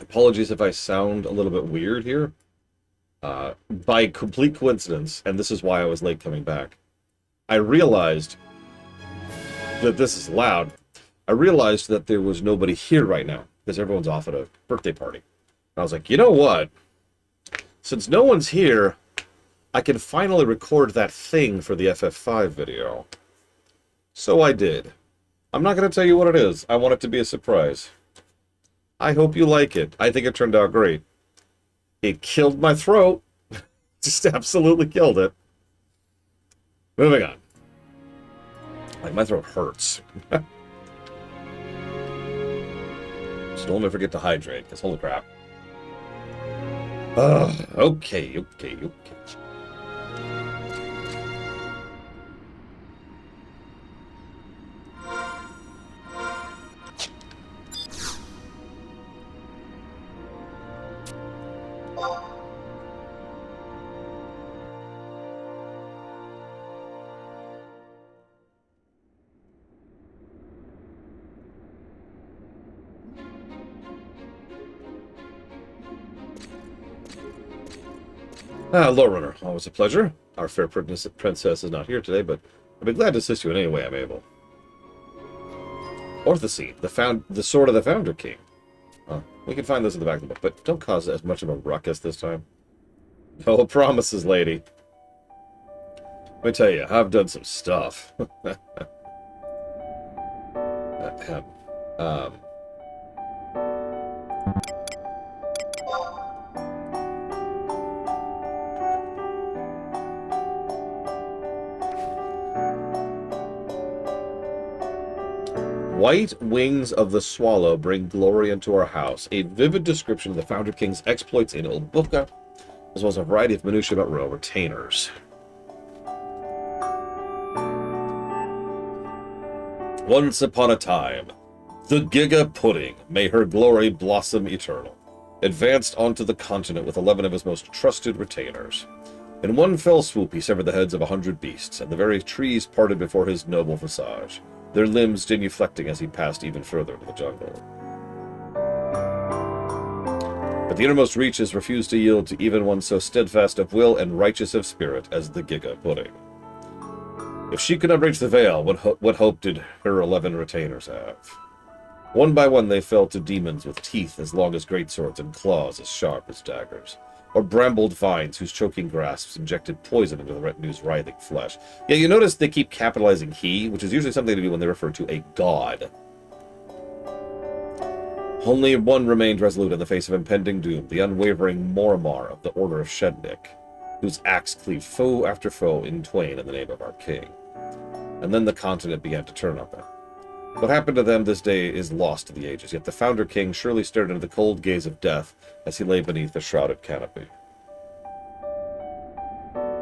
Apologies if I sound a little bit weird here. By complete coincidence, and this is why I was late coming back, I realized that this is loud. I realized that there was nobody here right now because everyone's off at a birthday party. And I was like, you know what? Since no one's here, I can finally record that thing for the FF5 video. So I did. I'm not going to tell you what it is. I want it to be a surprise. I hope you like it. I think it turned out great. It killed my throat. Just absolutely killed it. Moving on. Like, my throat hurts. So don't ever forget to hydrate, because holy crap. Okay. Lore always a pleasure. Our fair princess is not here today, but I'd be glad to assist you in any way I'm able. Orthocene, the sword of the Founder King. We can find this in the back of the book, but don't cause as much of a ruckus this time. No promises, lady. Let me tell you, I've done some stuff. um, White wings of the swallow bring glory into our house. A vivid description of the Founder King's exploits in Ulbuka, as well as a variety of minutiae about royal retainers. Once upon a time, the Giga Pudding, may her glory blossom eternal, advanced onto the continent with 11 of his most trusted retainers. In one fell swoop, he severed the heads of 100 beasts, and the very trees parted before his noble visage, their limbs genuflecting as he passed even further into the jungle. But the innermost reaches refused to yield to even one so steadfast of will and righteous of spirit as the Giga Pudding. If she could not breach the veil, what hope did her 11 retainers have? One by one they fell to demons with teeth as long as greatswords and claws as sharp as daggers, or brambled vines whose choking grasps injected poison into the retinue's writhing flesh. Yeah, you notice they keep capitalizing he, which is usually something to do when they refer to a god. Only one remained resolute in the face of impending doom, the unwavering Moramar of the Order of Shednik, whose axe cleaved foe after foe in twain in the name of our king. And then the continent began to turn on them. What happened to them this day is lost to the ages, yet the Founder King surely stared into the cold gaze of death as he lay beneath the shrouded canopy.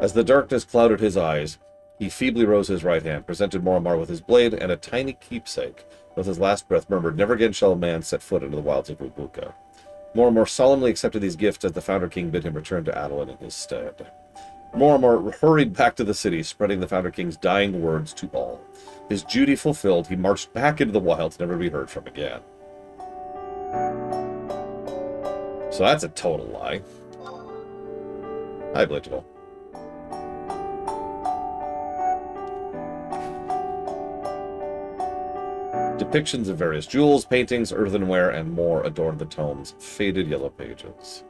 As the darkness clouded his eyes, he feebly rose his right hand, presented Moramar with his blade and a tiny keepsake, with his last breath murmured, "Never again shall a man set foot into the wilds of Ulbuka." Moramar solemnly accepted these gifts as the Founder King bid him return to Adolin in his stead. Moramar hurried back to the city, spreading the Founder King's dying words to all. His duty fulfilled, he marched back into the wilds, never to be heard from again. So that's a total lie. Hi, Blatable. Depictions of various jewels, paintings, earthenware, and more adorned the tome's faded yellow pages.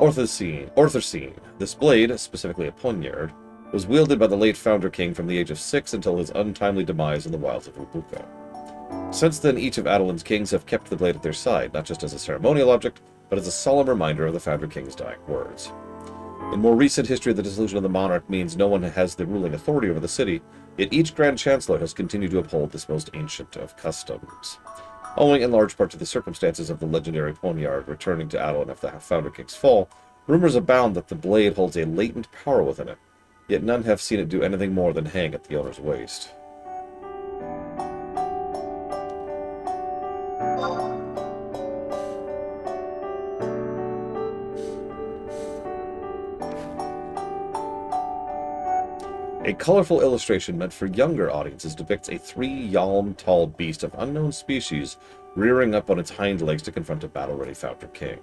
Orthocene. This blade, specifically a poniard, was wielded by the late Founder King from the age of 6 until his untimely demise in the wilds of Ulbuka. Since then, each of Adolin's kings have kept the blade at their side, not just as a ceremonial object, but as a solemn reminder of the Founder King's dying words. In more recent history, the dissolution of the monarch means no one has the ruling authority over the city, yet each Grand Chancellor has continued to uphold this most ancient of customs. Owing in large part to the circumstances of the legendary poniard returning to Adolin after the Founder King's fall, rumors abound that the blade holds a latent power within it, yet none have seen it do anything more than hang at the owner's waist. A A colorful illustration meant for younger audiences depicts a 3-yalm-tall beast of unknown species rearing up on its hind legs to confront a battle-ready Founder King.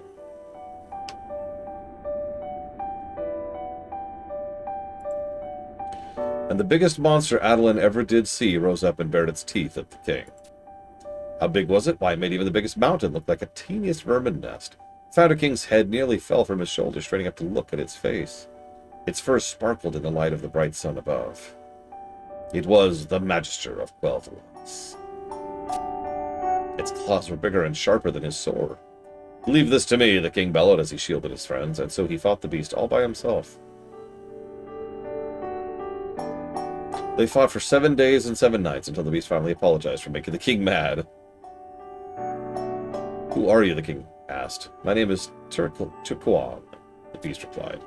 And the biggest monster Adolin ever did see rose up and bared its teeth at the king. How big was it? Why, it made even the biggest mountain look like a teeniest vermin nest. Founder King's head nearly fell from his shoulders, straining up to look at its face. Its fur sparkled in the light of the bright sun above. It was the Magister of Quel'Thalas. Its claws were bigger and sharper than his sword. "Leave this to me," the king bellowed as he shielded his friends, and so he fought the beast all by himself. They fought for 7 days and 7 nights until the beast finally apologized for making the king mad. "Who are you?" the king asked. "My name is Tukuan," the beast replied.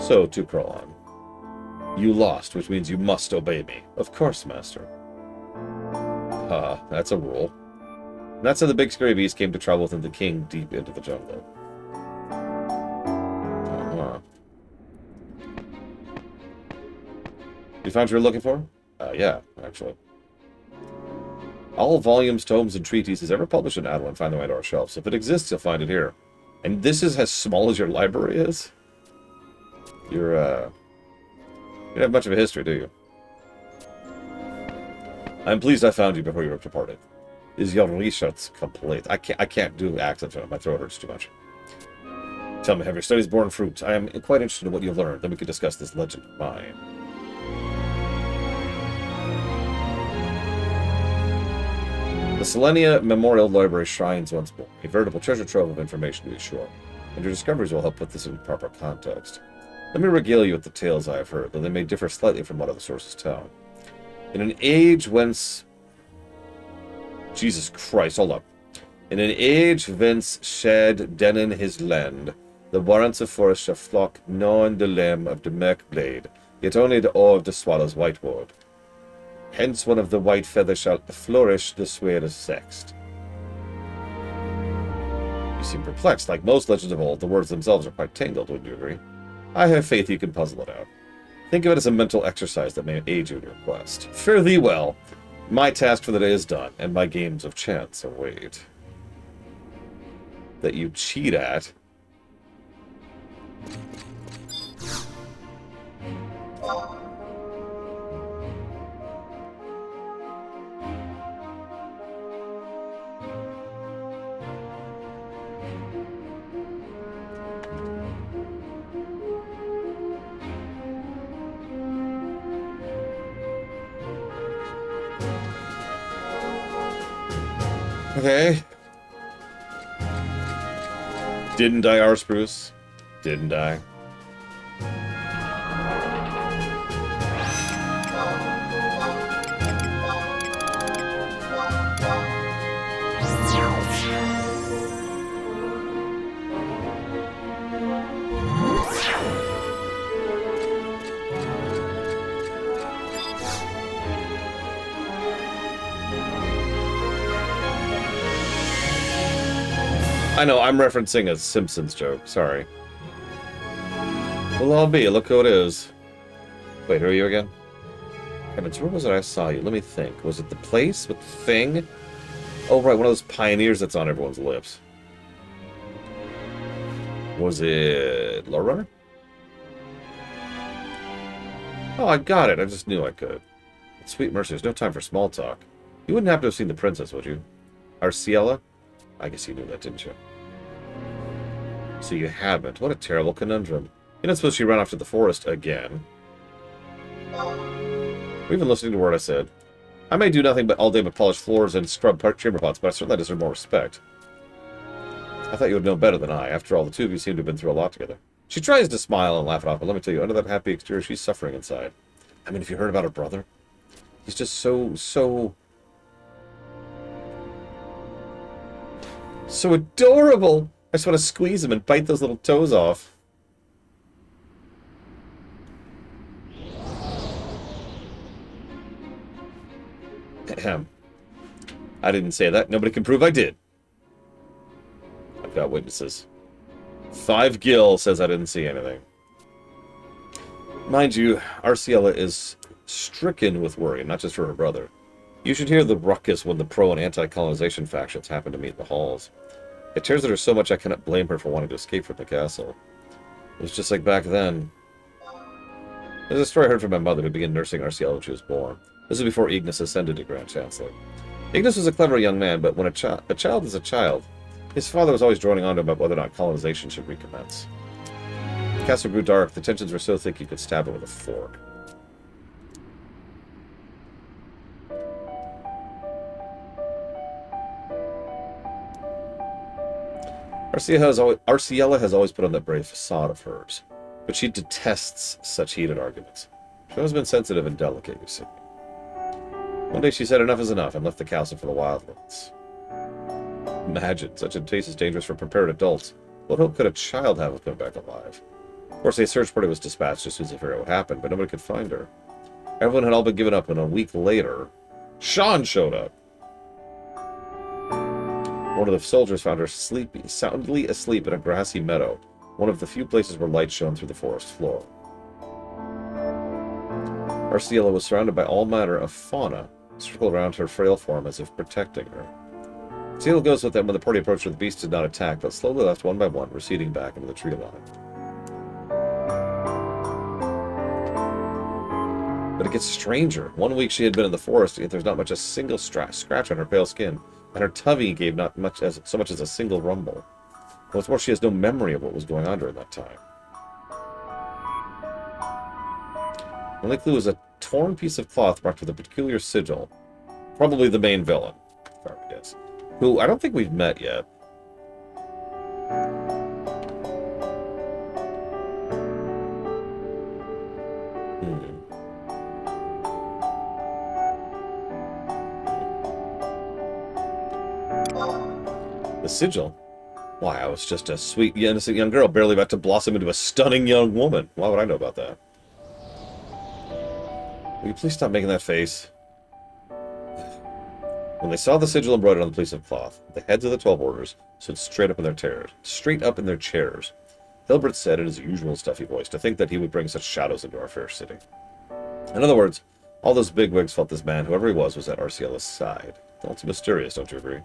"So, Tukuan, you lost, which means you must obey me." "Of course, master." That's a rule. And that's how the big scary beast came to travel with the king deep into the jungle. You found what you were looking for? Yeah, actually. All volumes, tomes, and treatises ever published in Adolin find their way to our shelves. If it exists, you'll find it here. And this is as small as your library is? You don't have much of a history, do you? I'm pleased I found you before you were departed. Is your research complete? I can't do accents on it. My throat hurts too much. Tell me, have your studies borne fruit? I am quite interested in what you've learned. Then we can discuss this legend of mine. The Selenia Memorial Library shrines once more. A veritable treasure trove of information, to be sure. And your discoveries will help put this in proper context. Let me regale you with the tales I have heard, though they may differ slightly from what other sources tell. In an age whence... Jesus Christ, hold up. In an age whence shed Denon his land, the warrants of forest shall flock non the limb of the merk blade, yet only the awe of the swallow's white ward. Hence one of the white feathers shall flourish the sway of the sext. You seem perplexed. Like most legends of old, the words themselves are quite tangled, wouldn't you agree? I have faith you can puzzle it out. Think of it as a mental exercise that may aid you in your quest. Fare thee well. My task for the day is done, and my games of chance await. That you cheat at. Okay. Didn't I, Arspruce? Didn't I? I know, I'm referencing a Simpsons joke, sorry. Well, I'll be, look who it is. Wait, who are you again? Heavens, where was it I saw you? Let me think. Was it the place with the thing? Oh, right, one of those pioneers that's on everyone's lips. Was it Lore Runner? Oh, I got it. I just knew I could. Sweet mercy, there's no time for small talk. You wouldn't happen to have seen the princess, would you? Arciella? I guess you knew that, didn't you? So you haven't. What a terrible conundrum. You don't suppose she ran off to the forest again? Were you even listening to what I said? I may do nothing but all day but polish floors and scrub chamber pots, but I certainly deserve more respect. I thought you would know better than I. After all, the two of you seem to have been through a lot together. She tries to smile and laugh it off, but let me tell you, under that happy exterior, she's suffering inside. I mean, if you heard about her brother, he's just so adorable! I just want to squeeze him and bite those little toes off. Ahem. I didn't say that. Nobody can prove I did. I've got witnesses. 5 Gil says I didn't see anything. Mind you, Arciella is stricken with worry, not just for her brother. You should hear the ruckus when the pro and anti-colonization factions happen to meet in the halls. It tears at her so much I cannot blame her for wanting to escape from the castle. It was just like back then. There's a story I heard from my mother who began nursing Arciel when she was born. This is before Ignis ascended to Grand Chancellor. Ignis was a clever young man, but when a child is a child, his father was always droning on to him about whether or not colonization should recommence. The castle grew dark. The tensions were so thick you could stab it with a fork. Arciela has always put on that brave facade of hers, but she detests such heated arguments. She's always been sensitive and delicate, you see. One day she said enough is enough and left the castle for the wildlands. Imagine, such a taste is dangerous for prepared adults. What hope could a child have of coming back alive? Of course, a search party was dispatched just as if it what happened, but nobody could find her. Everyone had all been given up, and a week later, Sean showed up. One of the soldiers found her soundly asleep in a grassy meadow, one of the few places where light shone through the forest floor. Arciela was surrounded by all manner of fauna, circled around her frail form as if protecting her. Arciela goes with them when the party approached her. The beasts did not attack, but slowly left one by one, receding back into the tree line. But it gets stranger. 1 week she had been in the forest, yet there's not much a single scratch on her pale skin, and her tummy gave not so much as a single rumble. What's more, she has no memory of what was going on during that time. The only clue is a torn piece of cloth marked with a peculiar sigil. Probably the main villain, if I were to guess. Who I don't think we've met yet. The sigil? Why, I was just a sweet, innocent young girl, barely about to blossom into a stunning young woman. Why would I know about that? Will you please stop making that face? When they saw the sigil embroidered on the piece of cloth, the heads of the 12 orders stood straight up in their chairs. Hilbert said in his usual stuffy voice to think that he would bring such shadows into our fair city. In other words, all those bigwigs felt this man, whoever he was at Arciela's side. That's mysterious, don't you agree?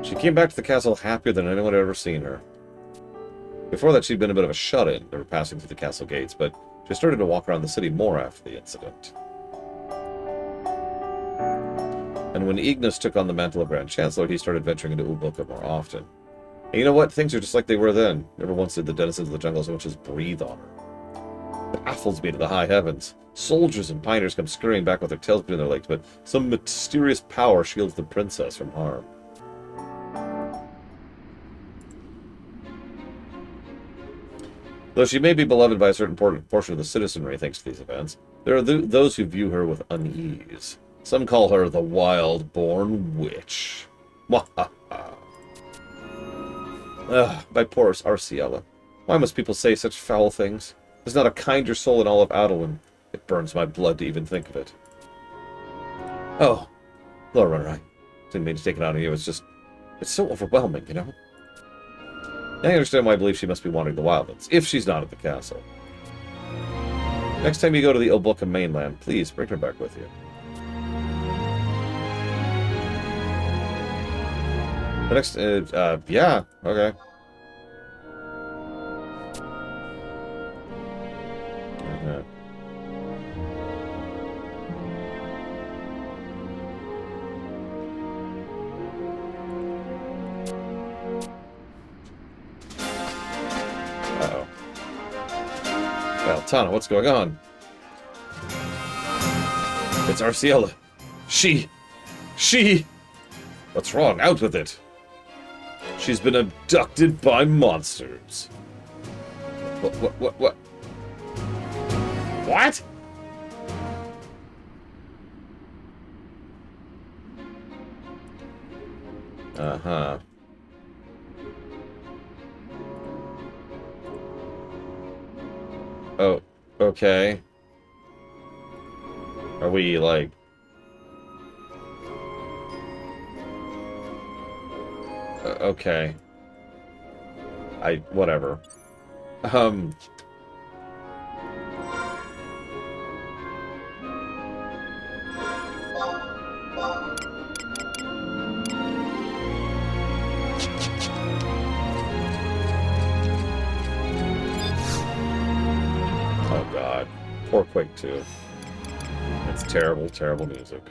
She came back to the castle happier than anyone had ever seen her. Before that, she'd been a bit of a shut-in, never passing through the castle gates, but she started to walk around the city more after the incident. And when Ignis took on the mantle of Grand Chancellor, he started venturing into Ubulka more often. And you know what? Things are just like they were then. Never once did the denizens of the jungle so much as breathe on her. It baffles me to the high heavens. Soldiers and pioneers come scurrying back with their tails between their legs, but some mysterious power shields the princess from harm. Though she may be beloved by a certain portion of the citizenry thanks to these events, there are those who view her with unease. Some call her the wild-born witch. Mwahaha. My poor Arciela. Why must people say such foul things? There's not a kinder soul in all of Adolin. It burns my blood to even think of it. Oh, Lord Runner, I didn't mean to take it out on you. It's so overwhelming, you know? Now I understand why I believe she must be wandering the wildlands, if she's not at the castle. Next time you go to the Ubulka mainland, please bring her back with you. The next, yeah, okay. Uh-oh. Well, Tana, what's going on? It's Arciela. She! What's wrong? Out with it! She's been abducted by monsters. What? What? Uh-huh. Oh, okay. Are we, like... okay. Whatever. Um... Oh god. Poor Quake 2. It's terrible, terrible music.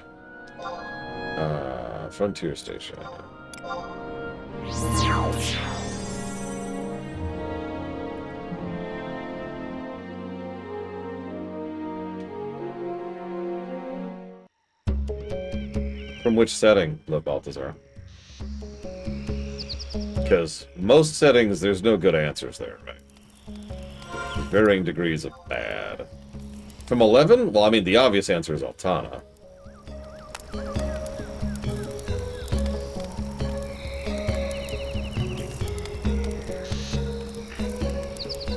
Frontier Station. From which setting, Le Balthazar? Because most settings, there's no good answers there, right? Varying degrees of bad. From 11? Well, I mean, the obvious answer is Altana.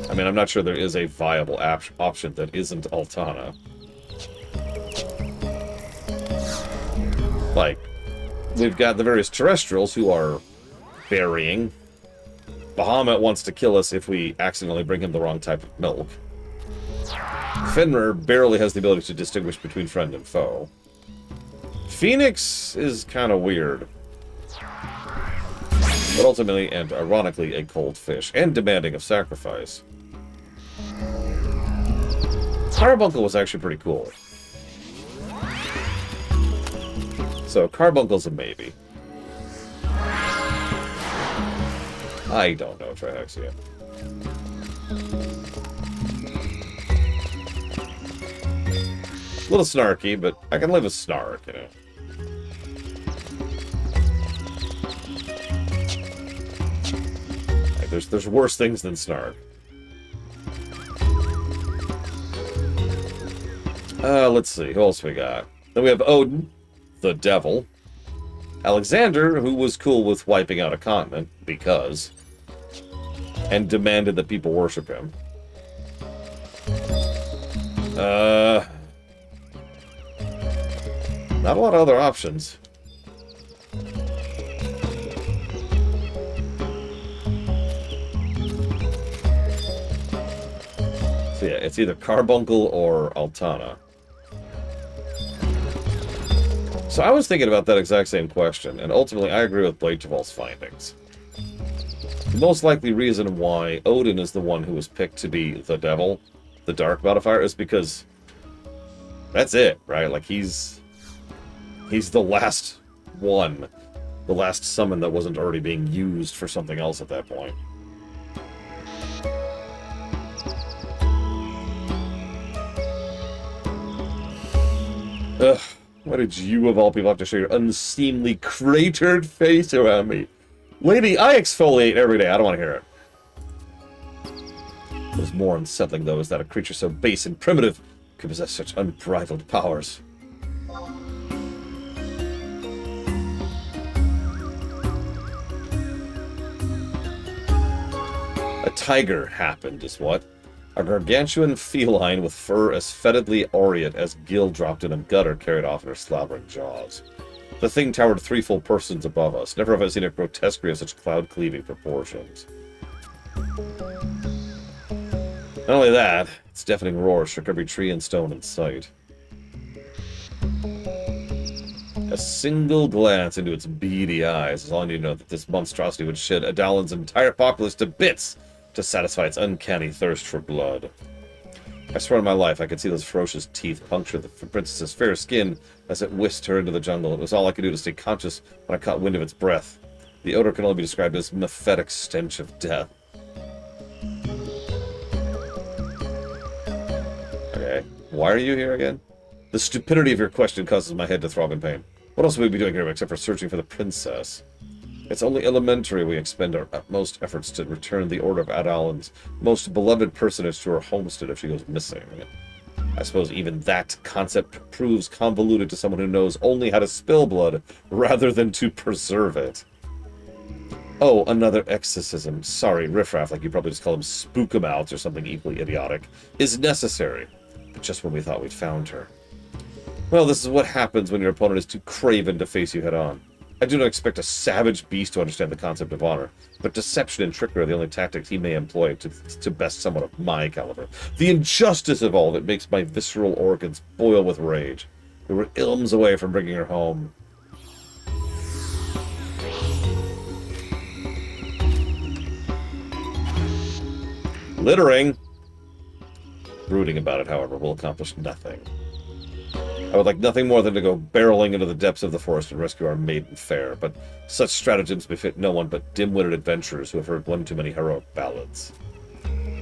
I mean, I'm not sure there is a viable option that isn't Altana. Like, we've got the various terrestrials who are varying. Bahamut wants to kill us if we accidentally bring him the wrong type of milk. Fenrir barely has the ability to distinguish between friend and foe. Phoenix is kind of weird. But ultimately, and ironically, a cold fish, and demanding of sacrifice. Carbuncle was actually pretty cool. So, Carbuncle's a maybe. I don't know Trihexia. A little snarky, but I can live with snark, you know. Like, there's worse things than snark. Let's see, who else we got? Then we have Odin, the devil. Alexander, who was cool with wiping out a continent, because... and demanded that people worship him. Not a lot of other options. So yeah, it's either Carbuncle or Altana. So I was thinking about that exact same question, and ultimately I agree with Blade Chaval's findings. The most likely reason why Odin is the one who was picked to be the devil, the dark modifier, is because that's it, right? Like, he's the last one. The last summon that wasn't already being used for something else at that point. Ugh. Why did you, of all people, have to show your unseemly, cratered face around me? Lady, I exfoliate every day. I don't want to hear it. What is more unsettling, though, is that a creature so base and primitive could possess such unbridled powers. A tiger happened, is what? A gargantuan feline with fur as fetidly aureate as Gil dropped in a gutter carried off in her slobbering jaws. The thing towered 3 full persons above us. Never have I seen a grotesquerie of such cloud-cleaving proportions. Not only that, its deafening roar shook every tree and stone in sight. A single glance into its beady eyes is all I need to know that this monstrosity would shed Adalin's entire populace to bits to satisfy its uncanny thirst for blood. I swear on my life I could see those ferocious teeth puncture the princess's fair skin as it whisked her into the jungle. It was all I could do to stay conscious when I caught wind of its breath. The odor can only be described as mephitic stench of death. Okay, why are you here again? The stupidity of your question causes my head to throb in pain. What else would we be doing here except for searching for the princess? It's only elementary we expend our utmost efforts to return the Order of Adalin's most beloved personage to her homestead if she goes missing. I suppose even that concept proves convoluted to someone who knows only how to spill blood rather than to preserve it. Oh, another exorcism. Sorry, riffraff, like you probably just call them spookamouths or something equally idiotic, is necessary. But just when we thought we'd found her. Well, this is what happens when your opponent is too craven to face you head on. I do not expect a savage beast to understand the concept of honor, but deception and trickery are the only tactics he may employ to best someone of my caliber. The injustice of all of it makes my visceral organs boil with rage. We were ilms away from bringing her home. Littering! Brooding about it, however, will accomplish nothing. I would like nothing more than to go barreling into the depths of the forest and rescue our maiden fair, but such stratagems befit no one but dim-witted adventurers who have heard one too many heroic ballads.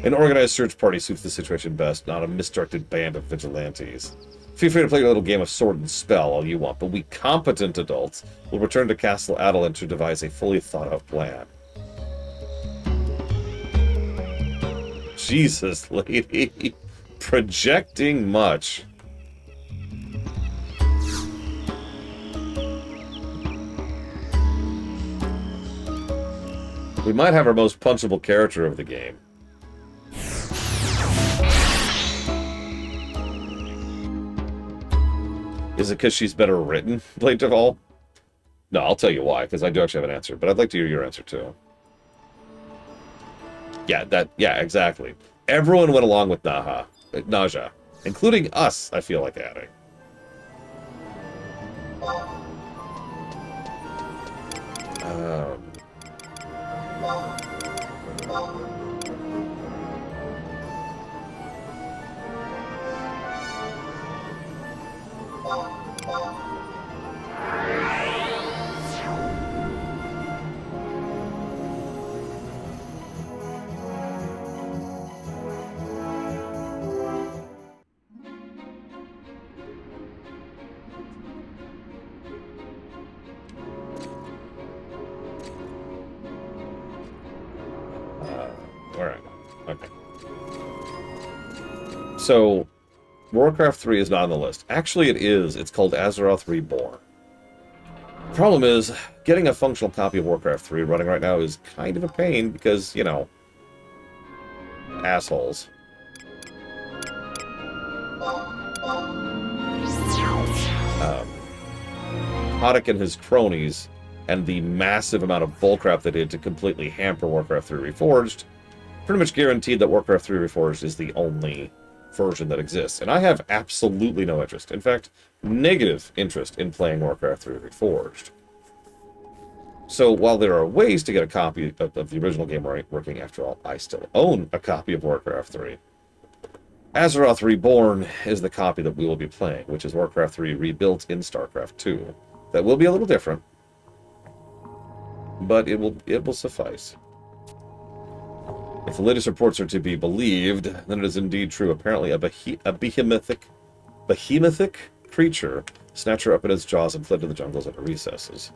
An organized search party suits the situation best, not a misdirected band of vigilantes. Feel free to play your little game of sword and spell all you want, but we competent adults will return to Castle Adolin to devise a fully thought-out plan. Jesus, lady. Projecting much. We might have our most punchable character of the game. Is it because she's better written, Blade of All? No, I'll tell you why, because I do actually have an answer, but I'd like to hear your answer too. Yeah, exactly. Everyone went along with Naja, including us, I feel like adding. Alright, okay. So, Warcraft 3 is not on the list. Actually, it is. It's called Azeroth Reborn. The problem is, getting a functional copy of Warcraft 3 running right now is kind of a pain because, you know, assholes. Haddock and his cronies, and the massive amount of bullcrap they did to completely hamper Warcraft 3 Reforged, pretty much guaranteed that Warcraft 3 Reforged is the only version that exists. And I have absolutely no interest. In fact, negative interest in playing Warcraft 3 Reforged. So while there are ways to get a copy of the original game working, after all, I still own a copy of Warcraft 3. Azeroth Reborn is the copy that we will be playing, which is Warcraft 3 rebuilt in StarCraft 2. That will be a little different, but it will suffice. If the latest reports are to be believed, then it is indeed true. Apparently, a behemothik creature snatched her up in its jaws and fled to the jungles and recesses.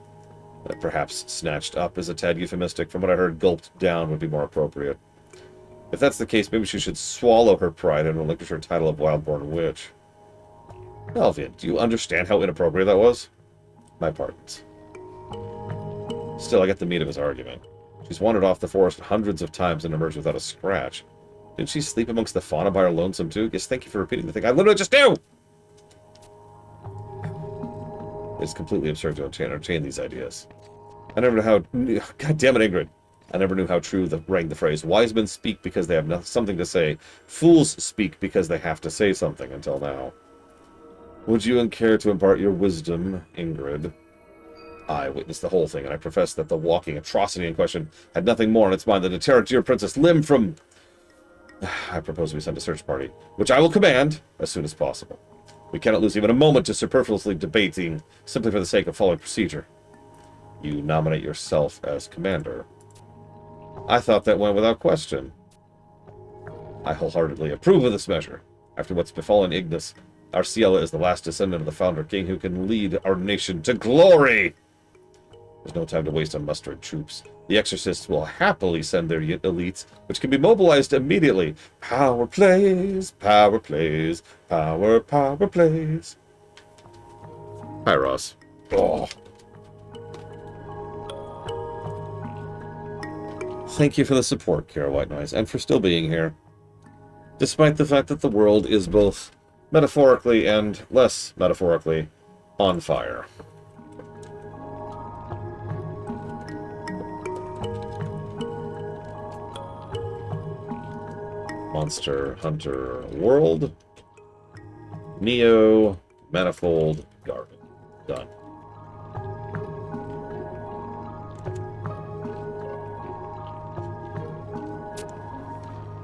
Perhaps snatched up is a tad euphemistic. From what I heard, gulped down would be more appropriate. If that's the case, maybe she should swallow her pride and relinquish her title of Wildborn Witch. Elvian, do you understand how inappropriate that was? My pardons. Still, I get the meat of his argument. She's wandered off the forest hundreds of times and emerged without a scratch. Didn't she sleep amongst the fauna by her lonesome too? Yes, thank you for repeating the thing I literally just do! It's completely absurd to entertain these ideas. I never knew how... God damn it, Ingrid. I never knew how true rang the phrase, wise men speak because they have something to say. Fools speak because they have to say something, until now. Would you care to impart your wisdom, Ingrid? I witnessed the whole thing, and I profess that the walking atrocity in question had nothing more on its mind than to tear dear Princess Lim from... I propose we send a search party, which I will command as soon as possible. We cannot lose even a moment to superfluously debating, simply for the sake of following procedure. You nominate yourself as commander. I thought that went without question. I wholeheartedly approve of this measure. After what's befallen Ignis, Arciela is the last descendant of the Founder King who can lead our nation to glory! There's no time to waste on mustering troops. The Exorcists will happily send their elites, which can be mobilized immediately. Power plays, power plays, power plays. Hi, Ross. Oh. Thank you for the support, Kara White Noise, and for still being here. Despite the fact that the world is both metaphorically and less metaphorically on fire. Monster Hunter World. Neo. Manifold. Garden. Done.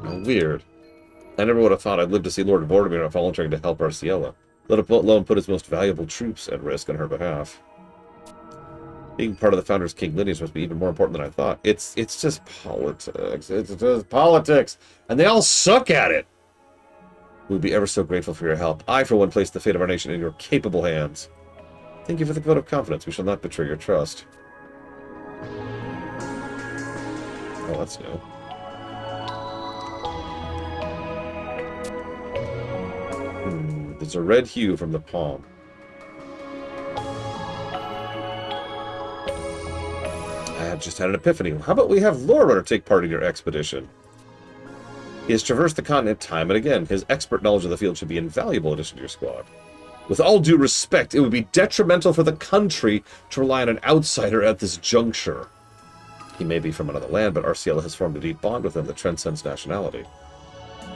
Oh, weird. I never would have thought I'd live to see Lord Vortimir volunteering to help Arciella, let alone put his most valuable troops at risk on her behalf. Being part of the Founder's King lineage must be even more important than I thought. It's just politics. It's just politics. And they all suck at it. We'd be ever so grateful for your help. I, for one, place the fate of our nation in your capable hands. Thank you for the vote of confidence. We shall not betray your trust. Oh, that's new. There's a red hue from the palm. I have just had an epiphany. How about we have Lore Runner take part in your expedition? He has traversed the continent time and again. His expert knowledge of the field should be an invaluable addition to your squad. With all due respect, it would be detrimental for the country to rely on an outsider at this juncture. He may be from another land, but Arciella has formed a deep bond with him that transcends nationality.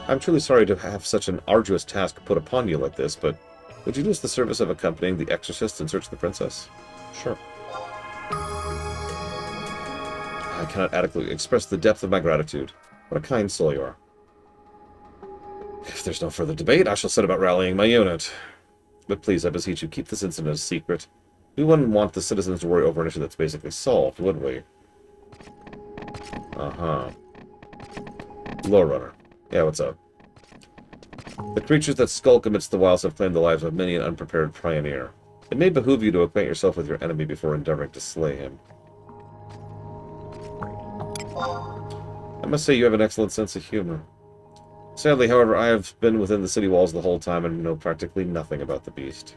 I'm truly sorry to have such an arduous task put upon you like this, but would you do us the service of accompanying the exorcist in search of the princess? Sure. I cannot adequately express the depth of my gratitude. What a kind soul you are. If there's no further debate, I shall set about rallying my unit. But please, I beseech you, keep this incident a secret. We wouldn't want the citizens to worry over an issue that's basically solved, would we? Uh-huh. Lore Runner. Yeah, what's up? The creatures that skulk amidst the wilds have claimed the lives of many an unprepared pioneer. It may behoove you to acquaint yourself with your enemy before endeavoring to slay him. I must say you have an excellent sense of humor. Sadly, however, I have been within the city walls the whole time and know practically nothing about the beast.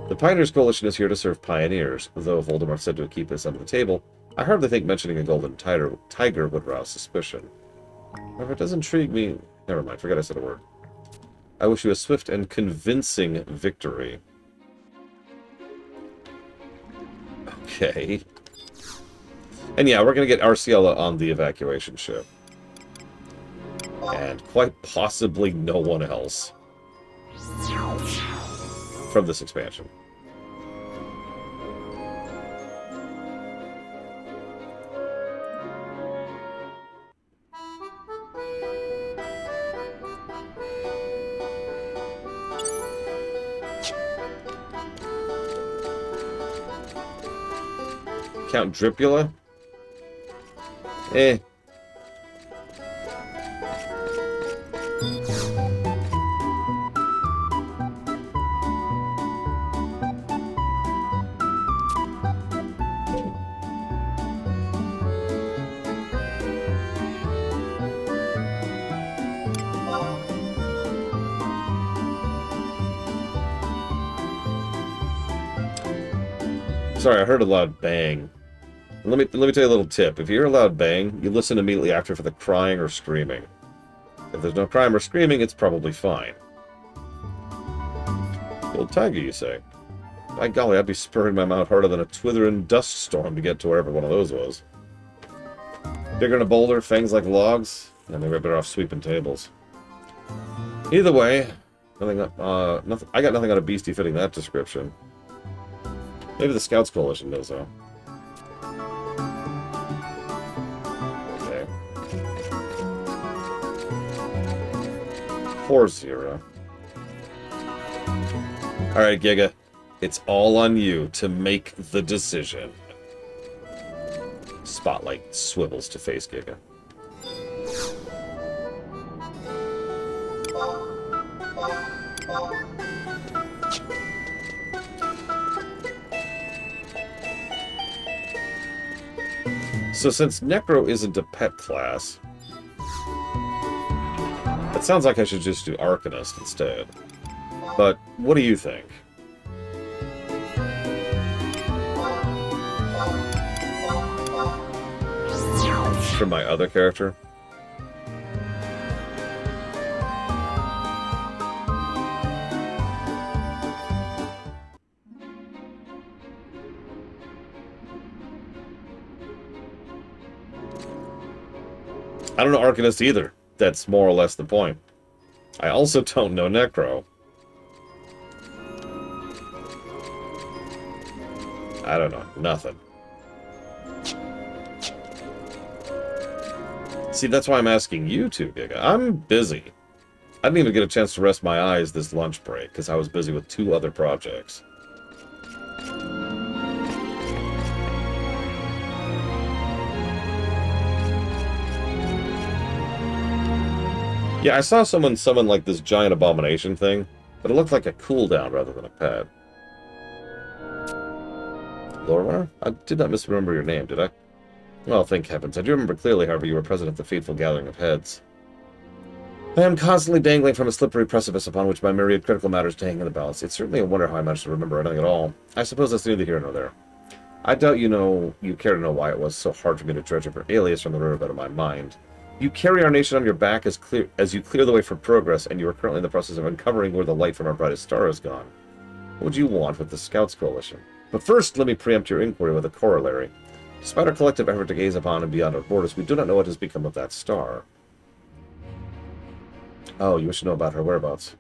The Pioneers Coalition is here to serve pioneers, though Voldemort said to keep this under the table. I hardly think mentioning a golden tiger would rouse suspicion. However, it does intrigue me. Never mind, forget I said a word. I wish you a swift and convincing victory. Okay. And yeah, we're going to get Arciella on the evacuation ship. And quite possibly no one else. From this expansion. Count Dripula? Eh. Sorry, I heard a loud bang. Let me tell you a little tip. If you hear a loud bang, you listen immediately after for the crying or screaming. If there's no crying or screaming, it's probably fine. Old tiger, you say? By golly, I'd be spurring my mount harder than a twithering dust storm to get to wherever one of those was. Bigger than a boulder, fangs like logs, and they were better off sweeping tables. Either way, nothing. I got nothing on a beastie fitting that description. Maybe the Scouts Coalition does, though. Okay. 4-0. Alright, Giga. It's all on you to make the decision. Spotlight swivels to face Giga. So since Necro isn't a pet class, it sounds like I should just do Arcanist instead. But what do you think? For my other character? I don't know Arcanist either. That's more or less the point. I also don't know Necro. I don't know. Nothing. See, that's why I'm asking you two, Giga. I'm busy. I didn't even get a chance to rest my eyes this lunch break, because I was busy with 2 other projects. Yeah, I saw someone summon, like, this giant abomination thing, but it looked like a cooldown rather than a pet. Lormar? I did not misremember your name, did I? Well, thank heavens. I do remember clearly, however, you were present at the fateful gathering of heads. I am constantly dangling from a slippery precipice upon which my myriad critical matters hang in the balance. It's certainly a wonder how I managed to remember anything at all. I suppose that's neither here nor there. I doubt you care to know why it was so hard for me to dredge up your alias from the riverbed of my mind. You carry our nation on your back as you clear the way for progress, and you are currently in the process of uncovering where the light from our brightest star has gone. What would you want with the Scouts Coalition? But first, let me preempt your inquiry with a corollary. Despite our collective effort to gaze upon and beyond our borders, we do not know what has become of that star. Oh, you wish to know about her whereabouts?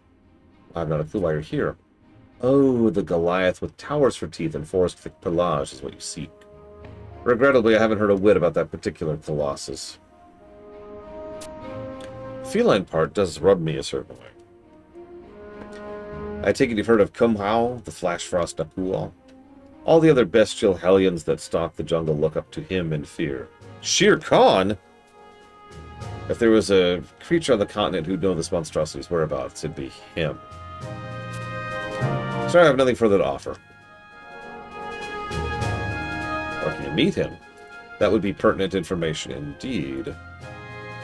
I have not a clue why you're here. Oh, the Goliath with towers for teeth and forest-thick pelage is what you seek. Regrettably, I haven't heard a whit about that particular colossus. The feline part does rub me a certain way. I take it you've heard of Kumhao, the Flashfrost Napual? All the other bestial hellions that stalk the jungle look up to him in fear. Shere Khan? If there was a creature on the continent who'd know this monstrosity's whereabouts, it'd be him. Sorry, I have nothing further to offer. Or can you meet him? That would be pertinent information indeed.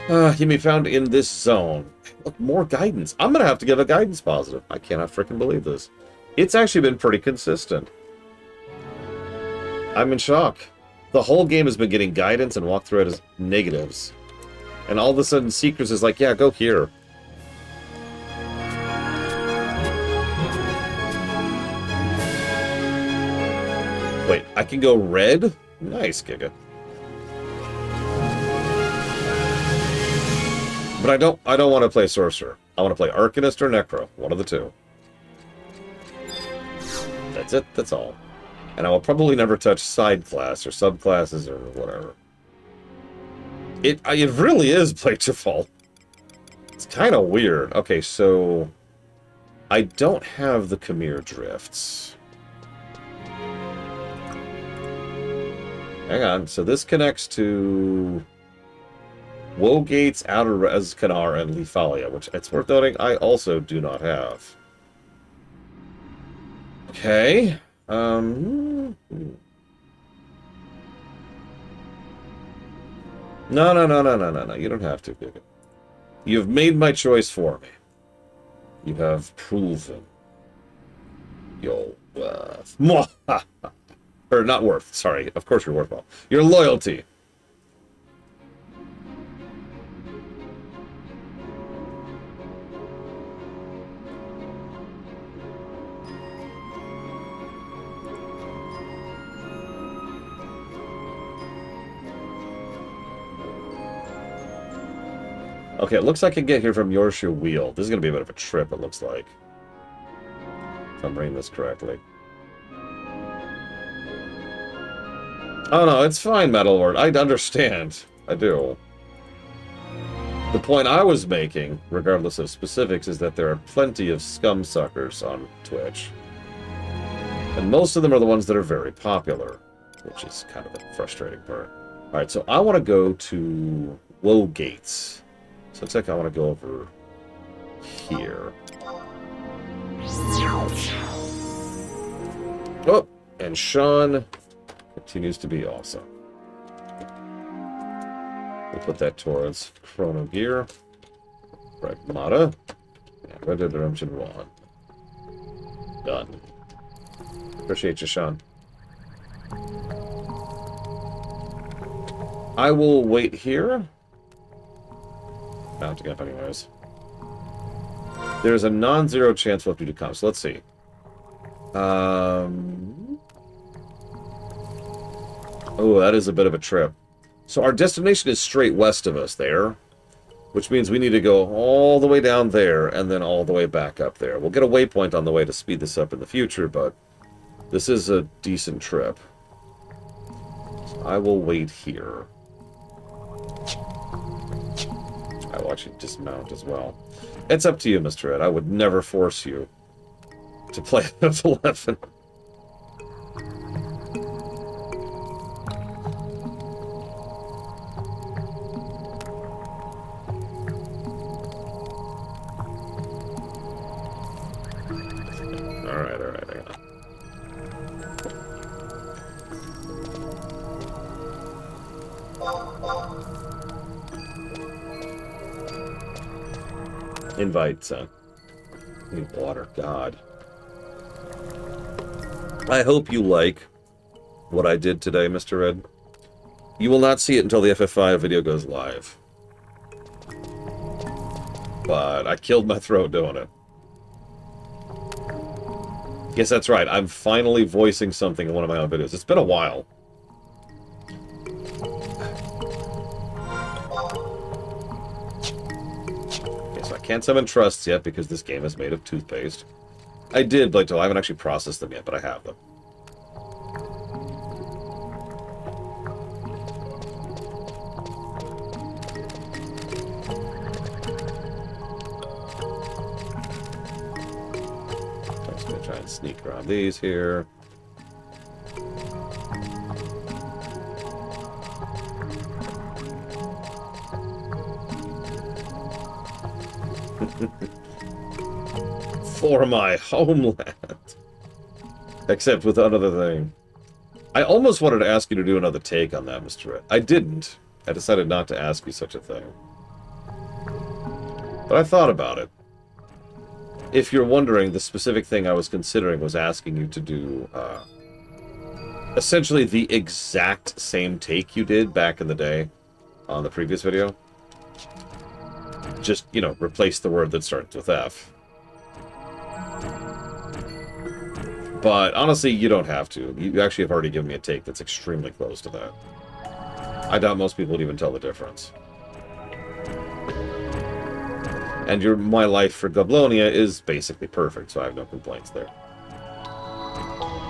He may be found in this zone. Look, more guidance. I'm going to have to give a guidance positive. I cannot freaking believe this. It's actually been pretty consistent. I'm in shock. The whole game has been getting guidance and walked through it as negatives. And all of a sudden, Seekers is like, yeah, go here. Wait, I can go red? Nice, Giga. But I don't want to play Sorcerer. I want to play Arcanist or Necro. One of the two. That's it. That's all. And I will probably never touch side class or subclasses or whatever. It really is play default. It's kind of weird. Okay, so I don't have the Khmer drifts. Hang on. So this connects to Wogates, Outer Rezkanar, and Lethalia, which it's worth noting I also do not have. Okay. No. You don't have to, Giga. You've made my choice for me. You have proven your worth. Or not worth, sorry. Of course you're worthwhile. Your loyalty. Okay, it looks like I can get here from Yorshire Wheel. This is going to be a bit of a trip, it looks like. If I'm reading this correctly. Oh no, it's fine, Metal Lord. I understand. I do. The point I was making, regardless of specifics, is that there are plenty of scum suckers on Twitch. And most of them are the ones that are very popular, which is kind of the frustrating part. Alright, so I want to go to Wogates. So it's like I want to go over here. Oh, and Sean continues to be awesome. We'll put that towards Chrono Gear, Pragmata, and Red Dead Redemption 1. Done. Appreciate you, Sean. I will wait here. Mounting up anyways. There's a non-zero chance we'll have to come, so let's see. Oh, that is a bit of a trip. So our destination is straight west of us there. which means we need to go all the way down there and then all the way back up there. We'll get a waypoint on the way to speed this up in the future, but this is a decent trip. So I will wait here. I will actually dismount as well. It's up to you, Mr. Ed. I would never force you to play F11. Alright, hang on. Invite, son. Need water, God. I hope you like what I did today, Mr. Red. You will not see it until the FF5 video goes live. But I killed my throat doing it. Yes, that's right. I'm finally voicing something in one of my own videos. It's been a while. Okay, so I can't summon trusts yet because this game is made of toothpaste. I did, Blake, I haven't actually processed them yet, but I have them. I'm just going to try and sneak around these here. For my homeland. Except with another thing. I almost wanted to ask you to do another take on that, Mr. Red. I didn't. I decided not to ask you such a thing. But I thought about it. If you're wondering, the specific thing I was considering was asking you to do, essentially the exact same take you did back in the day on the previous video. Just, you know, replace the word that starts with F. But honestly, you don't have to. You actually have already given me a take that's extremely close to that. I doubt most people would even tell the difference. And my life for Goblonia is basically perfect, so I have no complaints there.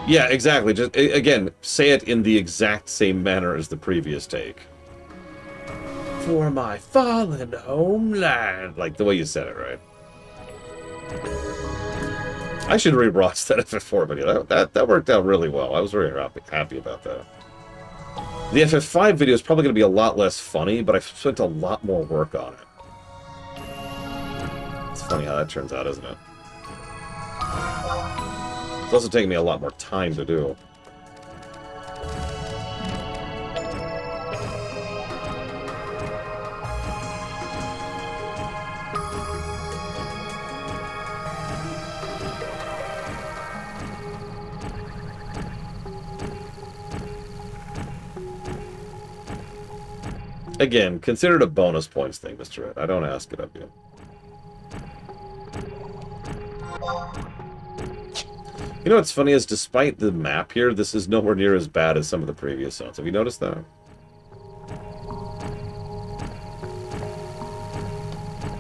Yeah, exactly. Just, again, say it in the exact same manner as the previous take. For my fallen homeland. Like the way you said it, right? I should rewatch that FF4 video. That worked out really well. I was very happy about that. The FF5 video is probably going to be a lot less funny, but I've spent a lot more work on it. It's funny how that turns out, isn't it? It's also taking me a lot more time to do. Again, consider it a bonus points thing, Mr. Ed. I don't ask it of you. You know what's funny is, despite the map here, this is nowhere near as bad as some of the previous zones. Have you noticed that?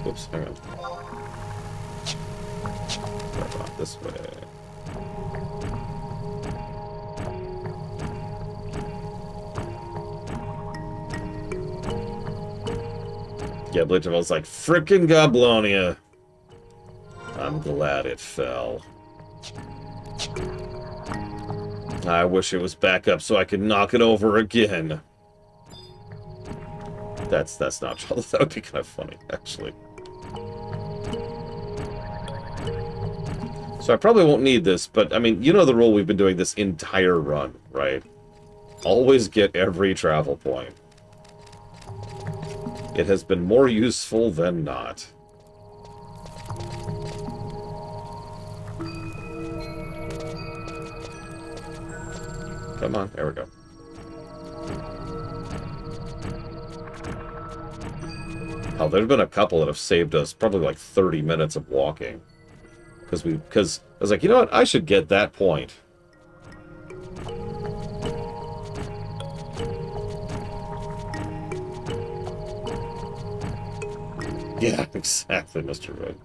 Oops, hang on. Right on, this way. Yeah, Blitchum was like, frickin' Goblonia. I'm glad it fell. I wish it was back up so I could knock it over again. That's not true. That would be kind of funny, actually. So I probably won't need this, but, I mean, you know the rule we've been doing this entire run, right? Always get every travel point. It has been more useful than not. Come on, there we go. Oh, there's been a couple that have saved us probably like 30 minutes of walking. Because I was like, you know what? I should get that point. Yeah, exactly, Mr. Red.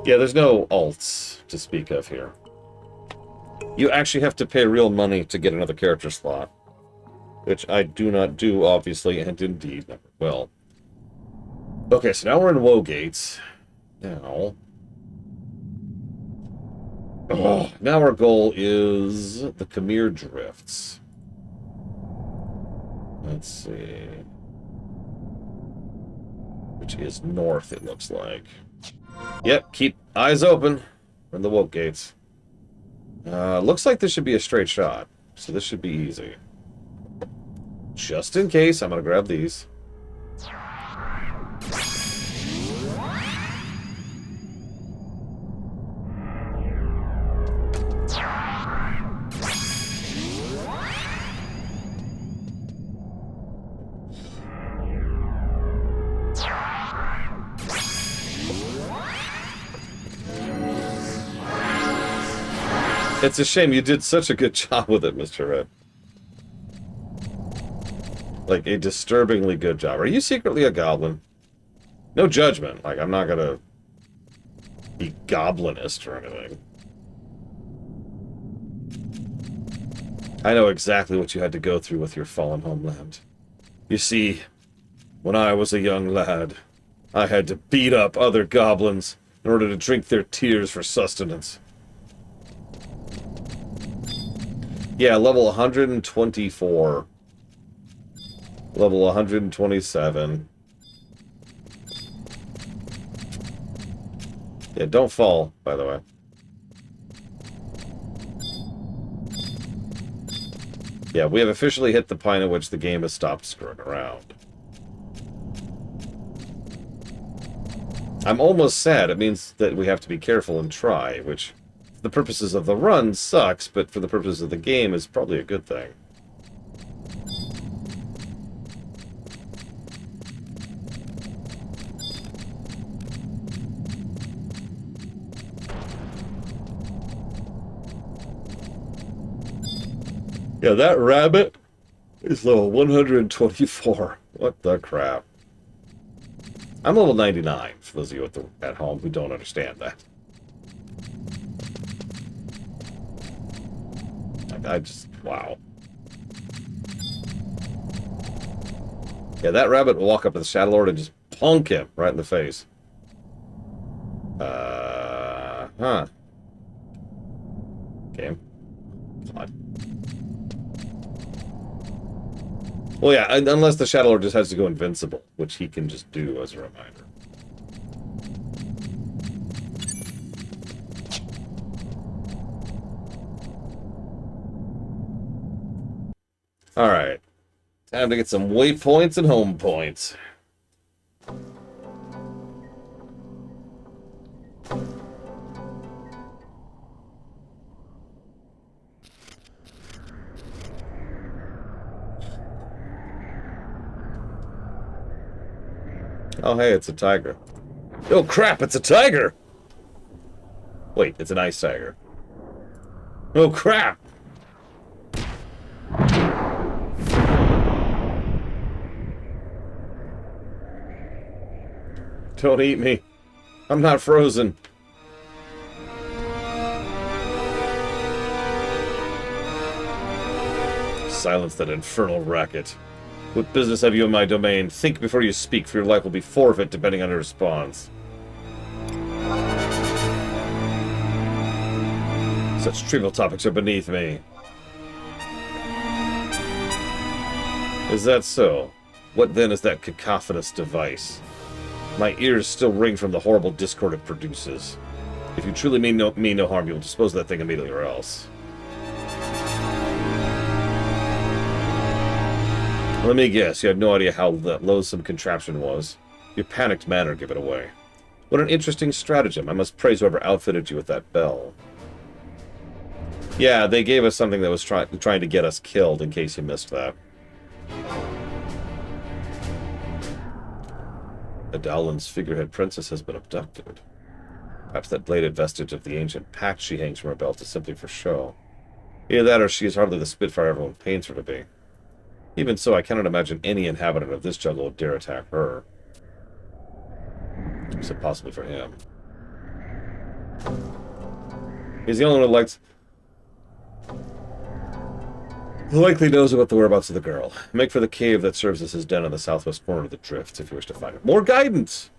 Yeah, there's no alts to speak of here. You actually have to pay real money to get another character slot, which I do not do, obviously, and indeed never will. Okay, so now we're in Wogates. Now... Oh, now our goal is the Khmer Drifts. Let's see... Which is north, it looks like. Yep, keep eyes open for the Wogates. Looks like this should be a straight shot, so this should be easy. Just in case, I'm going to grab these. It's a shame you did such a good job with it, Mr. Red. Like, a disturbingly good job. Are you secretly a goblin? No judgment. Like, I'm not gonna be goblinist or anything. I know exactly what you had to go through with your fallen homeland. You see, when I was a young lad, I had to beat up other goblins in order to drink their tears for sustenance. Yeah, level 124. Level 127. Yeah, don't fall, by the way. Yeah, we have officially hit the point at which the game has stopped screwing around. I'm almost sad. It means that we have to be careful and try, which, for the purposes of the run, sucks, but for the purposes of the game is probably a good thing. Yeah, that rabbit is level 124. What the crap? I'm level 99, for those of you at home who don't understand that. I just... wow. Yeah, that rabbit will walk up to the Shadow Lord and just plunk him right in the face. Huh. Okay. Odd. Well, yeah, unless the Shadow Lord just has to go invincible, which he can just do as a reminder. Alright. Time to get some waypoints and home points. Oh, hey, it's a tiger. Oh, crap, it's a tiger! Wait, it's an ice tiger. Oh, crap! Don't eat me. I'm not frozen. Silence that infernal racket. What business have you in my domain? Think before you speak, for your life will be forfeit depending on your response. Such trivial topics are beneath me. Is that so? What then is that cacophonous device? My ears still ring from the horrible discord it produces. If you truly mean no harm, you will dispose of that thing immediately or else. Let me guess, you had no idea how that loathsome contraption was. Your panicked manner gave it away. What an interesting stratagem. I must praise whoever outfitted you with that bell. Yeah, they gave us something that was trying to get us killed, in case you missed that. Adowlin's figurehead princess has been abducted. Perhaps that bladed vestige of the ancient pact she hangs from her belt is simply for show. Either that or she is hardly the Spitfire everyone paints her to be. Even so, I cannot imagine any inhabitant of this jungle would dare attack her. Except possibly for him. He's the only one who likely knows about the whereabouts of the girl. Make for the cave that serves as his den on the southwest corner of the drifts, if you wish to find it. More guidance!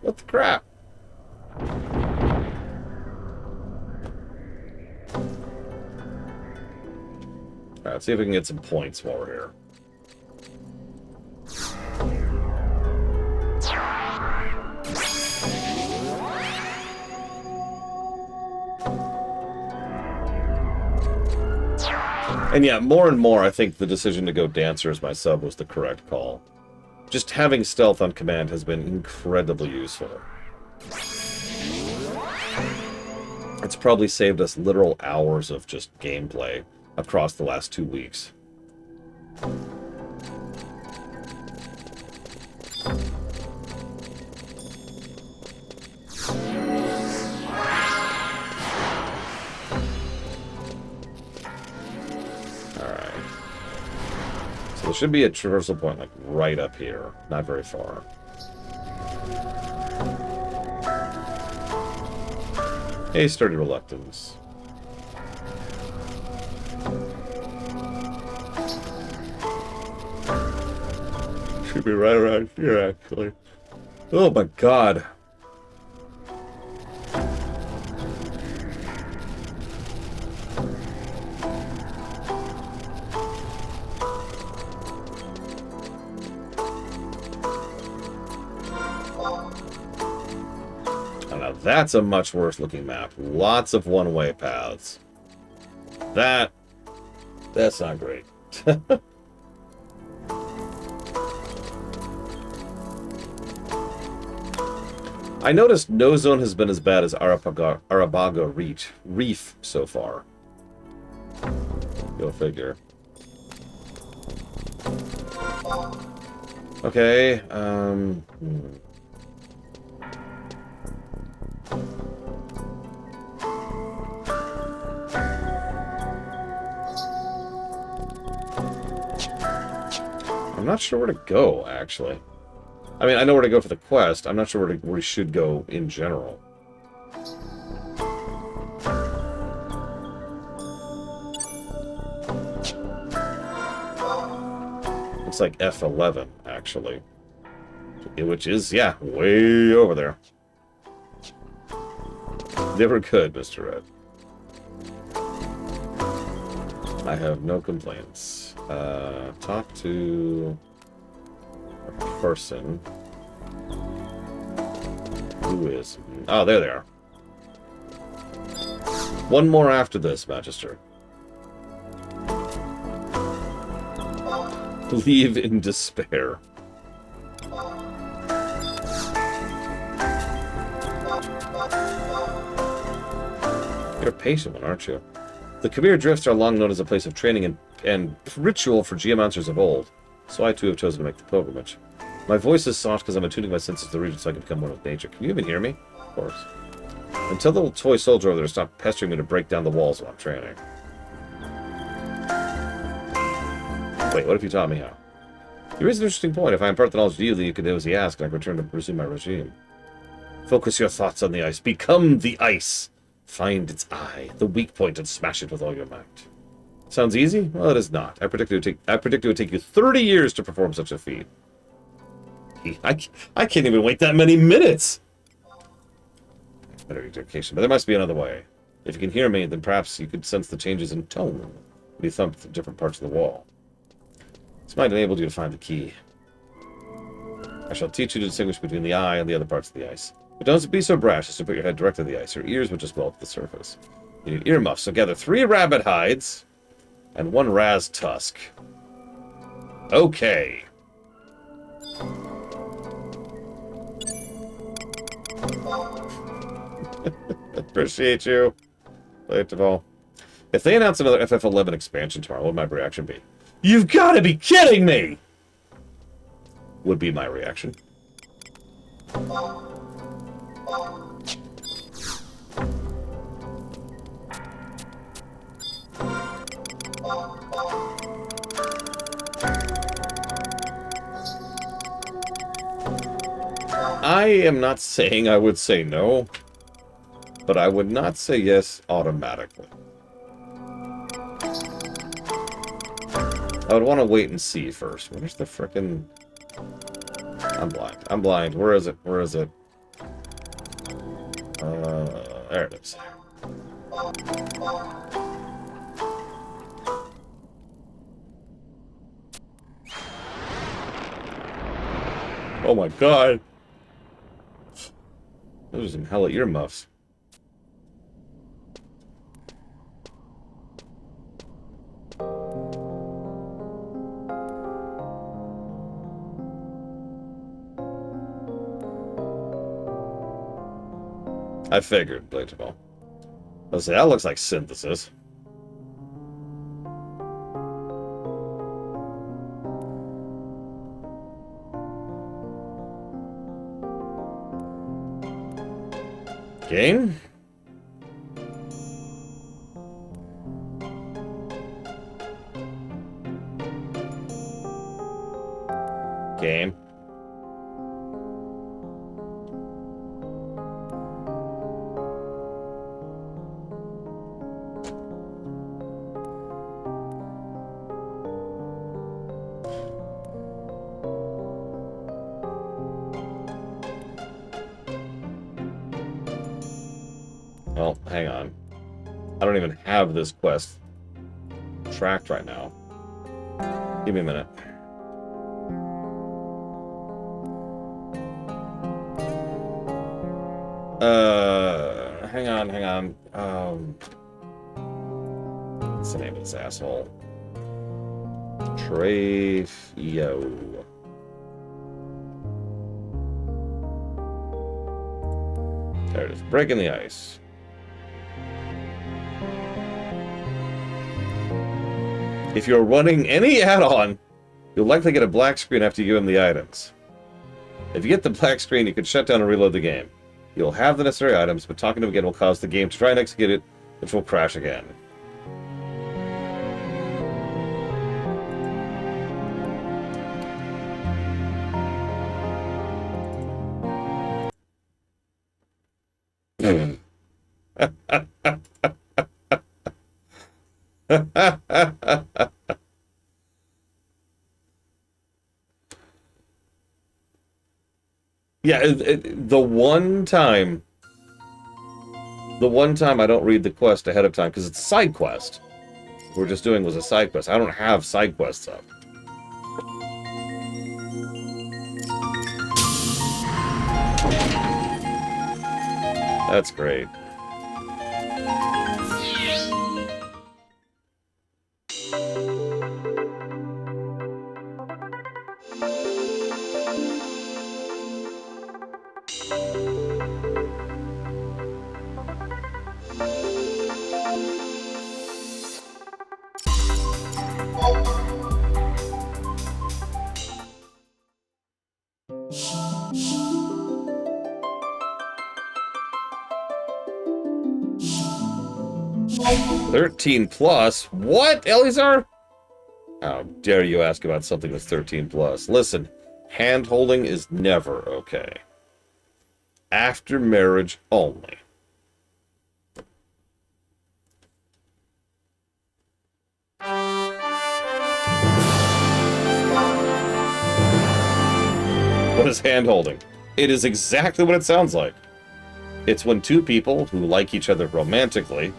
What the crap? Alright, let's see if we can get some points while we're here. And yeah, more and more, I think the decision to go Dancer as my sub was the correct call. Just having stealth on command has been incredibly useful. It's probably saved us literal hours of just gameplay across the last 2 weeks. There should be a traversal point, like, right up here. Not very far. Hey, Sturdy Reluctance. Should be right around here, actually. Oh my god. That's a much worse looking map. Lots of one-way paths. That's not great. I noticed no zone has been as bad as Arabaga Reef so far. Go figure. Okay, I'm not sure where to go, actually. I mean, I know where to go for the quest. I'm not sure where we should go in general. Looks like F11, actually. Which is, yeah, way over there. Never could, Mr. Red. I have no complaints. Talk to a person who is... Oh, there they are. One more after this, Magister. Leave in despair. You're a patient one, aren't you? The Kabir Drifts are long known as a place of training and ritual for geomancers of old, so I too have chosen to make the pilgrimage. My voice is soft because I'm attuning my senses to the region so I can become one with nature. Can you even hear me? Of course. Until the little toy soldier over there stopped pestering me to break down the walls while I'm training. Wait, what if you taught me how? You raise an interesting point. If I impart the knowledge to you, then you can do as he asks, and I can return to resume my regime. Focus your thoughts on the ice. Become the ice. Find its eye, the weak point, and smash it with all your might. Sounds easy? Well, it is not. I predict it would take you 30 years to perform such a feat. I can't even wait that many minutes! Better education, but there must be another way. If you can hear me, then perhaps you could sense the changes in tone when you thump the different parts of the wall. This might enable you to find the key. I shall teach you to distinguish between the eye and the other parts of the ice. But don't be so brash as to put your head directly to the ice. Your ears would just blow up the surface. You need earmuffs, so gather 3 rabbit hides and 1 raz tusk. Okay. Appreciate you. Late of all. If they announce another FF11 expansion tomorrow, what would my reaction be? You've got to be kidding me! Would be my reaction. I am not saying I would say no, but I would not say yes automatically. I would want to wait and see first. Where's the frickin'... I'm blind. I'm blind. Where is it? Where is it? There it is. Oh my god! Those are some hella earmuffs. I figured, Blatable. Let's say that looks like synthesis. Game? Game. Well, hang on. I don't even have this quest tracked right now. Give me a minute. Hang on. What's the name of this asshole? Trafio. There it is. Breaking the ice. If you're running any add-on, you'll likely get a black screen after you give him the items. If you get the black screen, you can shut down and reload the game. You'll have the necessary items, but talking to him again will cause the game to try and execute it, which will crash again. Yeah, the one time I don't read the quest ahead of time, because it's a side quest. What we're just doing was a side quest. I don't have side quests up. That's great. +13? What, Eleazar? How dare you ask about something that's 13+. Listen, hand-holding is never okay. After marriage only. What is hand-holding? It is exactly what it sounds like. It's when two people who like each other romantically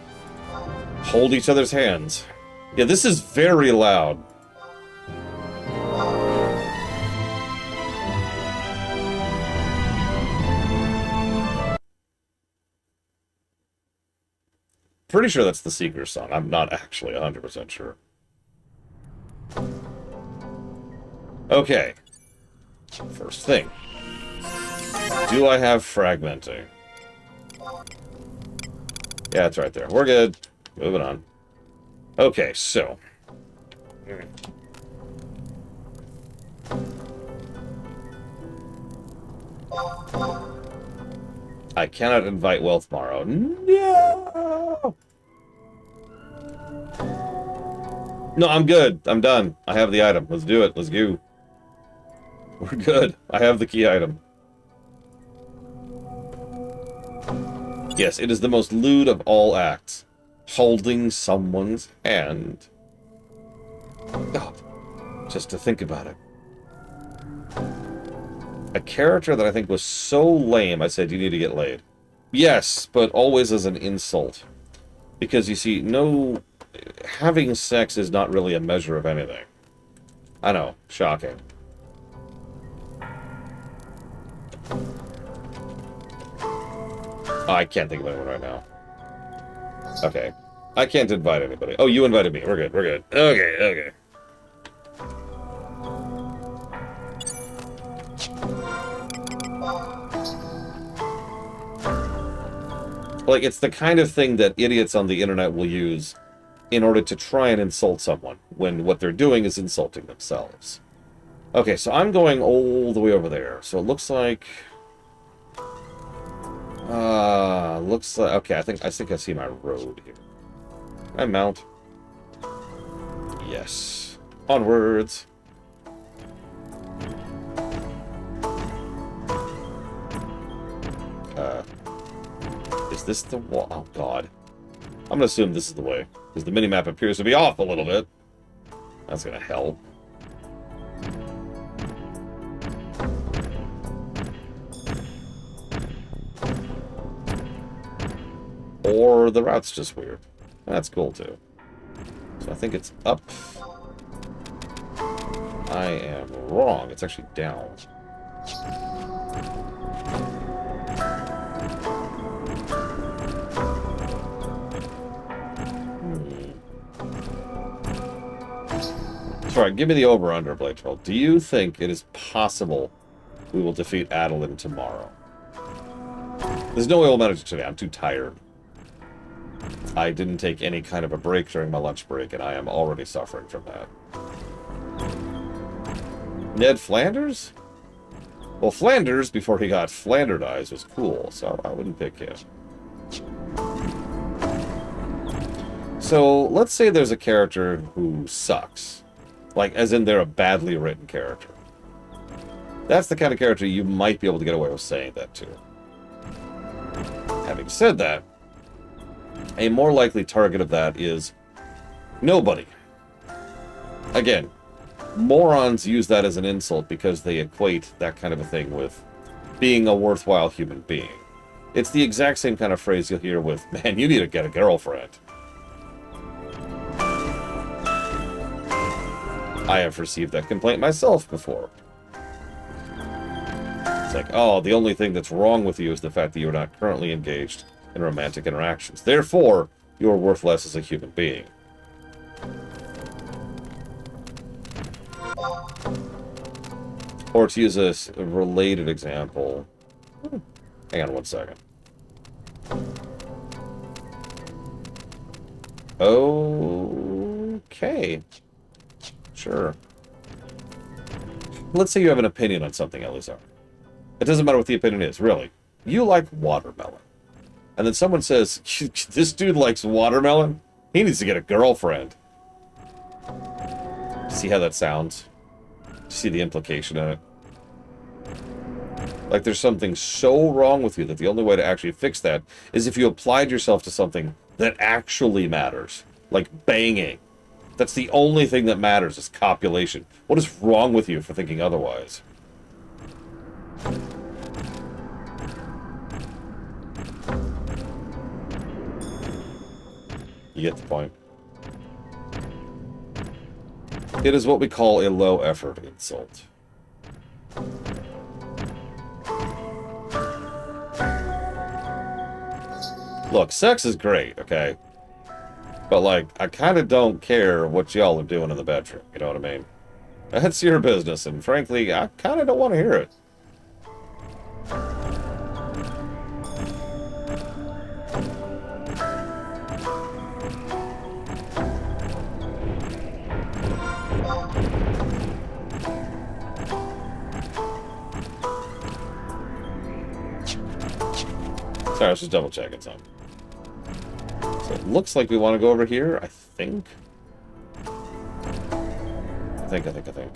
hold each other's hands. Yeah, this is very loud. Pretty sure that's the Seeker's song. I'm not actually 100% sure. Okay. First thing. Do I have fragmenting? Yeah, it's right there. We're good. Moving on. Okay, so. I cannot invite Wealth Morrow. No! No, I'm good. I'm done. I have the item. Let's do it. Let's go. We're good. I have the key item. Yes, it is the most lewd of all acts. Holding someone's hand. God, just to think about it. A character that I think was so lame, I said, you need to get laid. Yes, but always as an insult. Because, you see, no... having sex is not really a measure of anything. I know, shocking. Oh, I can't think of anyone right now. Okay. I can't invite anybody. Oh, you invited me. We're good, we're good. Okay, okay. Like, it's the kind of thing that idiots on the internet will use in order to try and insult someone, when what they're doing is insulting themselves. Okay, so I'm going all the way over there. So it looks like... looks like... Okay, I think I see my road here. Can I mount? Yes. Onwards. Is this the wall? Oh, God. I'm gonna assume this is the way, because the minimap appears to be off a little bit. That's gonna help. Or the route's just weird. That's cool, too. So I think it's up. I am wrong. It's actually down. Sorry, give me the over-under, Blade Troll. Do you think it is possible we will defeat Adolin tomorrow? There's no way we'll manage it today. I'm too tired. I didn't take any kind of a break during my lunch break, and I am already suffering from that. Ned Flanders? Well, Flanders, before he got Flanderized, was cool, so I wouldn't pick him. So, let's say there's a character who sucks. Like, as in they're a badly written character. That's the kind of character you might be able to get away with saying that to. Having said that, a more likely target of that is nobody. Again, morons use that as an insult because they equate that kind of a thing with being a worthwhile human being. It's the exact same kind of phrase you'll hear with, man, you need to get a girlfriend. I have received that complaint myself before. It's like, oh, the only thing that's wrong with you is the fact that you're not currently engaged in romantic interactions. Therefore, you're worth less as a human being. Or to use a related example... Hang on one second. Okay. Sure. Let's say you have an opinion on something, Elizar. It doesn't matter what the opinion is, really. You like watermelon. And then someone says, this dude likes watermelon? He needs to get a girlfriend. See how that sounds? See the implication in it? Like there's something so wrong with you that the only way to actually fix that is if you applied yourself to something that actually matters. Like banging. That's the only thing that matters is copulation. What is wrong with you for thinking otherwise? You get the point. It is what we call a low-effort insult. Look, sex is great, okay? But, like, I kind of don't care what y'all are doing in the bedroom, you know what I mean? That's your business, and frankly, I kind of don't want to hear it. Sorry, I was just double checking something. So it looks like we want to go over here, I think. I think.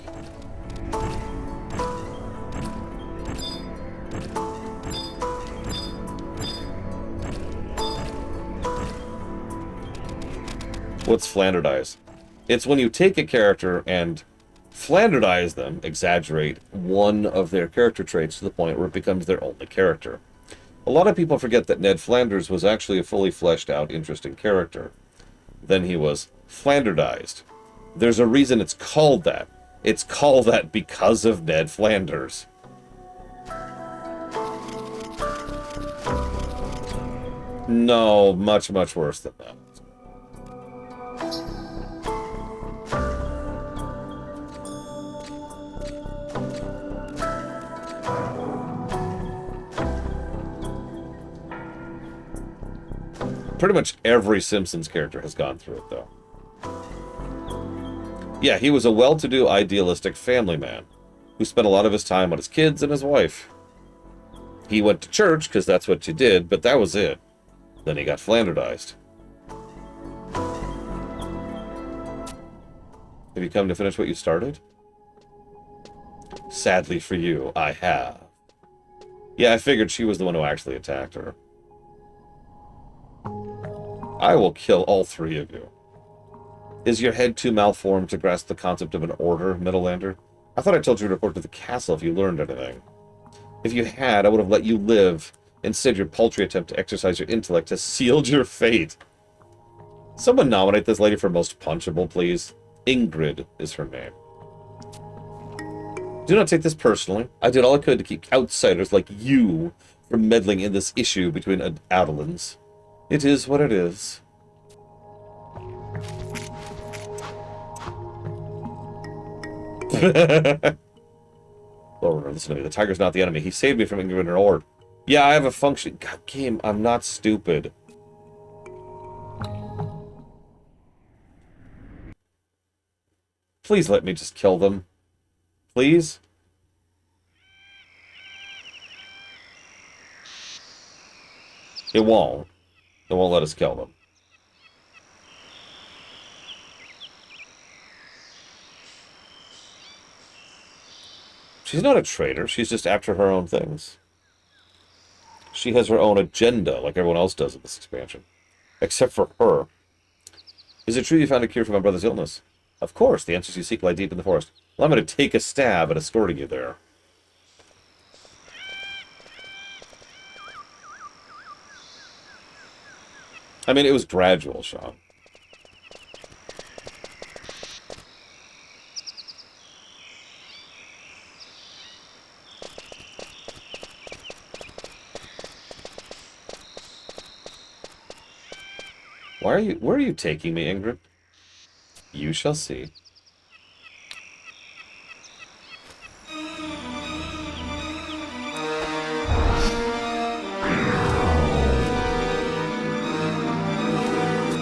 What's Flanderdize? It's when you take a character and Flanderdize them, exaggerate one of their character traits to the point where it becomes their only character. A lot of people forget that Ned Flanders was actually a fully fleshed out, interesting character. Then he was Flanderdized. There's a reason it's called that. It's called that because of Ned Flanders. No, much, much worse than that. Pretty much every Simpsons character has gone through it, though. Yeah, he was a well-to-do, idealistic family man who spent a lot of his time on his kids and his wife. He went to church, because that's what you did, but that was it. Then he got Flanderdized. Have you come to finish what you started? Sadly for you, I have. Yeah, I figured she was the one who actually attacked her. I will kill all three of you. Is your head too malformed to grasp the concept of an order, Middlelander? I thought I told you to report to the castle if you learned anything. If you had, I would have let you live. Instead, your paltry attempt to exercise your intellect has sealed your fate. Someone nominate this lady for most punchable, please. Ingrid is her name. Do not take this personally. I did all I could to keep outsiders like you from meddling in this issue between Adelins. It is what it is. Lord, listen to me. The tiger's not the enemy. He saved me from Ingrid and her horde. Yeah, I have a function. God, game, I'm not stupid. Please let me just kill them. Please? It won't. It won't let us kill them. She's not a traitor. She's just after her own things. She has her own agenda, like everyone else does in this expansion. Except for her. Is it true you found a cure for my brother's illness? Of course. The answers you seek lie deep in the forest. Well, I'm going to take a stab at escorting you there. I mean, it was gradual, Sean. Where are you taking me, Ingrid? You shall see.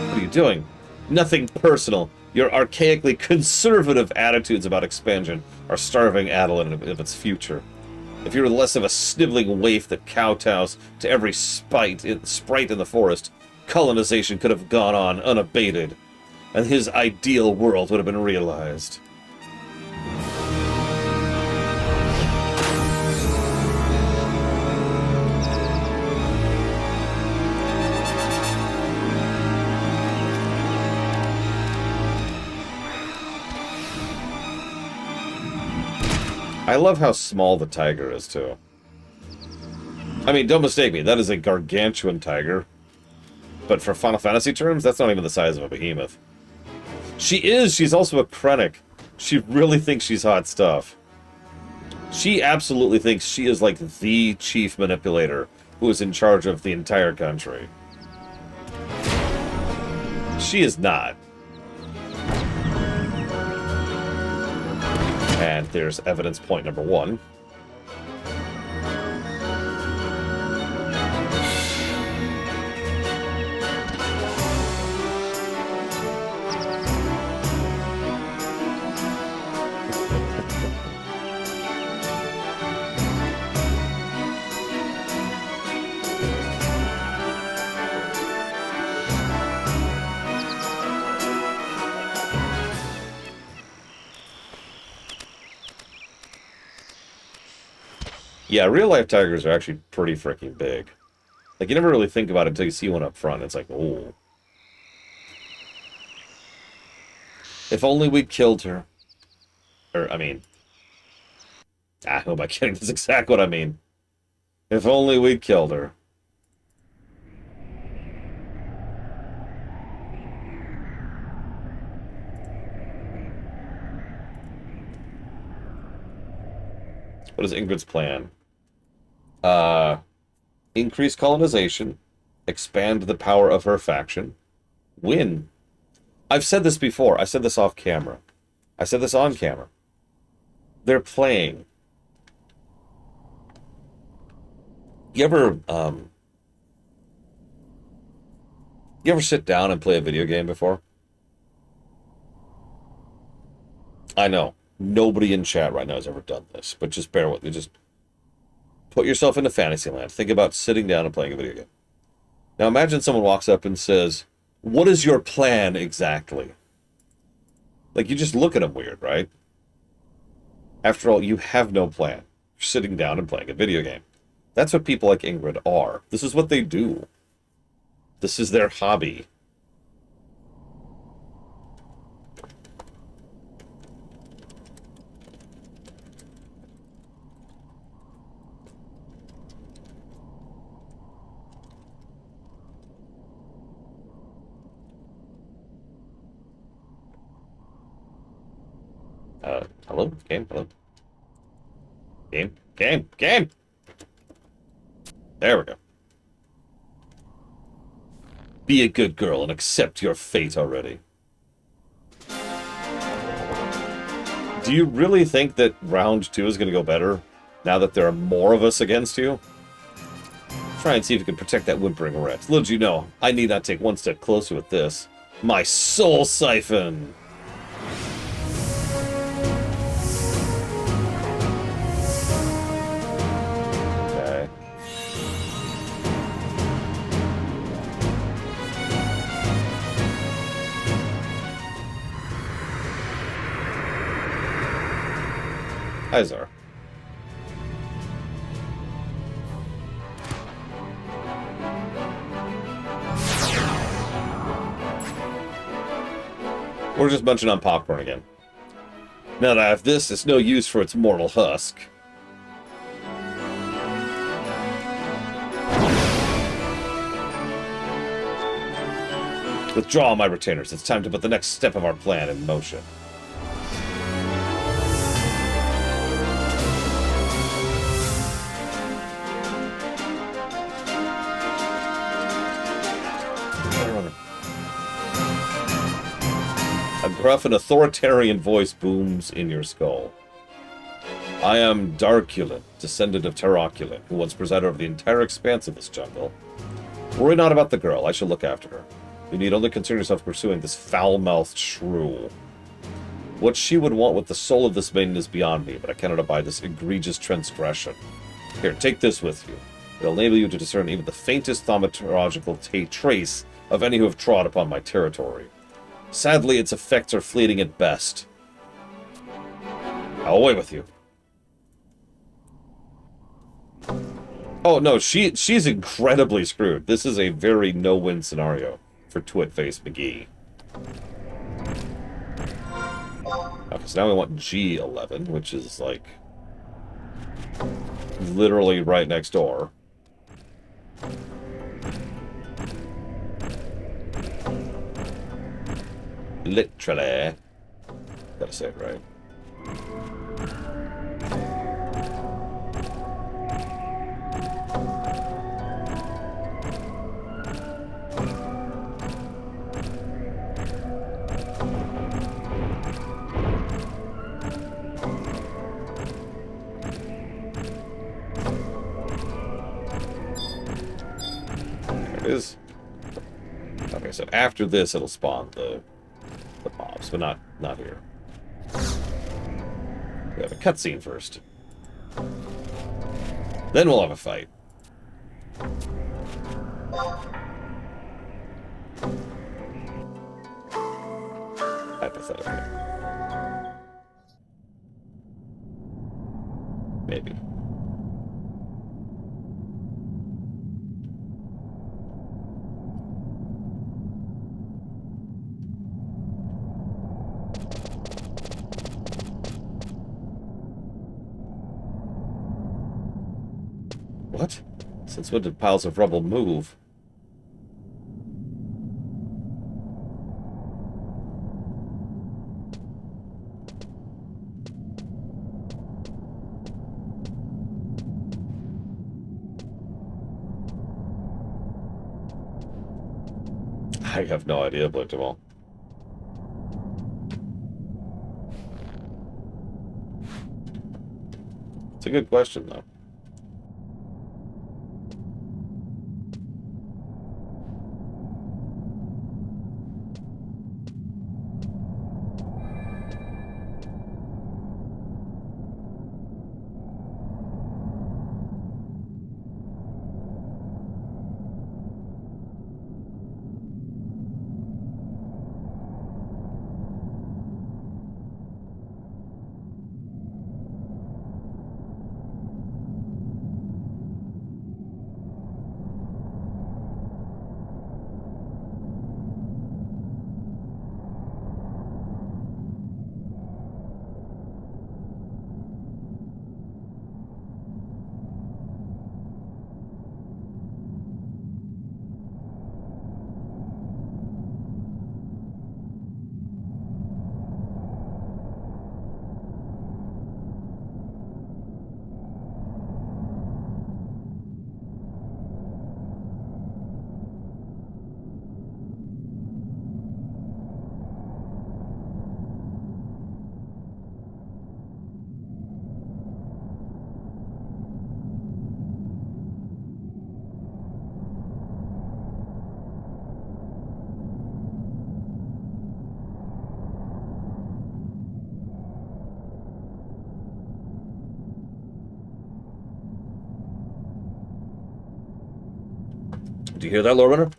What are you doing? Nothing personal. Your archaically conservative attitudes about expansion are starving Adeline of its future. If you were less of a sniveling waif that kowtows to every sprite in the forest, colonization could have gone on unabated, and his ideal world would have been realized. I love how small the tiger is, too. I mean, don't mistake me, that is a gargantuan tiger. But for Final Fantasy terms, that's not even the size of a behemoth. She's also a Krennic. She really thinks she's hot stuff. She absolutely thinks she is like the chief manipulator who is in charge of the entire country. She is not. And there's evidence point number 1. Yeah, real-life tigers are actually pretty freaking big. Like, you never really think about it until you see one up front. It's like, oh. If only we'd killed her. Or, I mean... who am I kidding? That's exactly what I mean. If only we'd killed her. What is Ingrid's plan? Increase colonization, expand the power of her faction, win. I've said this before. I said this off camera. I said this on camera. They're playing. You ever sit down and play a video game before? I know. Nobody in chat right now has ever done this, but just bear with me. Just put yourself into Fantasyland. Think about sitting down and playing a video game. Now imagine someone walks up and says, "What is your plan exactly?" Like, you just look at them weird, right? After all, you have no plan. You're sitting down and playing a video game. That's what people like Ingrid are. This is what they do. This is their hobby. Hello? Game? Hello? Game? Game? Game! There we go. Be a good girl and accept your fate already. Do you really think that round 2 is going to go better now that there are more of us against you? Try and see if you can protect that whimpering wretch. Little do you know, I need not take one step closer with this. My soul siphon! Okay. Hi, Zar. We're just munching on popcorn again. Now that I have this, it's no use for its mortal husk. Withdraw my retainers. It's time to put the next step of our plan in motion. A gruff and authoritarian voice booms in your skull. I am Darkulin, descendant of Terraculin, who once presided over the entire expanse of this jungle. Worry not about the girl, I shall look after her. You need only concern yourself with pursuing this foul-mouthed shrew. What she would want with the soul of this maiden is beyond me, but I cannot abide this egregious transgression. Here, take this with you. It'll enable you to discern even the faintest thaumaturgical trace of any who have trod upon my territory. Sadly, its effects are fleeting at best. Away with you. Oh, no, she's incredibly screwed. This is a very no-win scenario for Twitface McGee. Okay, so now we want G11, which is, like, literally right next door. Literally. Gotta say it right. There it is. Okay, so after this, it'll spawn the mobs, but not here. We have a cutscene first. Then we'll have a fight. Hypothetically. Maybe. What? Since when did piles of rubble move? I have no idea, Blintamal. It's a good question, though. Do you hear that, Lore Runner?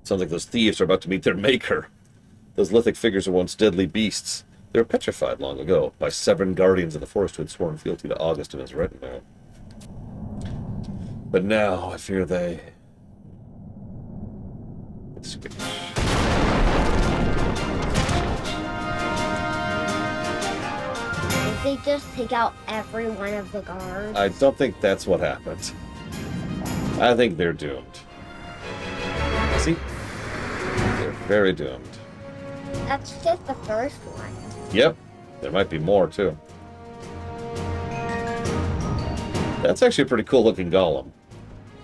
Sounds like those thieves are about to meet their maker. Those lithic figures were once deadly beasts. They were petrified long ago by 7 guardians of the forest who had sworn fealty to August and his retinue. But now, I fear they... Did they just take out every one of the guards? I don't think that's what happened. I think they're doomed. See? They're very doomed. That's just the first one. Yep. There might be more, too. That's actually a pretty cool looking golem.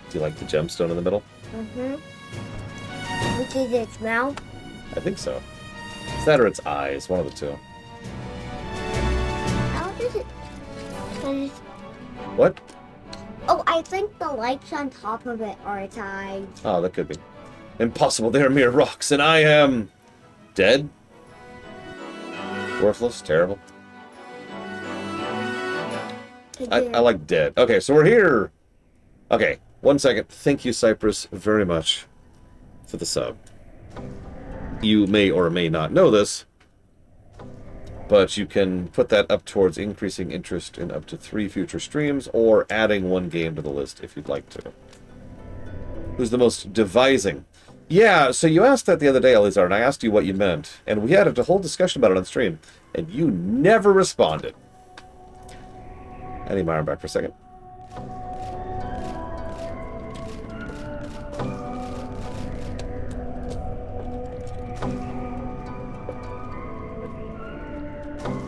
Do you like the gemstone in the middle? Mm-hmm. Which is its mouth? I think so. It's that or its eyes, one of the two. How does it... What? Oh, I think the lights on top of it are its eyes. Oh, that could be. Impossible, they are mere rocks, and I am... dead? Worthless? Terrible? I like dead. Okay, so we're here! Okay, 1 second. Thank you, Cypress, very much for the sub. You may or may not know this, but you can put that up towards increasing interest in up to 3 future streams, or adding 1 game to the list if you'd like to. Who's the most devising? Yeah, so you asked that the other day, Elizar, and I asked you what you meant, and we had a whole discussion about it on stream, and you never responded. I need my arm back for a second.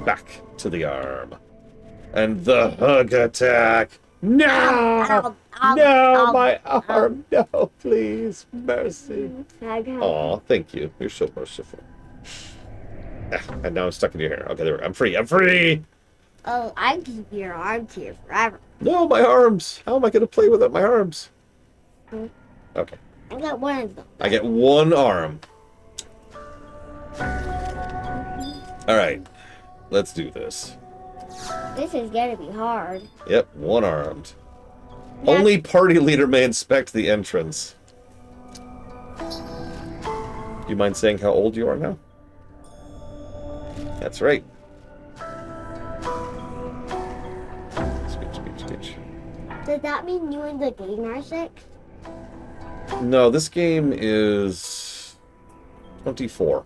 Back to the arm. And the hug attack. No! Ow, ow, No, ow, my ow. arm. No, please. Mercy. Okay. Aw, thank you. You're so merciful. And now I'm stuck in your hair. Okay, there we go. I'm free. I'm free! Oh, I keep your arms here forever. No, my arms. How am I going to play without my arms? Hmm. Okay. I got one of them. I get 1 arm. Alright. Let's do this. This is gonna be hard. Yep, 1-armed. Yeah. Only party leader may inspect the entrance. Do you mind saying how old you are now? That's right. Speech. Does that mean you and the game are 6? No, this game is 24.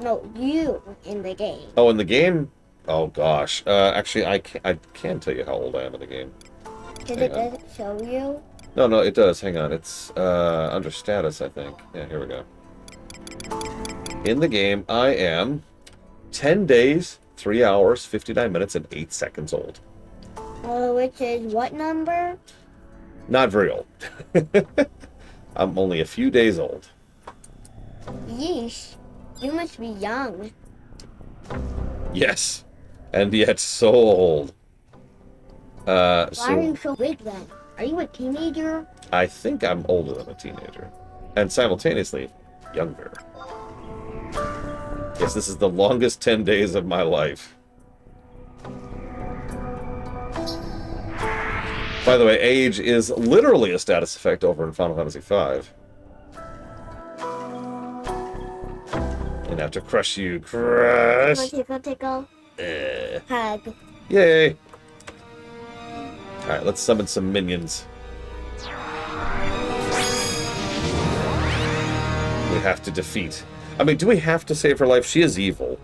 No, you in the game. Oh, in the game? Oh gosh. Actually, I can tell you how old I am in the game. Because Hang it on. doesn't show you. No, no, it does. Hang on. It's under status, I think. Yeah, here we go. In the game, I am 10 days, 3 hours, 59 minutes, and 8 seconds old. Which is what number? Not very old. I'm only a few days old. Yeesh. You must be young. Yes. And yet so old. Why are So you so big then? Are you a teenager? I think I'm older than a teenager. And simultaneously, younger. Yes, this is the longest 10 days of my life. By the way, age is literally a status effect over in Final Fantasy V. And have to crush you. Crush! Tickle. Hug. Yay! Alright, let's summon some minions. We have to defeat. I mean, do we have to save her life? She is evil.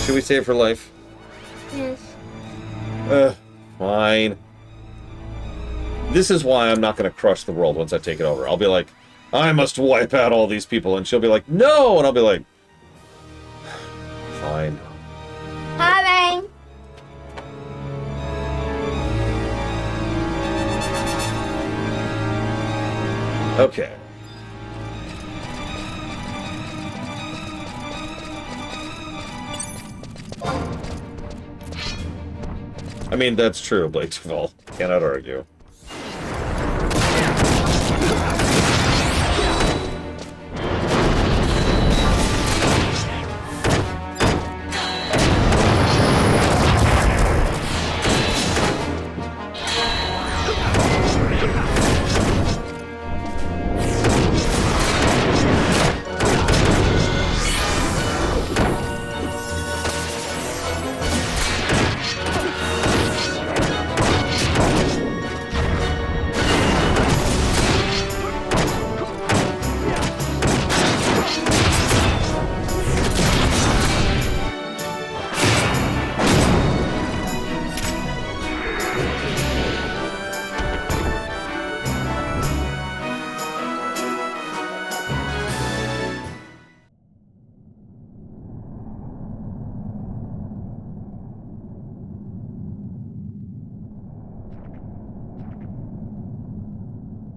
Should we save her life? Yes. Fine. This is why I'm not going to crush the world once I take it over. I'll be like, I must wipe out all these people. And she'll be like, no! And I'll be like, fine. Coming. Okay. I mean, that's true, Blake Duvall. Cannot argue.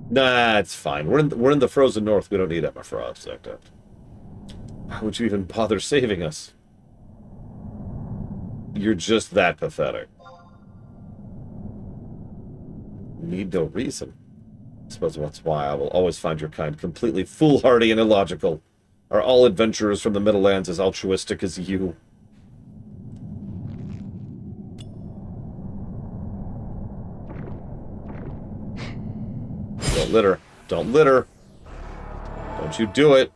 Nah, it's fine. We're in the frozen north. We don't need Emma Frost like that. Why would you even bother saving us? You're just that pathetic. Need no reason. I suppose that's why I will always find your kind completely foolhardy and illogical. Are all adventurers from the Middle Lands as altruistic as you? Don't litter. Don't litter. Don't you do it.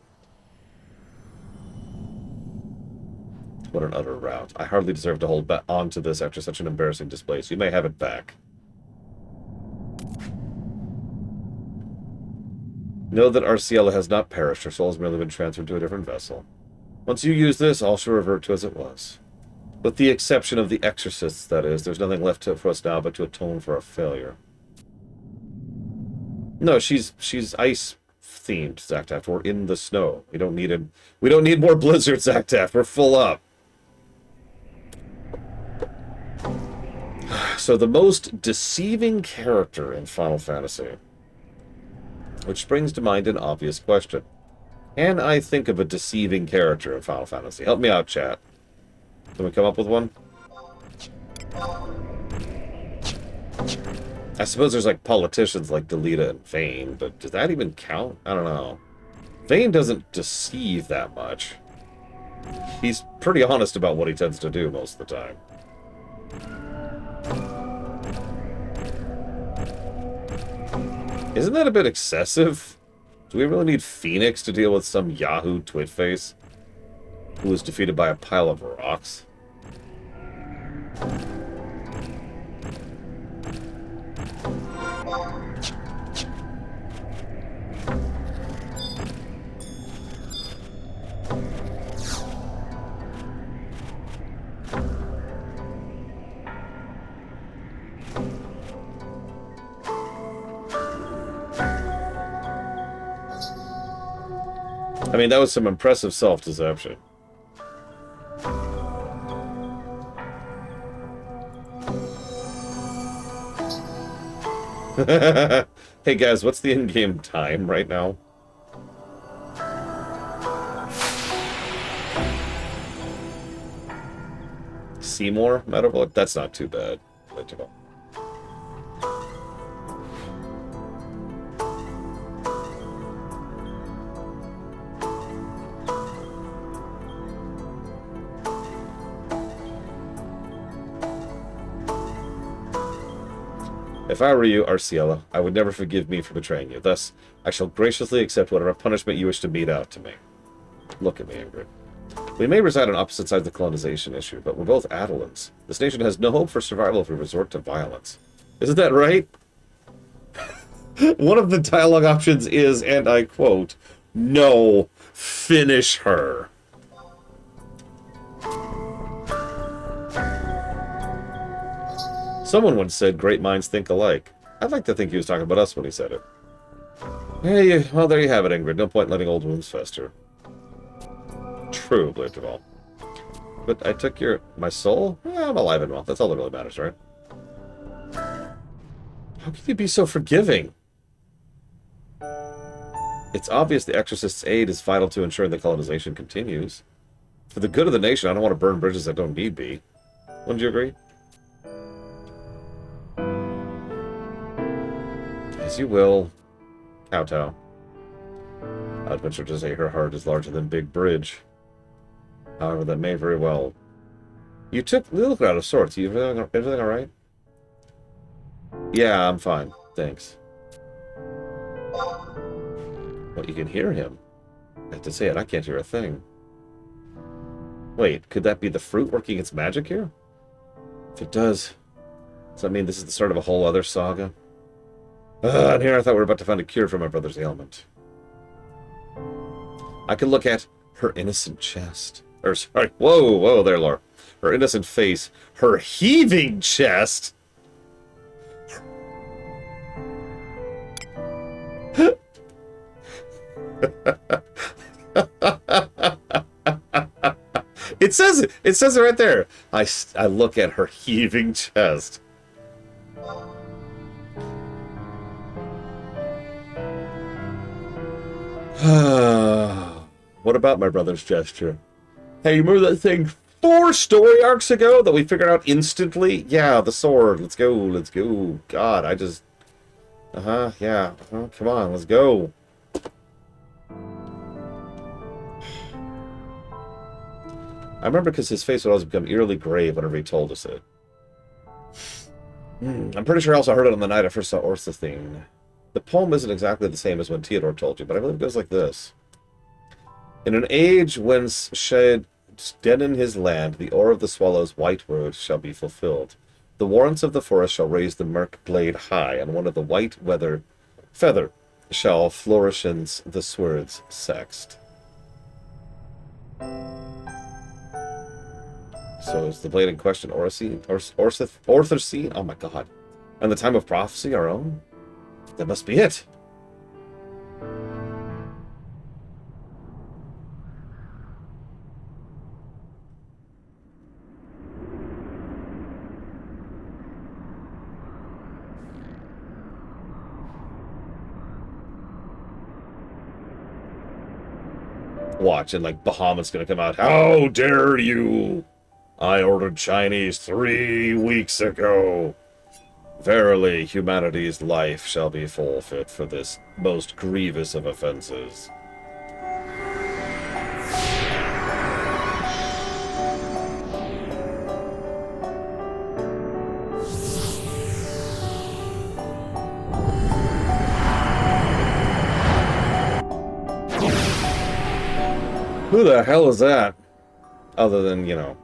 What an utter rout. I hardly deserve to hold on to this after such an embarrassing display, so you may have it back. Know that Arciela has not perished. Her soul has merely been transferred to a different vessel. Once you use this, all shall revert to as it was. With the exception of the exorcists, that is, there's nothing left for us now but to atone for our failure. No, she's ice-themed, Zaktaft. We're in the snow. We don't need more blizzards, Zaktaft. We're full up. So the most deceiving character in Final Fantasy, which brings to mind an obvious question. Can I think of a deceiving character in Final Fantasy? Help me out, chat. Can we come up with one? I suppose there's like politicians like Delita and Vayne, but does that even count? I don't know. Vayne doesn't deceive that much. He's pretty honest about what he tends to do most of the time. Isn't that a bit excessive? Do we really need Phoenix to deal with some Yahoo twitface who was defeated by a pile of rocks? I mean, that was some impressive self-deception. Hey guys, what's the in-game time right now? Seymour Meadowbrook? That's not too bad. If I were you, Arciela, I would never forgive me for betraying you. Thus, I shall graciously accept whatever punishment you wish to mete out to me. Look at me, Ingrid. We may reside on opposite sides of the colonization issue, but we're both Adelans. This nation has no hope for survival if we resort to violence. Isn't that right? One of the dialogue options is, and I quote, "No, finish her." Someone once said, "Great minds think alike." I'd like to think he was talking about us when he said it. Hey, well, there you have it, Ingrid. No point in letting old wounds fester. True, Blade Duval. But I took my soul? I'm alive and well. That's all that really matters, right? How can you be so forgiving? It's obvious the Exorcist's aid is vital to ensuring the colonization continues. For the good of the nation, I don't want to burn bridges that don't need be. Wouldn't you agree? As you will, Kowtow. I'd venture to say her heart is larger than Big Bridge. However, that may very well... You look out of sorts. Everything alright? Yeah, I'm fine. Thanks. Well, you can hear him. I have to say it, I can't hear a thing. Wait, could that be the fruit working its magic here? If it does that mean this is the start of a whole other saga? And here I thought we were about to find a cure for my brother's ailment. I could look at her innocent chest. Or, sorry, whoa there, Laura. Her innocent face. Her heaving chest! It says it right there. I look at her heaving chest. What about my brother's gesture? Hey, you remember that thing 4 story arcs ago that we figured out instantly? Yeah, the sword. Let's go. God, I just... yeah. Come on, let's go. I remember because his face would always become eerily grave whenever he told us it. I'm pretty sure I also heard it on the night I first saw Orthithine. The poem isn't exactly the same as when Theodore told you, but I believe it goes like this. In an age whence shed deaden his land, the oar of the swallow's white word shall be fulfilled. The warrants of the forest shall raise the murk blade high, and one of the white feather shall flourish in the sword's sext. So is the blade in question Orthocene? Oh my god. And the time of prophecy our own? That must be it. Watch, and like Bahamut's gonna come out. How dare you! I ordered Chinese 3 weeks ago. Verily, humanity's life shall be forfeit for this most grievous of offenses. Who the hell is that? Other than, you know,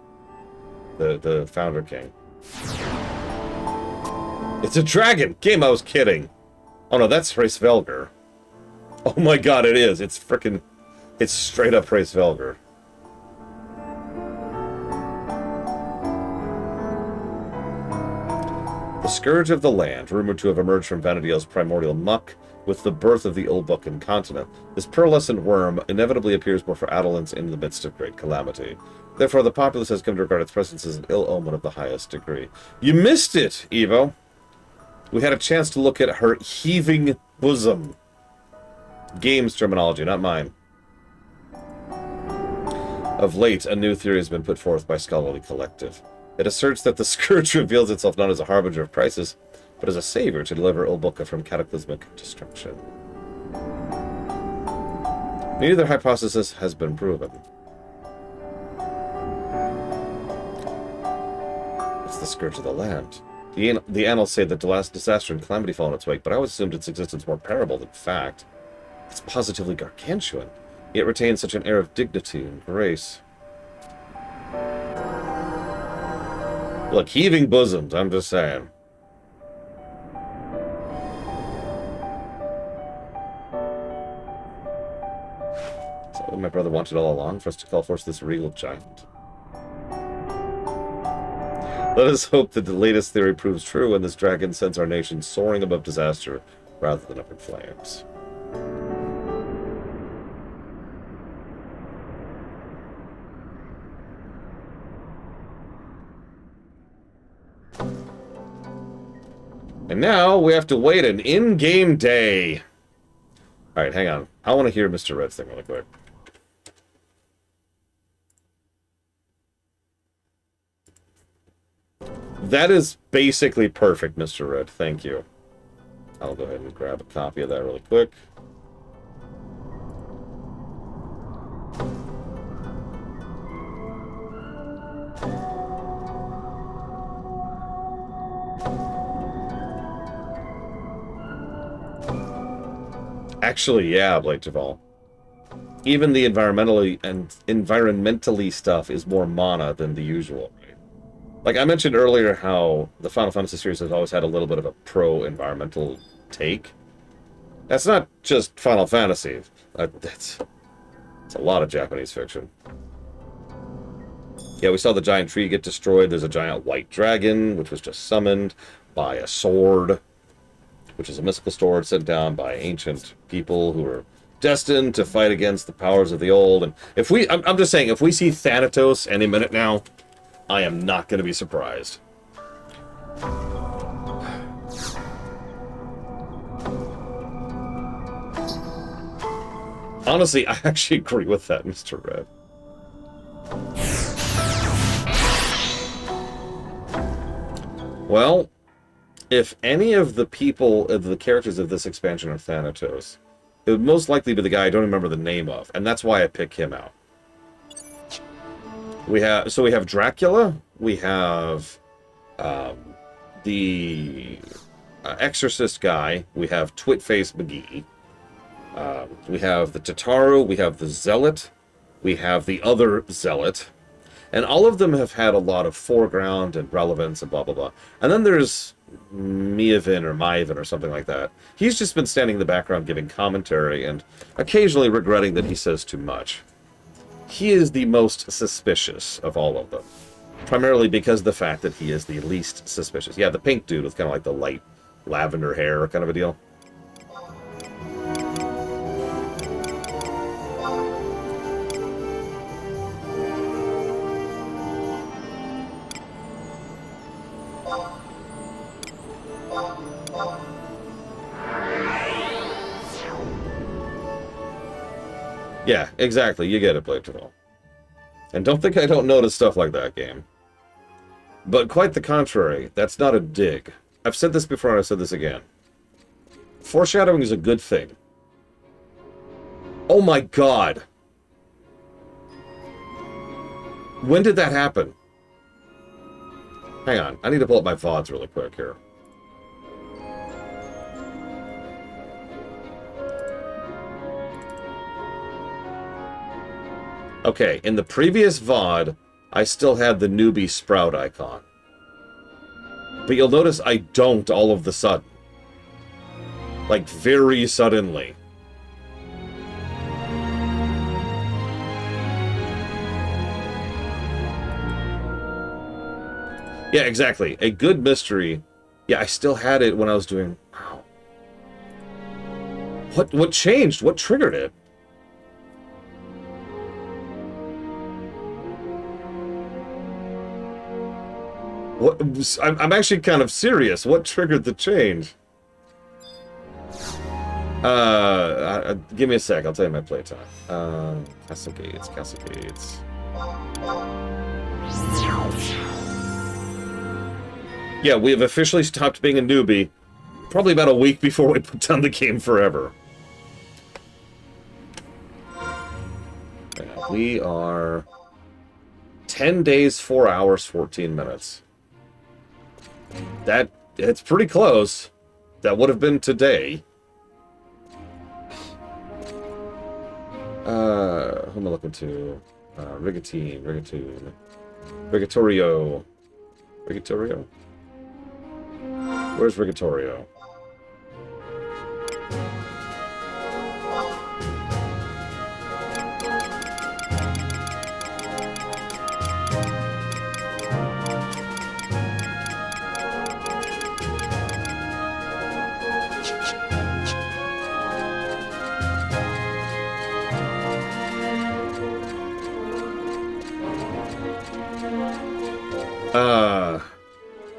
the Founder King. It's a dragon! Game, I was kidding. Oh no, that's Race Velger. Oh my god, it is. It's frickin'... It's straight up Race Velger. The Scourge of the Land, rumored to have emerged from Vana'diel's primordial muck, with the birth of the Ulbuchan continent. This pearlescent worm inevitably appears before Adolins in the midst of great calamity. Therefore, the populace has come to regard its presence as an ill omen of the highest degree. You missed it, Evo! We had a chance to look at her heaving bosom. Games terminology, not mine. Of late, a new theory has been put forth by Scholarly Collective. It asserts that the Scourge reveals itself not as a harbinger of crisis, but as a savior to deliver Ulbucca from cataclysmic destruction. Neither hypothesis has been proven. It's the Scourge of the land. The annals say that the last disaster and calamity fall in its wake, but I always assumed its existence more parable than fact. It's positively gargantuan, yet retains such an air of dignity and grace. Look, heaving bosoms, I'm just saying. Is that what my brother wanted all along, for us to call forth this regal giant? Let us hope that the latest theory proves true and this dragon sends our nation soaring above disaster rather than up in flames. And now we have to wait an in-game day. Alright, hang on. I want to hear Mr. Red's thing really quick. That is basically perfect, Mr. Red. Thank you. I'll go ahead and grab a copy of that really quick. Actually, yeah, Blake Javal. Even the environmentally stuff is more mana than the usual, right? Like I mentioned earlier how the Final Fantasy series has always had a little bit of a pro-environmental take. That's not just Final Fantasy. It's a lot of Japanese fiction. Yeah, we saw the giant tree get destroyed. There's a giant white dragon, which was just summoned by a sword, which is a mystical sword sent down by ancient people who are destined to fight against the powers of the old. And if we, I'm just saying, if we see Thanatos any minute now, I am not going to be surprised. Honestly, I actually agree with that, Mr. Red. Well, if any of the people, of the characters of this expansion are Thanatos, it would most likely be the guy I don't remember the name of, and that's why I pick him out. We have Dracula, we have the Exorcist guy, we have Twitface McGee, we have the Tataru, we have the Zealot, we have the other Zealot, and all of them have had a lot of foreground and relevance and blah blah blah. And then there's Miavin or Maivin or something like that. He's just been standing in the background giving commentary and occasionally regretting that he says too much. He is the most suspicious of all of them. Primarily because of the fact that he is the least suspicious. Yeah, the pink dude with kind of like the light lavender hair kind of a deal. Yeah, exactly. You get it, Blade Travel. And don't think I don't notice stuff like that, game. But quite the contrary. That's not a dig. I've said this before and I've said this again. Foreshadowing is a good thing. Oh my god! When did that happen? Hang on. I need to pull up my VODs really quick here. Okay, in the previous VOD, I still had the newbie sprout icon. But you'll notice I don't all of the sudden. Like, very suddenly. Yeah, exactly. A good mystery. Yeah, I still had it when I was doing... Wow. What changed? What triggered it? What? I'm actually kind of serious. What triggered the change? Give me a sec. I'll tell you my playtime. Castle Gates. Castle Gates. Yeah, we have officially stopped being a newbie. Probably about a week before we put down the game forever. Yeah, we are 10 days, 4 hours, 14 minutes. It's pretty close. That would have been today. Who am I looking to? Rigatorio. Rigatorio? Where's Rigatorio?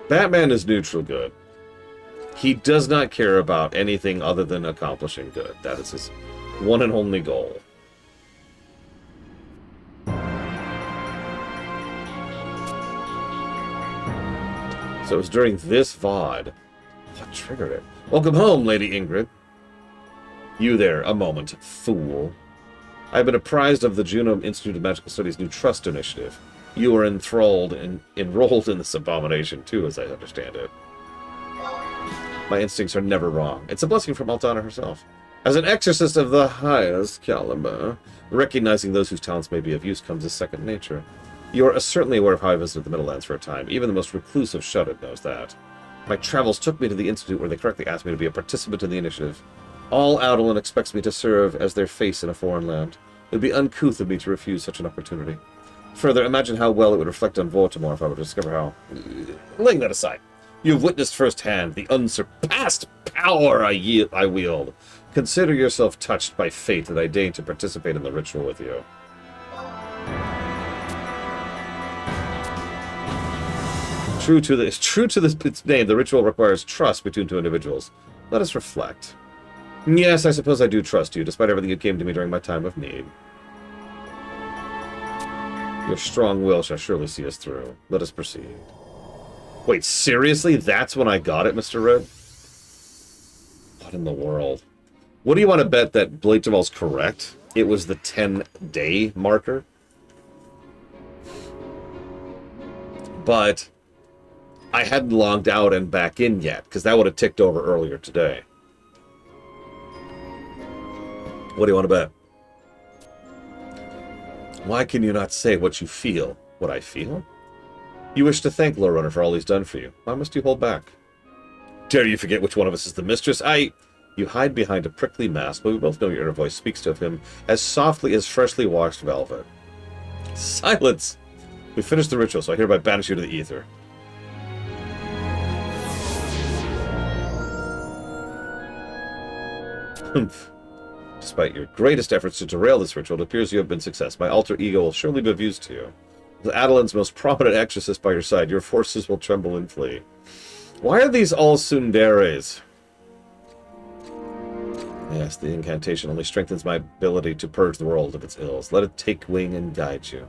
Batman is neutral good. He does not care about anything other than accomplishing good. That is his one and only goal. So it was during this VOD. What triggered it? Welcome home, Lady Ingrid. You there, a moment, fool. I have been apprised of the Juno Institute of Magical Studies' new trust initiative. You are enrolled in this abomination, too, as I understand it. My instincts are never wrong. It's a blessing from Altana herself. As an exorcist of the highest caliber, recognizing those whose talents may be of use comes as second nature. You are certainly aware of how I visited the Middlelands for a time. Even the most reclusive Shutted knows that. My travels took me to the Institute where they correctly asked me to be a participant in the initiative. All Adolin expects me to serve as their face in a foreign land. It would be uncouth of me to refuse such an opportunity. Further, imagine how well it would reflect on Vortimor if I were to discover how... Laying that aside, you have witnessed firsthand the unsurpassed power I wield. Consider yourself touched by fate that I deign to participate in the ritual with you. True to its name, the ritual requires trust between two individuals. Let us reflect. Yes, I suppose I do trust you, despite everything you came to me during my time of need. Your strong will shall surely see us through. Let us proceed. Wait, seriously? That's when I got it, Mr. Red? What in the world? What do you want to bet that Blateval's correct? It was the 10-day marker? But I hadn't logged out and back in yet, because that would have ticked over earlier today. What do you want to bet? Why can you not say what you feel? What I feel? You wish to thank Lowrunner for all he's done for you. Why must you hold back? Dare you forget which one of us is the mistress? You hide behind a prickly mask, but we both know your inner voice speaks to him as softly as freshly washed velvet. Silence! We finished the ritual, so I hereby banish you to the ether. Humph. Despite your greatest efforts to derail this ritual, it appears you have been success. My alter ego will surely be of use to you. With Adolin's most prominent exorcist by your side, your forces will tremble and flee. Why are these all tsunderes? Yes, the incantation only strengthens my ability to purge the world of its ills. Let it take wing and guide you.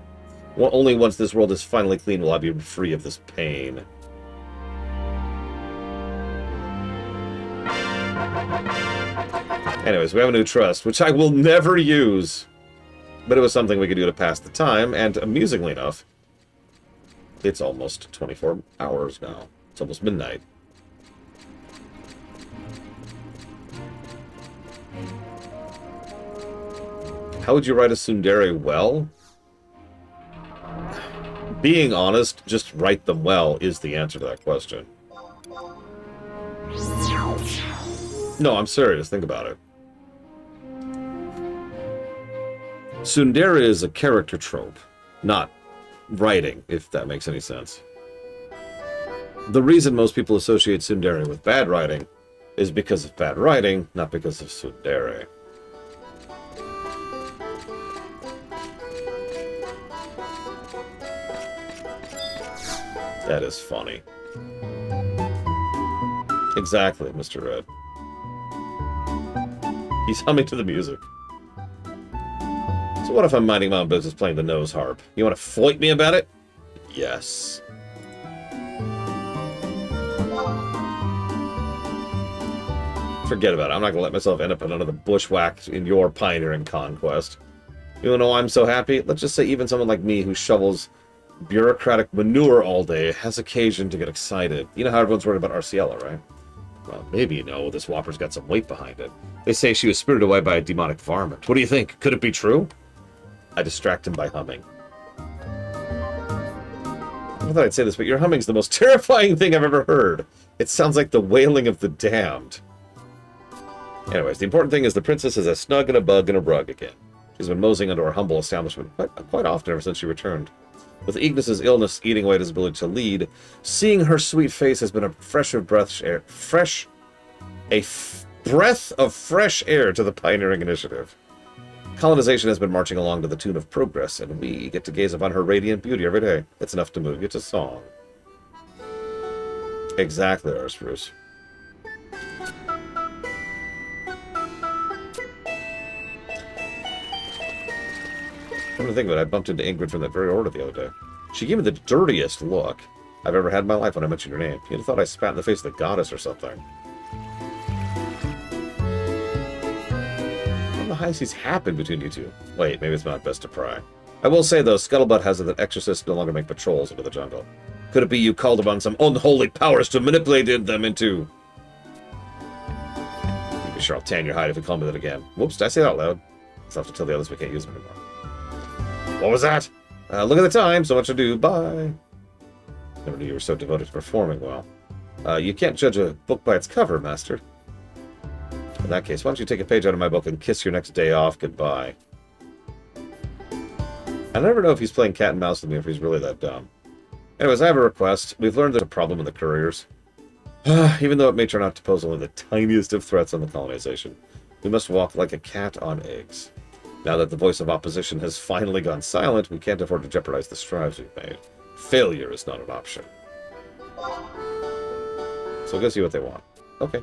Only once this world is finally clean will I be free of this pain. Anyways, we have a new trust, which I will never use. But it was something we could do to pass the time, and amusingly enough, it's almost 24 hours now. It's almost midnight. How would you write a tsundere well? Being honest, just write them well is the answer to that question. No, I'm serious. Think about it. Tsundere is a character trope, not writing, if that makes any sense. The reason most people associate tsundere with bad writing is because of bad writing, not because of tsundere. That is funny. Exactly, Mr. Red. He's humming to the music. So what if I'm minding my own business playing the nose harp? You want to foit me about it? Yes. Forget about it. I'm not going to let myself end up in another bushwhack in your pioneering conquest. You know why I'm so happy? Let's just say even someone like me who shovels bureaucratic manure all day has occasion to get excited. You know how everyone's worried about Arciella, right? Well, maybe you know this whopper's got some weight behind it. They say she was spirited away by a demonic varmint. What do you think? Could it be true? I distract him by humming. I thought I'd say this, but your humming's the most terrifying thing I've ever heard. It sounds like the wailing of the damned. Anyways, the important thing is the princess is as snug and a bug in a rug again. She's been moseying into our humble establishment quite often ever since she returned. With Ignis's illness eating away at his ability to lead, seeing her sweet face has been a breath of fresh air to the pioneering initiative. Colonization has been marching along to the tune of progress, and we get to gaze upon her radiant beauty every day. It's enough to move you to song. Exactly, Arspruce. Come to think of it, I bumped into Ingrid from that very order the other day. She gave me the dirtiest look I've ever had in my life when I mentioned her name. You'd have thought I spat in the face of the goddess or something. What in the high seas happened between you two? Wait, maybe it's not best to pry. I will say, though, Scuttlebutt has it that exorcists no longer make patrols into the jungle. Could it be you called upon some unholy powers to manipulate them into... You'd be sure I'll tan your hide if you call me that again. Whoops, did I say that out loud? I'll have to tell the others we can't use them anymore. What was that? Look at the time, so much to do, bye. Never knew you were so devoted to performing well. You can't judge a book by its cover, master. In that case, why don't you take a page out of my book and kiss your next day off goodbye? I never know if he's playing cat and mouse with me or if he's really that dumb. Anyways, I have a request. We've learned there's a problem in the couriers. Even though it may turn out to pose only the tiniest of threats on the colonization, we must walk like a cat on eggs. Now that the voice of opposition has finally gone silent, we can't afford to jeopardize the strides we've made. Failure is not an option. So we'll go see what they want. Okay.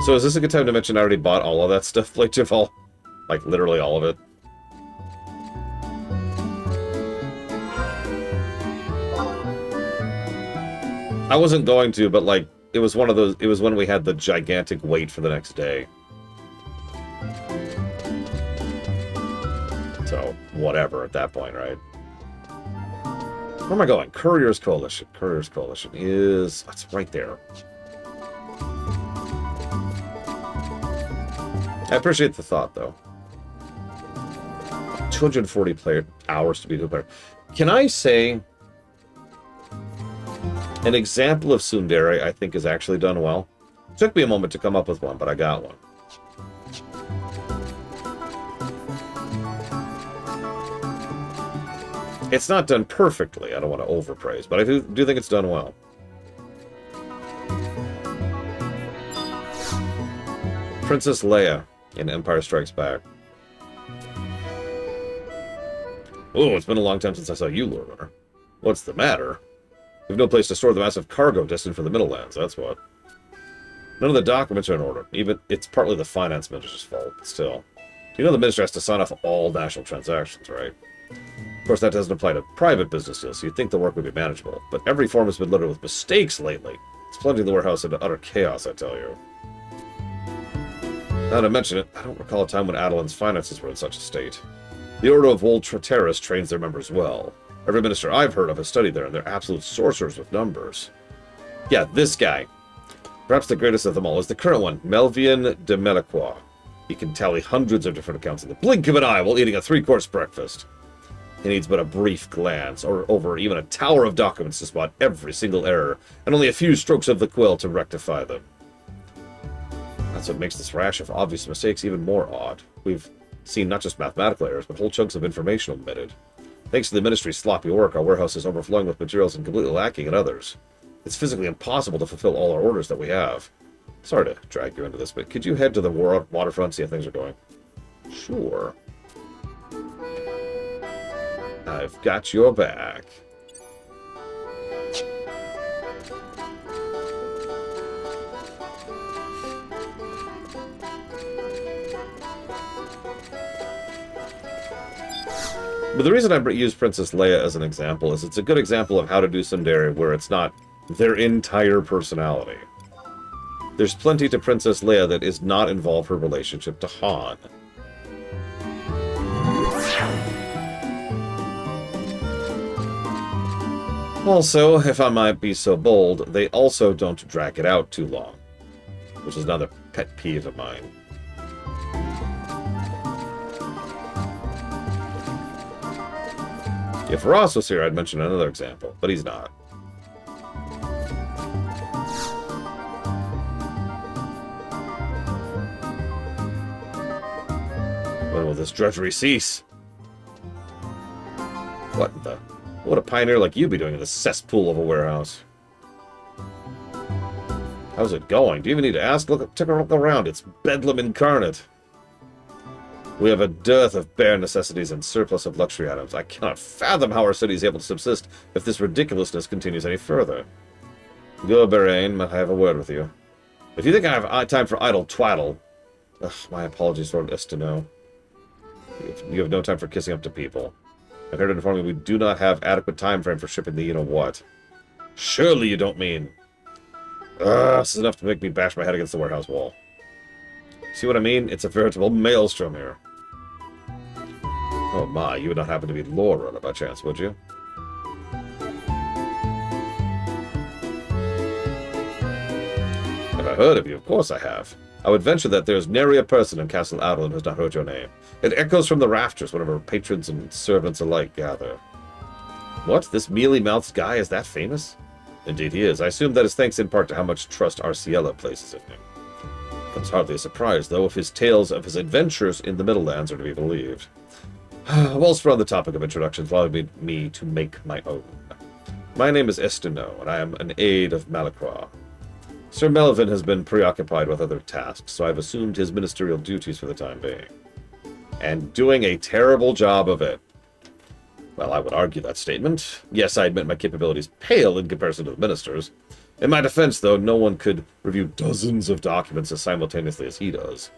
So is this a good time to mention I already bought all of that stuff, Blake Jafal? Like, literally all of it. I wasn't going to, but like, it was one of those, it was when we had the gigantic wait for the next day. So, whatever at that point, right? Where am I going? Couriers Coalition. Couriers Coalition is, it's right there. I appreciate the thought, though. 240 player hours to be a player. Can I say... An example of tsundere, I think, is actually done well. It took me a moment to come up with one, but I got one. It's not done perfectly. I don't want to overpraise, but I do think it's done well. Princess Leia in Empire Strikes Back. Oh, it's been a long time since I saw you, Lord Runner. What's the matter? We've no place to store the massive cargo destined for the Middle Lands, that's what. None of the documents are in order. Even it's partly the finance minister's fault, but still. You know the minister has to sign off all national transactions, right? Of course, that doesn't apply to private business deals, so you'd think the work would be manageable. But every form has been littered with mistakes lately. It's plunging the warehouse into utter chaos, I tell you. Now to mention it, I don't recall a time when Adelin's finances were in such a state. The Order of Wold Trateris trains their members well. Every minister I've heard of has studied there, and they're absolute sorcerers with numbers. Yeah, this guy. Perhaps the greatest of them all is the current one, Melvian de Meliquois. He can tally hundreds of different accounts in the blink of an eye while eating a 3-course breakfast. He needs but a brief glance, or over even a tower of documents to spot every single error, and only a few strokes of the quill to rectify them. That's what makes this rash of obvious mistakes even more odd. We've seen not just mathematical errors, but whole chunks of information omitted. Thanks to the Ministry's sloppy work, our warehouse is overflowing with materials and completely lacking in others. It's physically impossible to fulfill all our orders that we have. Sorry to drag you into this, but could you head to the waterfront, see how things are going? Sure. I've got your back. But the reason I use Princess Leia as an example is it's a good example of how to do tsundere where it's not their entire personality. There's plenty to Princess Leia that does not involve her relationship to Han. Also, if I might be so bold, they also don't drag it out too long, which is another pet peeve of mine. If Ross was here, I'd mention another example, but he's not. When will this drudgery cease? What would a pioneer like you be doing in this cesspool of a warehouse? How's it going? Do you even need to ask? Take a look around. It's bedlam incarnate. We have a dearth of bare necessities and surplus of luxury items. I cannot fathom how our city is able to subsist if this ridiculousness continues any further. Go, Barain, might I have a word with you? If you think I have time for idle twaddle... Ugh, my apologies, Lord Estino. You have no time for kissing up to people. I've heard to inform you we do not have adequate time frame for shipping the you-know-what. Surely you don't mean... Ugh, this is enough to make me bash my head against the warehouse wall. See what I mean? It's a veritable maelstrom here. Oh my, you would not happen to be Laura by chance, would you? Have I heard of you? Of course I have. I would venture that there is nary a person in Castle Adel who has not heard your name. It echoes from the rafters whenever patrons and servants alike gather. What? This mealy-mouthed guy is that famous? Indeed he is. I assume that is thanks in part to how much trust Arciella places in him. Comes hardly a surprise, though, if his tales of his adventures in the Middlelands are to be believed. Whilst we're on the topic of introductions, allow me to make my own. My name is Estino, and I am an aide of Malacroix. Sir Melvin has been preoccupied with other tasks, so I've assumed his ministerial duties for the time being. And doing a terrible job of it. Well, I would argue that statement. Yes, I admit my capabilities pale in comparison to the minister's. In my defense, though, no one could review dozens of documents as simultaneously as he does.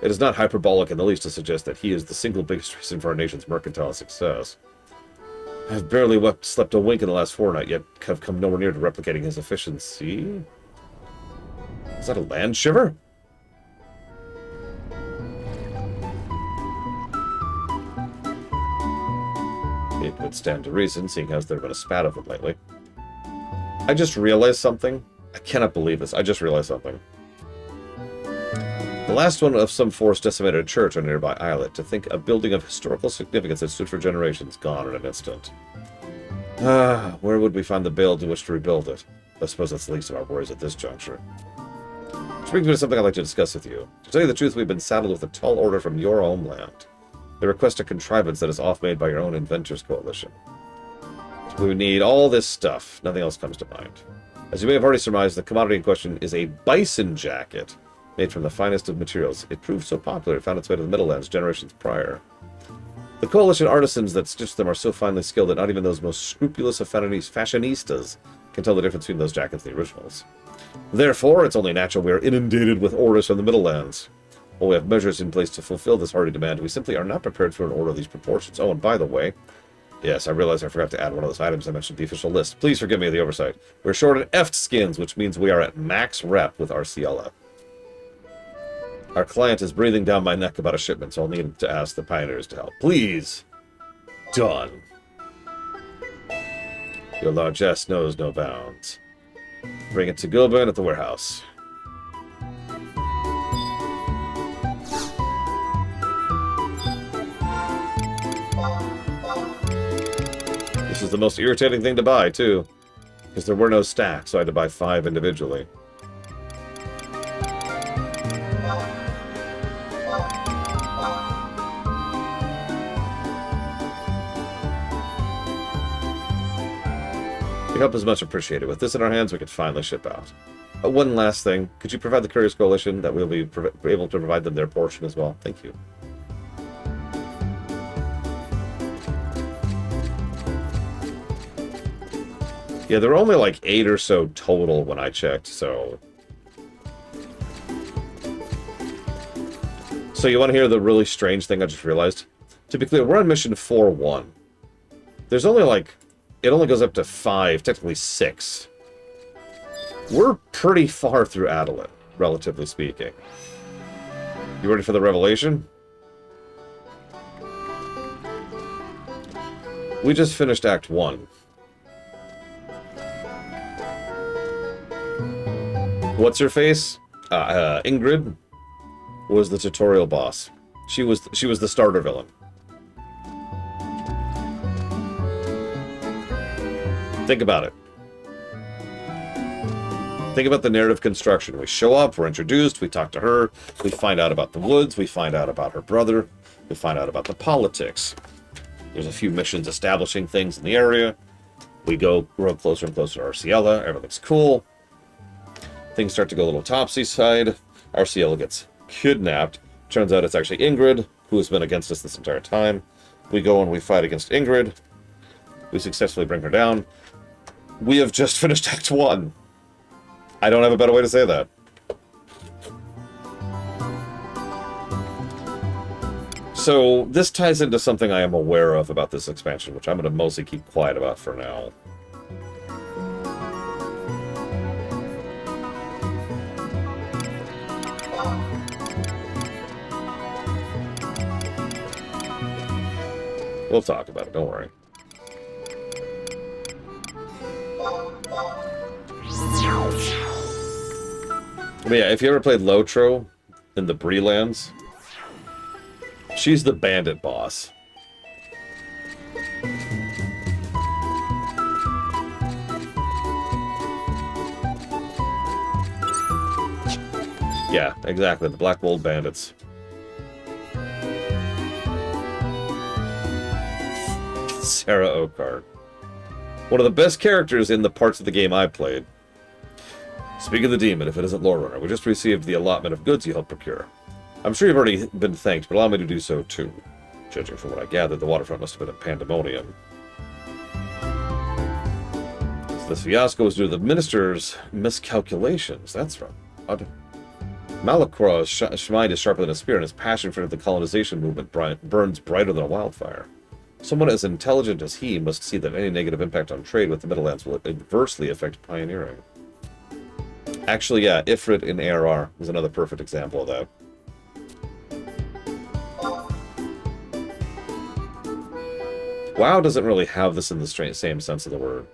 It is not hyperbolic in the least to suggest that he is the single biggest reason for our nation's mercantile success. I've barely slept a wink in the last fortnight, yet have come nowhere near to replicating his efficiency. Is that a land shiver? It would stand to reason, seeing as there have been a spat of them lately. I just realized something. I cannot believe this. I just realized something. The last one of some force decimated a church on a nearby islet. To think a building of historical significance that stood for generations gone in an instant. Where would we find the build in which to rebuild it? I suppose that's the least of our worries at this juncture. Which brings me to something I'd like to discuss with you. To tell you the truth, we've been saddled with a tall order from your homeland. They request a contrivance that is off-made by your own Inventors Coalition. We need all this stuff. Nothing else comes to mind. As you may have already surmised, the commodity in question is a bison jacket made from the finest of materials. It proved so popular it found its way to the Middlelands generations prior. The Coalition artisans that stitch them are so finely skilled that not even those most scrupulous of fashionistas can tell the difference between those jackets and the originals. Therefore, it's only natural we are inundated with orders from the Middlelands. While we have measures in place to fulfill this hearty demand, we simply are not prepared for an order of these proportions. Oh, and by the way, yes, I realized I forgot to add one of those items I mentioned in the official list. Please forgive me the oversight. We're short on Eft skins, which means we are at max rep with Arciella. Our client is breathing down my neck about a shipment, so I'll need to ask the pioneers to help. Please. Done. Your largesse knows no bounds. Bring it to Gilburn at the warehouse. This is the most irritating thing to buy, too. Because there were no stacks, so I had to buy 5 individually. help is much appreciated. With this in our hands, we could finally ship out. One last thing. Could you provide the Couriers Coalition that we'll be able to provide them their portion as well? Thank you. Yeah, there were only like 8 or so total when I checked, so... So you want to hear the really strange thing I just realized? To be clear, we're on mission 4-1. There's only like... It only goes up to 5, technically 6. We're pretty far through Adolin, relatively speaking. You ready for the revelation? We just finished Act 1. What's her face? Ingrid was the tutorial boss. She was the starter villain. Think about it. Think about the narrative construction. We show up, we're introduced, we talk to her, we find out about the woods, we find out about her brother, we find out about the politics. There's a few missions establishing things in the area. We go real closer and closer to Arciella. Everything's cool. Things start to go a little topsy-side. Arciella gets kidnapped. Turns out it's actually Ingrid, who has been against us this entire time. We go and we fight against Ingrid. We successfully bring her down. We have just finished Act 1. I don't have a better way to say that. So, this ties into something I am aware of about this expansion, which I'm going to mostly keep quiet about for now. We'll talk about it, don't worry. But yeah, if you ever played Lotro in the Bree Lands, she's the bandit boss. Yeah, exactly, the Black Wold Bandits. Sarah Oakart. One of the best characters in the parts of the game I played. Speak of the demon, if it isn't Lore Runner, we just received the allotment of goods you helped procure. I'm sure you've already been thanked, but allow me to do so too. Judging from what I gathered, the waterfront must have been a pandemonium. So this fiasco was due to the minister's miscalculations. That's right. Malacro's mind is sharper than a spear, and his passion for the colonization movement burns brighter than a wildfire. Someone as intelligent as he must see that any negative impact on trade with the Middlelands will adversely affect pioneering. Actually, yeah, Ifrit in ARR is another perfect example of that. WoW doesn't really have this in the same sense of the word.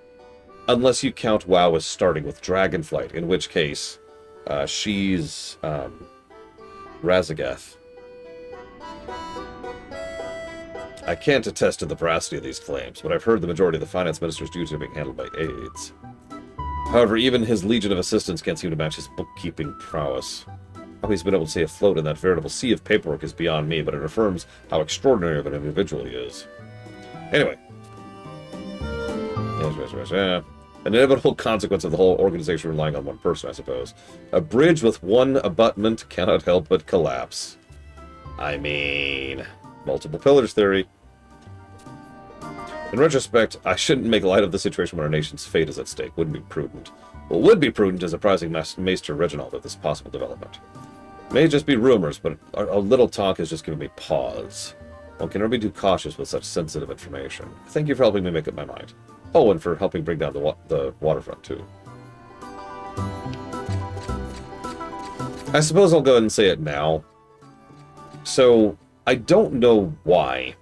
Unless you count WoW as starting with Dragonflight, in which case, she's Razagath. I can't attest to the veracity of these claims, but I've heard the majority of the finance minister's duties are being handled by aides. However, even his legion of assistants can't seem to match his bookkeeping prowess. How he's been able to stay afloat in that veritable sea of paperwork is beyond me, but it affirms how extraordinary of an individual he is. Anyway. An inevitable consequence of the whole organization relying on one person, I suppose. A bridge with one abutment cannot help but collapse. I mean, multiple pillars theory. In retrospect, I shouldn't make light of the situation when our nation's fate is at stake. Wouldn't be prudent. What would be prudent is apprising Maester Reginald of this possible development. It may just be rumors, but a little talk has just given me pause. One can never be too cautious with such sensitive information. Thank you for helping me make up my mind. Oh, and for helping bring down the waterfront, too. I suppose I'll go ahead and say it now. So, I don't know why,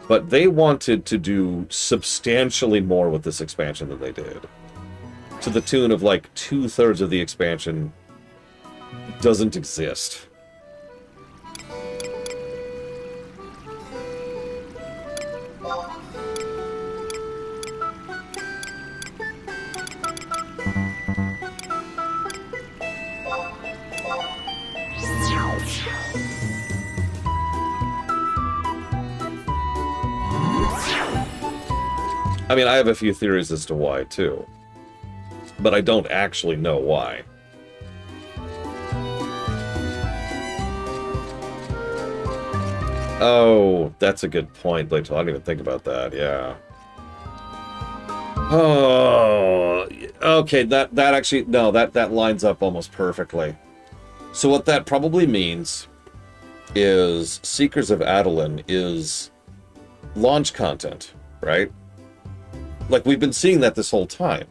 but they wanted to do substantially more with this expansion than they did. To the tune of like 2/3 of the expansion doesn't exist. I mean, I have a few theories as to why, too. But I don't actually know why. Oh, that's a good point, Blade. I didn't even think about that, yeah. Oh, okay, that actually, no, that lines up almost perfectly. So what that probably means is Seekers of Adoulin is launch content, right? Like, we've been seeing that this whole time.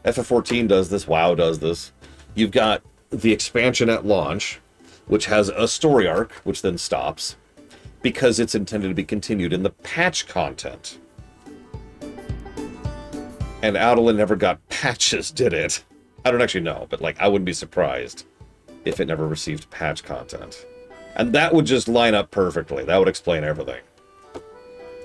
FF14 does this, WoW does this. You've got the expansion at launch, which has a story arc, which then stops, because it's intended to be continued in the patch content. And Adoulin never got patches, did it? I don't actually know, but, like, I wouldn't be surprised if it never received patch content. And that would just line up perfectly. That would explain everything.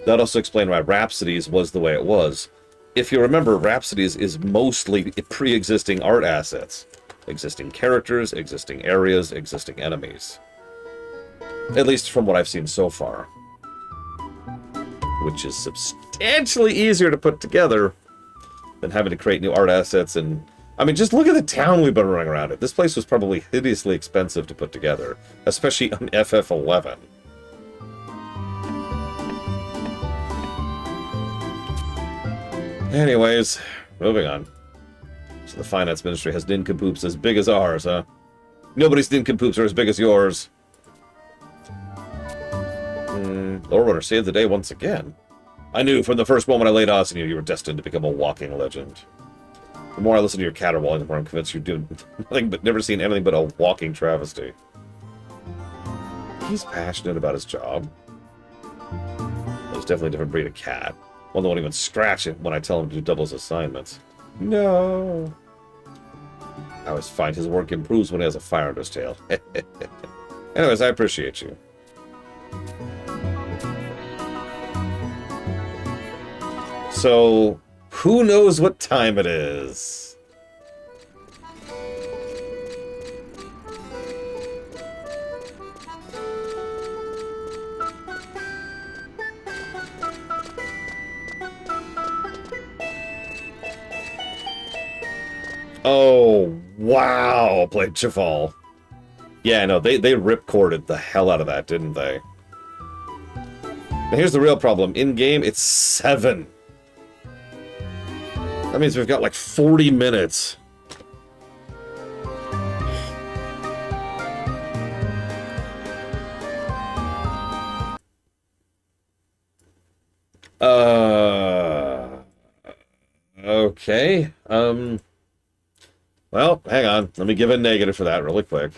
That also explain why Rhapsodies was the way it was. If you remember, Rhapsodies is mostly pre-existing art assets. Existing characters, existing areas, existing enemies. At least from what I've seen so far. Which is substantially easier to put together than having to create new art assets. And I mean, just look at the town we've been running around it. This place was probably hideously expensive to put together, especially on FF11. Anyways, moving on. So the finance ministry has nincompoops as big as ours, huh? Nobody's nincompoops are as big as yours. Lore Runner saved the day once again. I knew from the first moment I laid eyes on you, you were destined to become a walking legend. The more I listen to your caterwauling, the more I'm convinced you're doing nothing but never seen anything but a walking travesty. He's passionate about his job. He's definitely a different breed of cat. One that won't even scratch it when I tell him to do double his assignments. No. I always find his work improves when he has a fire under his tail. Anyways, I appreciate you. So, who knows what time it is? Oh, wow, played Cheval. Yeah, no, they ripcorded the hell out of that, didn't they? Now here's the real problem. In-game, it's 7. That means we've got like 40 minutes. Okay. Well, hang on. Let me give a negative for that really quick.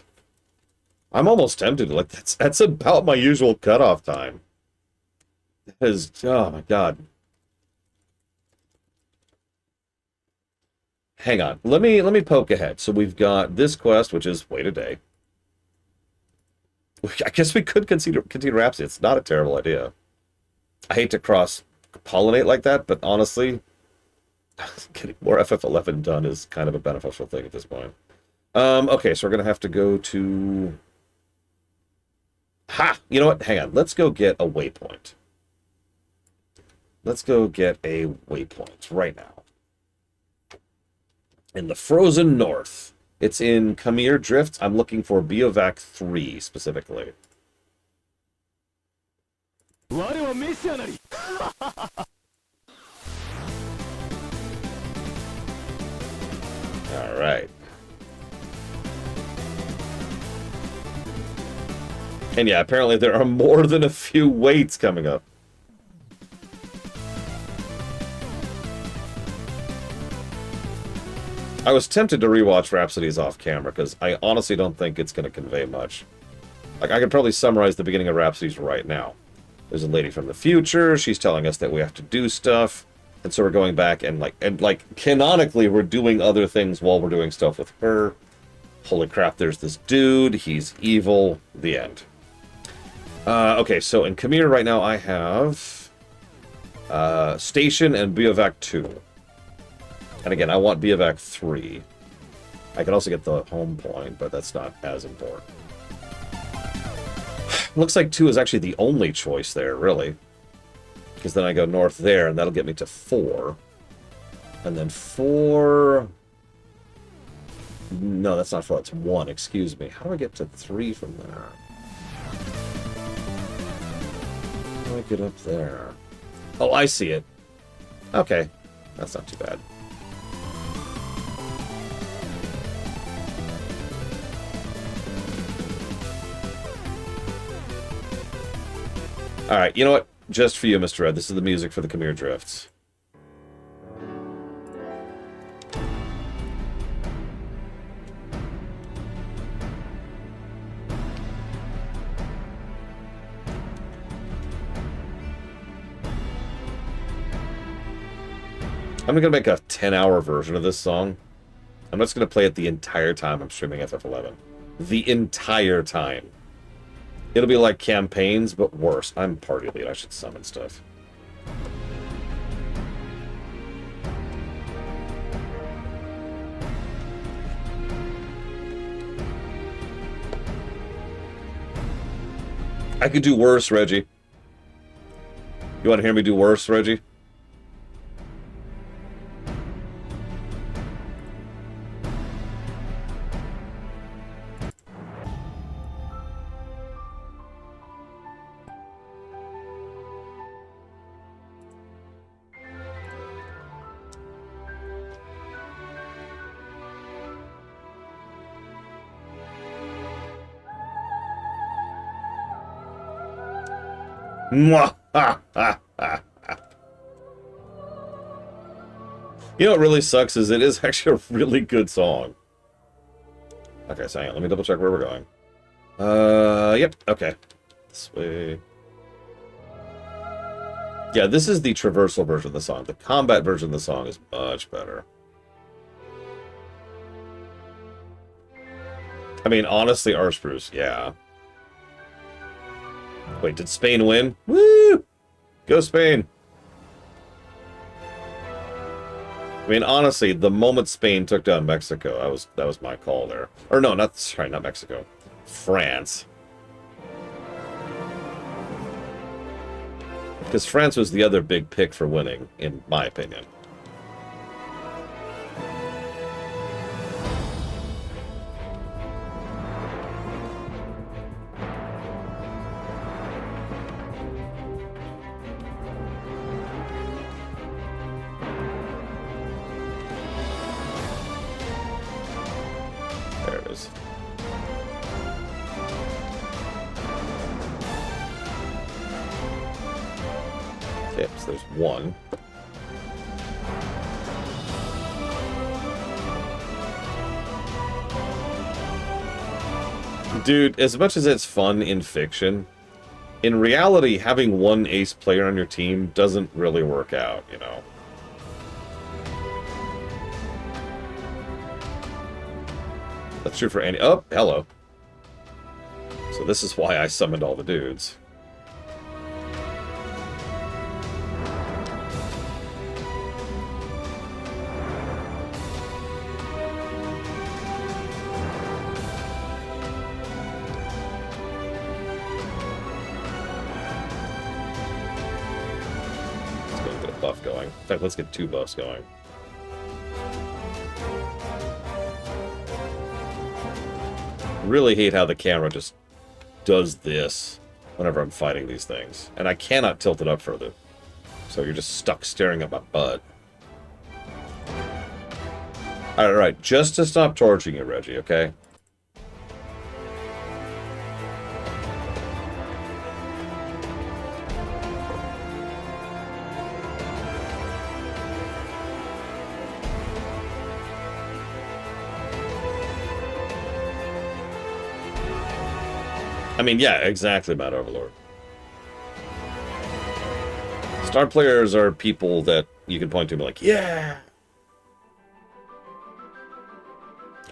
I'm almost tempted to, like, that's about my usual cutoff time. That is, oh my god. Hang on. Let me poke ahead. So we've got this quest, which is wait a day. I guess we could continue Rhapsody. It's not a terrible idea. I hate to cross-pollinate like that, but honestly, getting more FF11 done is kind of a beneficial thing at this point. Okay, so we're going to have to go to... Ha! You know what? Hang on. Let's go get a waypoint. Let's go get a waypoint right now. In the frozen north. It's in Khmer Drift. I'm looking for Biovac 3 specifically. Alright. And yeah, apparently there are more than a few waits coming up. I was tempted to rewatch Rhapsodies off camera, because I honestly don't think it's going to convey much. Like, I could probably summarize the beginning of Rhapsodies right now. There's a lady from the future, she's telling us that we have to do stuff, and so we're going back and canonically, we're doing other things while we're doing stuff with her. Holy crap, there's this dude, he's evil, the end. Okay, so in Khmer right now I have Station and Biovac 2. And again, I want Biovac 3. I can also get the home point, but that's not as important. Looks like 2 is actually the only choice there, really. because then I go north there, and that'll get me to 4. And then 4... No, that's not 4, that's 1, excuse me. How do I get to 3 from there? How do I get up there? Oh, I see it. Okay, that's not too bad. Alright, you know what? Just for you, Mr. Red, this is the music for the Khmer Drifts. I'm gonna make a 10-hour version of this song. I'm just gonna play it the entire time I'm streaming FF11. The entire time. It'll be like campaigns, but worse. I'm party lead. I should summon stuff. I could do worse, Reggie. You want to hear me do worse, Reggie? Mwah! Ha, ha, ha, ha. You know what really sucks is it is actually a really good song. Okay, so hang on, let me double check where we're going. Yep, okay. This way. Yeah, this is the traversal version of the song. The combat version of the song is much better. I mean, honestly, Arspruce, yeah. Wait, did Spain win? Woo! Go Spain! I mean, honestly, the moment Spain took down Mexico, that was my call there. Or no, not Mexico. France. Because France was the other big pick for winning, in my opinion. There it is. Okay, so there's one. Dude, as much as it's fun in fiction, in reality, having one ace player on your team doesn't really work out, you know? That's true for any... Oh, hello. So this is why I summoned all the dudes. Let's go get a buff going. In fact, let's get 2 buffs going. Really hate how the camera just does this whenever I'm fighting these things. And I cannot tilt it up further. So you're just stuck staring at my butt. Alright, just to stop torching you, Reggie, okay? I mean, yeah, exactly, Mad Overlord. Star players are people that you can point to and be like, yeah!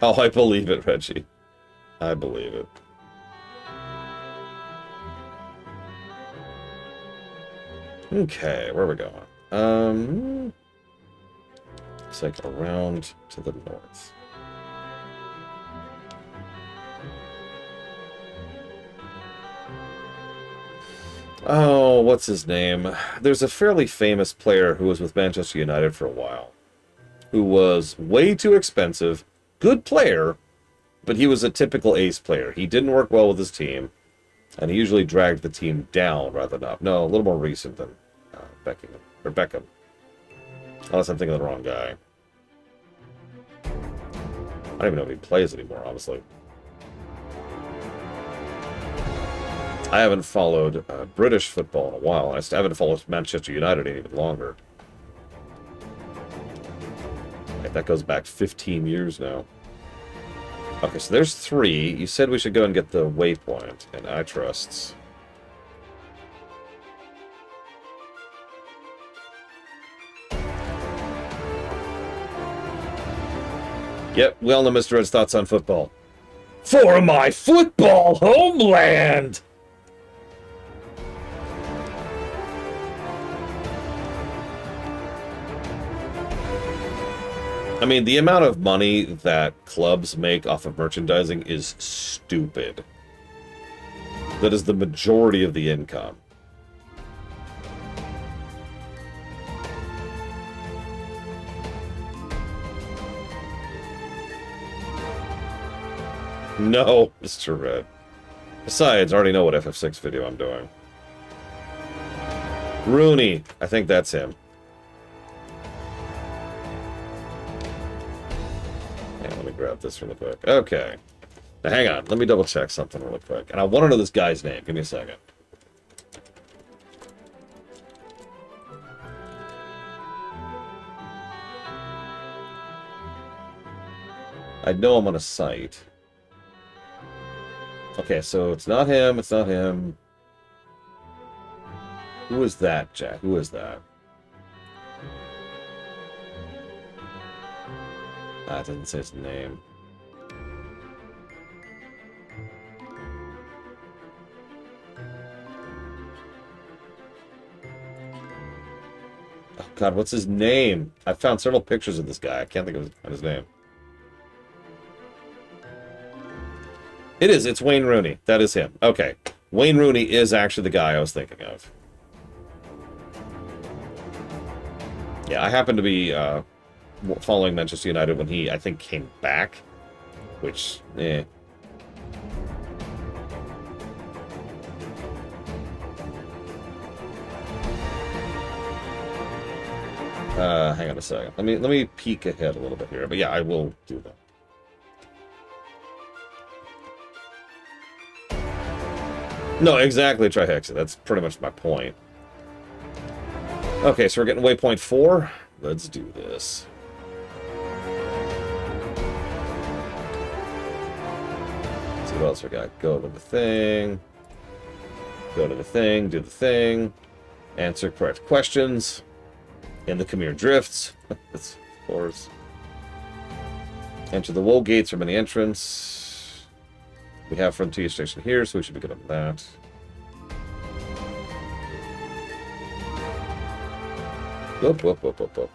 Oh, I believe it, Reggie. I believe it. Okay, where are we going? Looks like around to the north. Oh, what's his name? There's a fairly famous player who was with Manchester United for a while, who was way too expensive, good player, but he was a typical ace player. He didn't work well with his team, and he usually dragged the team down rather than up. No, a little more recent than Beckham. Unless I'm thinking of the wrong guy. I don't even know if he plays anymore, honestly. I haven't followed British football in a while. I haven't followed Manchester United even longer. Right, that goes back 15 years now. Okay, so there's 3. You said we should go and get the waypoint, and I trusts. Yep, we all know Mr. Red's thoughts on football. For my football homeland! I mean, the amount of money that clubs make off of merchandising is stupid. That is the majority of the income. No, Mr. Red. Besides, I already know what FF6 video I'm doing. Rooney. I think that's him. Let me grab this really quick. Okay. Now, hang on. Let me double check something really quick. And I want to know this guy's name. Give me a second. I know I'm on a site. Okay, so it's not him. It's not him. Who is that, Jack? Who is that? Ah, it doesn't say his name. Oh, God, what's his name? I found several pictures of this guy. I can't think of his name. It is. It's Wayne Rooney. That is him. Okay. Wayne Rooney is actually the guy I was thinking of. Yeah, I happen to be following Manchester United when he, I think, came back. Which, eh. Hang on a second. Let me peek ahead a little bit here. But yeah, I will do that. No, exactly, Trihexa. That's pretty much my point. Okay, so we're getting waypoint 4. Let's do this. Let's see what else we got. Go to the thing. Go to the thing. Do the thing. Answer correct questions. In the Khmer Drifts. That's, of course. Enter the wool gates from any entrance. We have Frontier Station here, so we should be good on that. Whoop, whoop, whoop, whoop, whoop.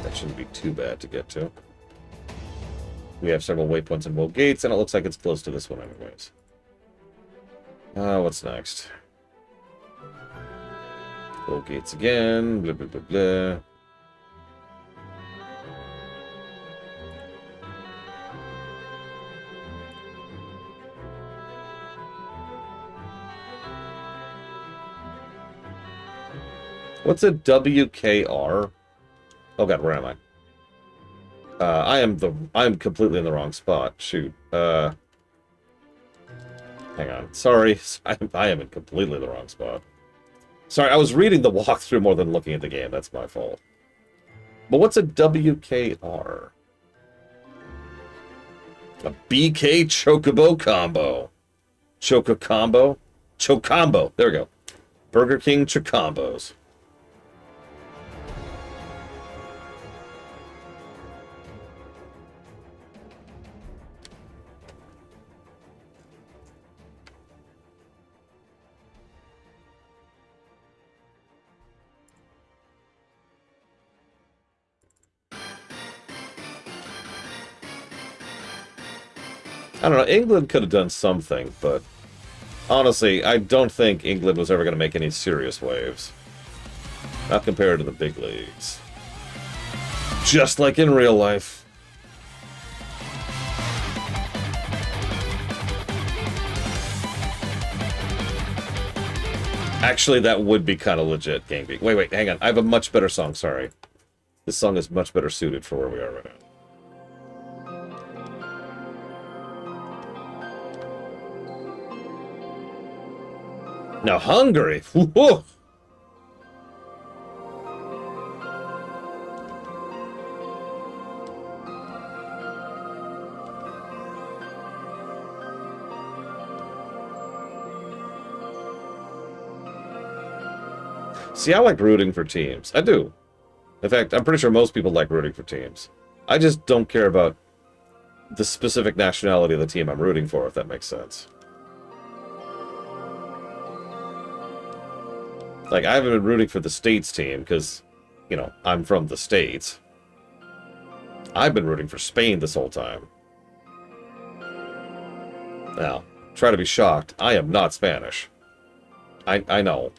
That shouldn't be too bad to get to. We have several waypoints and wool gates, and it looks like it's close to this one anyways. What's next? Wool gates again, blah, blah, blah, blah. What's a WKR? Oh god, where am I? I'm completely in the wrong spot. Shoot. Hang on. Sorry. I am in completely the wrong spot. Sorry, I was reading the walkthrough more than looking at the game. That's my fault. But what's a WKR? A BK Chocobo combo. Choco combo? Chocombo. There we go. Burger King Chocombos. I don't know. England could have done something, but honestly, I don't think England was ever going to make any serious waves. Not compared to the big leagues. Just like in real life. Actually, that would be kind of legit, Gangbeak. Wait, hang on. I have a much better song, sorry. This song is much better suited for where we are right now. Now, Hungary! Whoa. See, I like rooting for teams. I do. In fact, I'm pretty sure most people like rooting for teams. I just don't care about the specific nationality of the team I'm rooting for, if that makes sense. Like, I haven't been rooting for the States team because, you know, I'm from the States. I've been rooting for Spain this whole time. Now, try to be shocked. I am not Spanish. I know.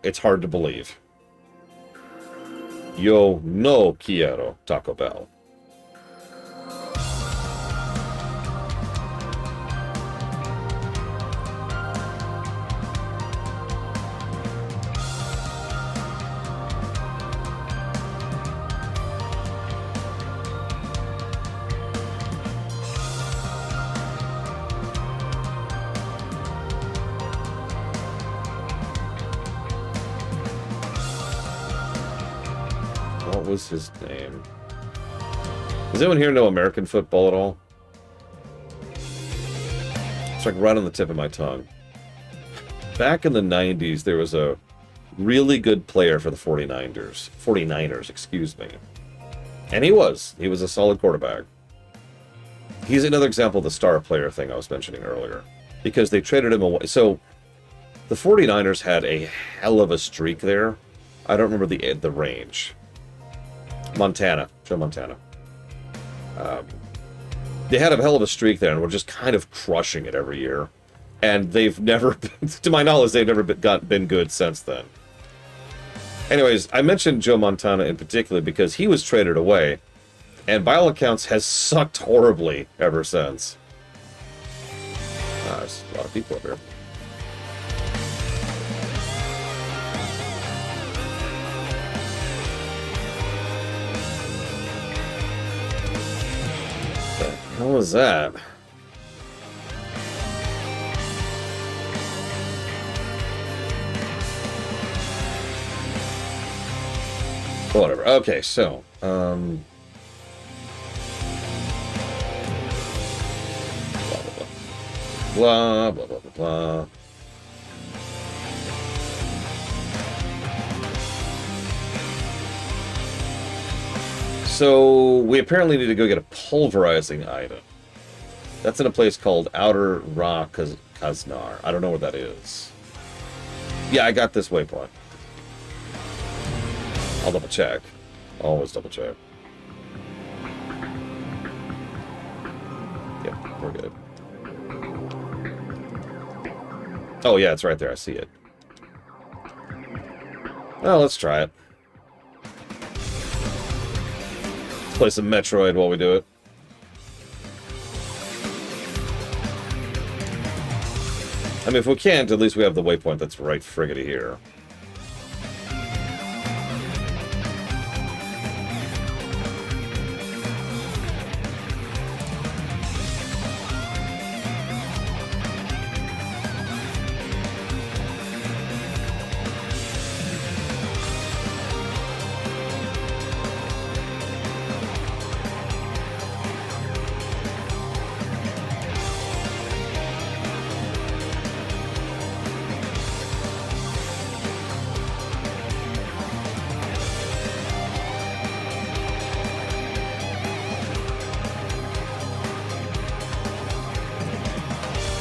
It's hard to believe. Yo no quiero Taco Bell. What was his name? Does anyone here know American football at all? It's like right on the tip of my tongue. Back in the 90s, there was a really good player for the 49ers, excuse me. And he was a solid quarterback. He's another example of the star player thing I was mentioning earlier. Because they traded him away. So, the 49ers had a hell of a streak there. I don't remember the range. Montana. Joe Montana. They had a hell of a streak there and were just kind of crushing it every year. And they've never, to my knowledge, they've never been good since then. Anyways, I mentioned Joe Montana in particular because he was traded away. And by all accounts has sucked horribly ever since. There's a lot of people up here. What was that? Whatever. Okay, so, blah, blah, blah, blah, blah. So, we apparently need to go get a pulverizing item. That's in a place called Outer Ra Kaznar. I don't know where that is. Yeah, I got this waypoint. I'll double check. Always double check. Yep, we're good. Oh yeah, it's right there. I see it. Well, let's try it. Let's play some Metroid while we do it. I mean, if we can't, at least we have the waypoint that's right friggity here.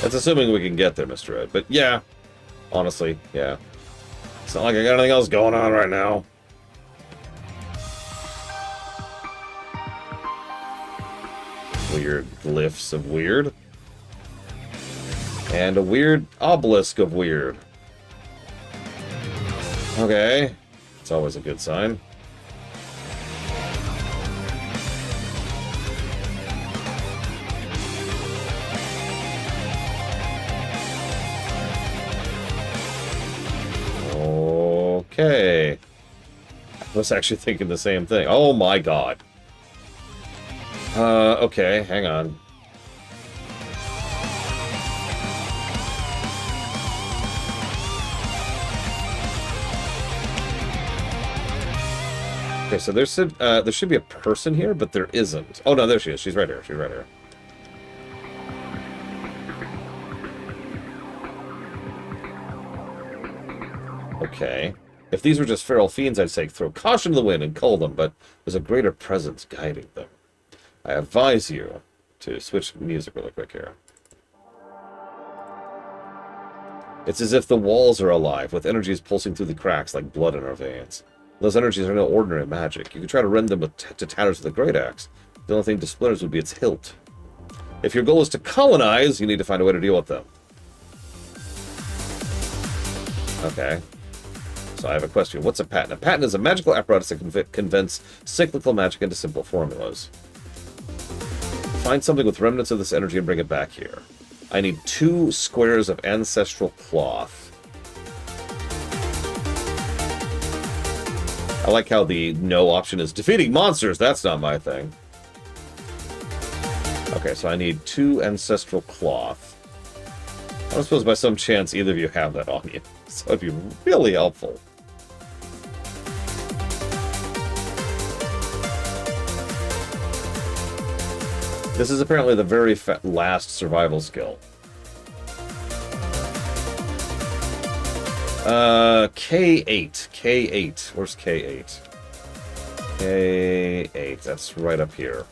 That's assuming we can get there, Mr. Ed. But yeah, honestly, yeah. It's not like I got anything else going on right now. Weird glyphs of weird. And a weird obelisk of weird. Okay. It's always a good sign. Okay. I was actually thinking the same thing. Oh my god. Okay, hang on. Okay, so there should be a person here, but there isn't. Oh no, there she is. She's right here. She's right here. Okay. If these were just feral fiends, I'd say throw caution to the wind and cull them, but there's a greater presence guiding them. I advise you to switch music really quick here. It's as if the walls are alive, with energies pulsing through the cracks like blood in our veins. Those energies are no ordinary magic. You could try to rend them to tatters with a great axe. The only thing to splinters would be its hilt. If your goal is to colonize, you need to find a way to deal with them. Okay. So I have a question. What's a patent? A patent is a magical apparatus that condense cyclical magic into simple formulas. Find something with remnants of this energy and bring it back here. I need 2 squares of ancestral cloth. I like how the no option is defeating monsters. That's not my thing. Okay, so I need 2 ancestral cloth. I don't suppose by some chance either of you have that on you. So it'd be really helpful. This is apparently the very last survival skill. K8. K8. Where's K8? K8. That's right up here.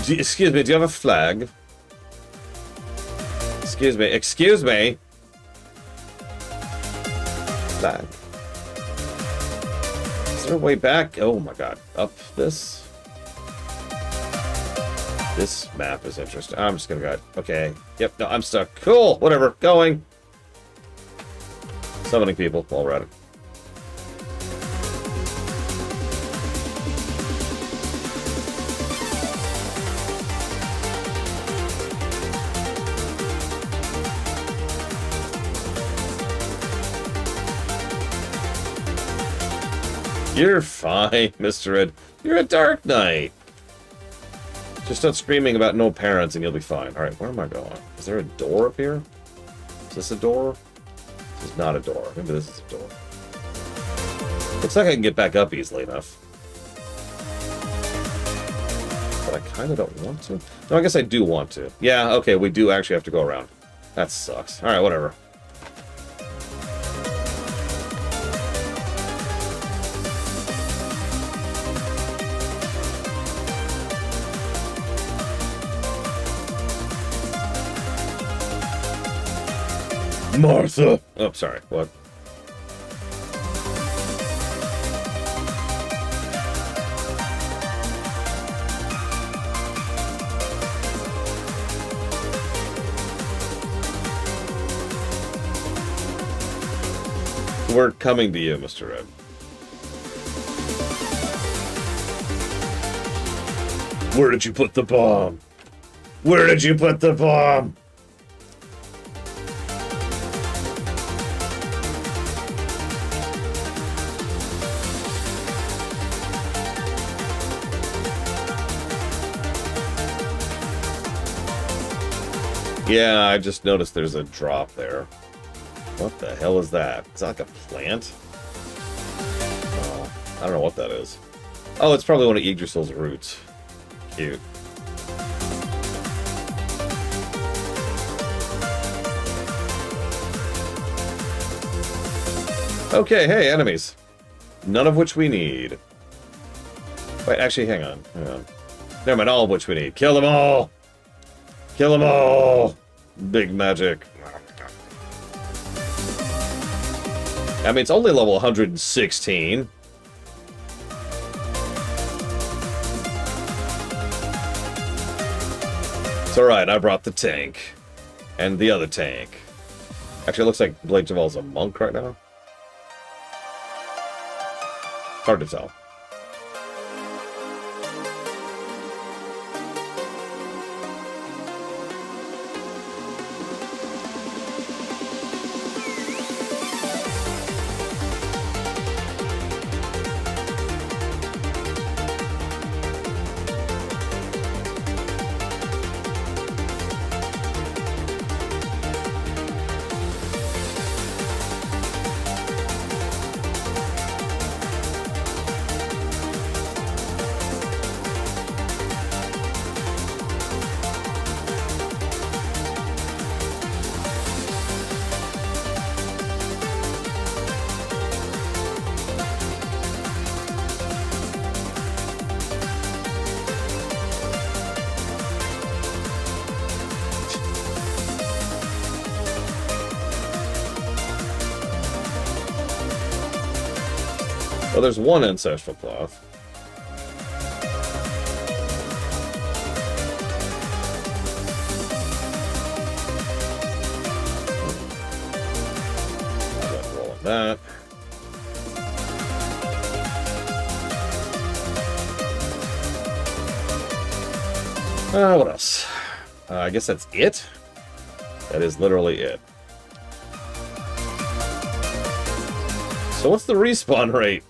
Excuse me, do you have a flag? Excuse me. Excuse me. Flag. Is there a way back? Oh my god. Up this? This map is interesting. I'm just gonna go. Okay. Yep, no, I'm stuck. Cool. Whatever. Going. Summoning people while we're at it. You're fine, Mr. Ed. You're a Dark Knight. Just start screaming about no parents and you'll be fine. Alright, where am I going? Is there a door up here? Is this a door? This is not a door. Maybe this is a door. Looks like I can get back up easily enough. But I kind of don't want to. No, I guess I do want to. Yeah, okay, we do actually have to go around. That sucks. Alright, whatever. Martha! Oh, sorry. What? We're coming to you, Mr. Ed. Where did you put the bomb? Where did you put the bomb? Yeah, I just noticed there's a drop there. What the hell is that? Is that like a plant? Oh, I don't know what that is. Oh, it's probably one of Yggdrasil's roots. Cute. Okay, hey, enemies. None of which we need. Wait, actually, hang on. Hang on. Never mind, all of which we need. Kill them all! Kill them all! Big magic. I mean, it's only level 116. So Alright, I brought the tank. And the other tank. Actually, it looks like Blade Javal's a monk right now. Hard to tell. Well, there's one ancestral cloth. Rolling that. What else? I guess that's it. That is literally it. So what's the respawn rate?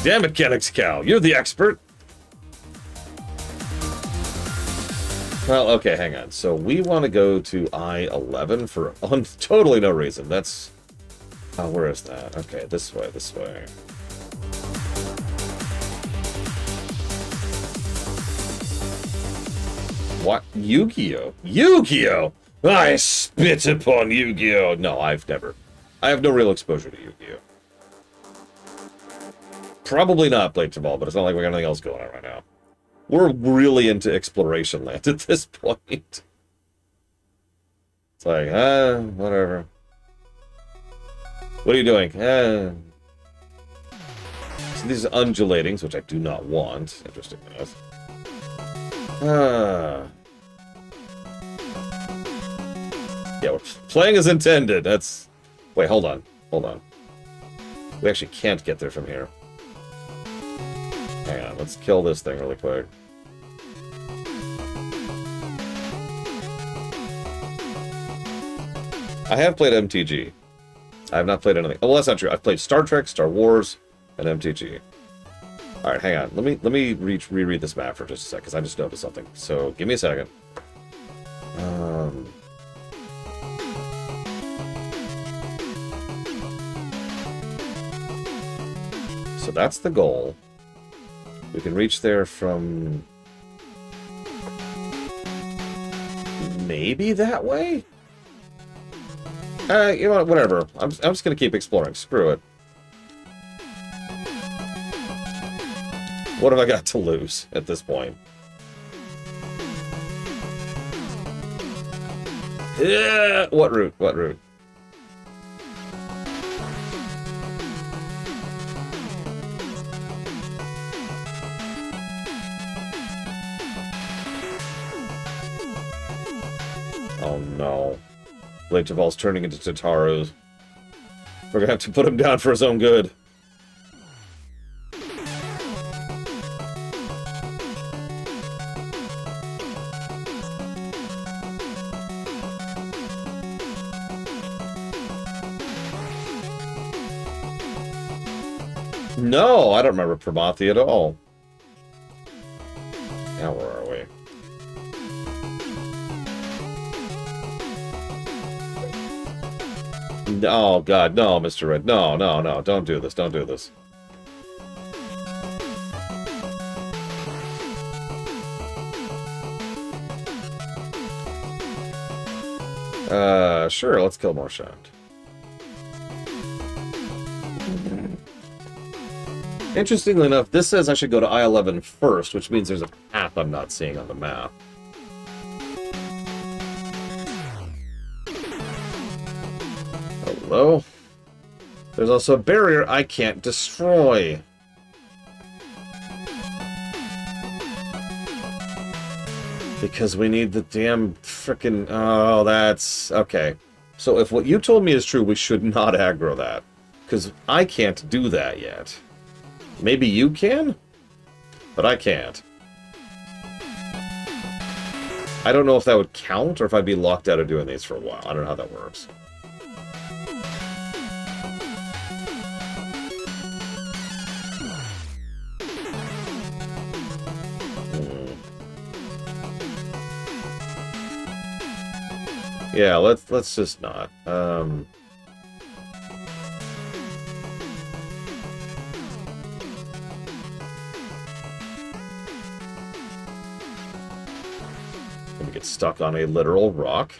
Damn it, Kenix Cow, you're the expert. Well, okay, hang on. So we want to go to I-11 for totally no reason. That's... Oh, where is that? Okay, this way, this way. What? Yu-Gi-Oh! Yu-Gi-Oh! I spit upon Yu-Gi-Oh! No, I have no real exposure to Yu-Gi-Oh! Probably not Blade Javal, but it's not like we got anything else going on right now. We're really into exploration land at this point. It's like, whatever. What are you doing? So these are undulatings, which I do not want, interesting enough. Yeah, we're playing as intended. That's... Wait, hold on. Hold on. We actually can't get there from here. Hang on, let's kill this thing really quick. I have played MTG. I have not played anything. Oh, well, that's not true. I've played Star Trek, Star Wars, and MTG. All right, hang on. Let me reread this map for just a sec, because I just noticed something. So give me a second. So that's the goal. We can reach there from... maybe that way? You know what, whatever. I'm just gonna keep exploring. Screw it. What have I got to lose at this point? Yeah! What route? What route? Oh no. Blade Javal's turning into Tataru. We're gonna have to put him down for his own good. No, I don't remember Pramathi at all. Now where are we? Oh god, no, Mr. Red. No, no, no, don't do this, don't do this. Sure, let's kill Marchand. Interestingly enough, this says I should go to I-11 first, which means there's a path I'm not seeing on the map. Hello? There's also a barrier I can't destroy. Because we need the damn frickin'... Oh, that's... Okay. So if what you told me is true, we should not aggro that. Because I can't do that yet. Maybe you can? But I can't. I don't know if that would count, or if I'd be locked out of doing these for a while. I don't know how that works. Yeah, let's just not. Gonna get stuck on a literal rock.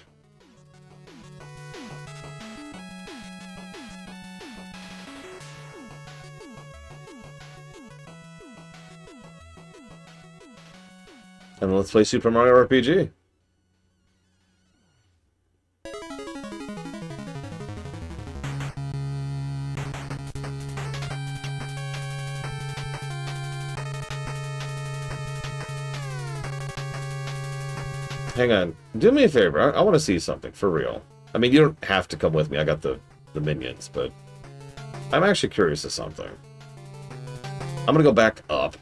And let's play Super Mario RPG. Hang on. Do me a favor. I want to see something, for real. I mean, you don't have to come with me. I got the minions, but... I'm actually curious of something. I'm going to go back up.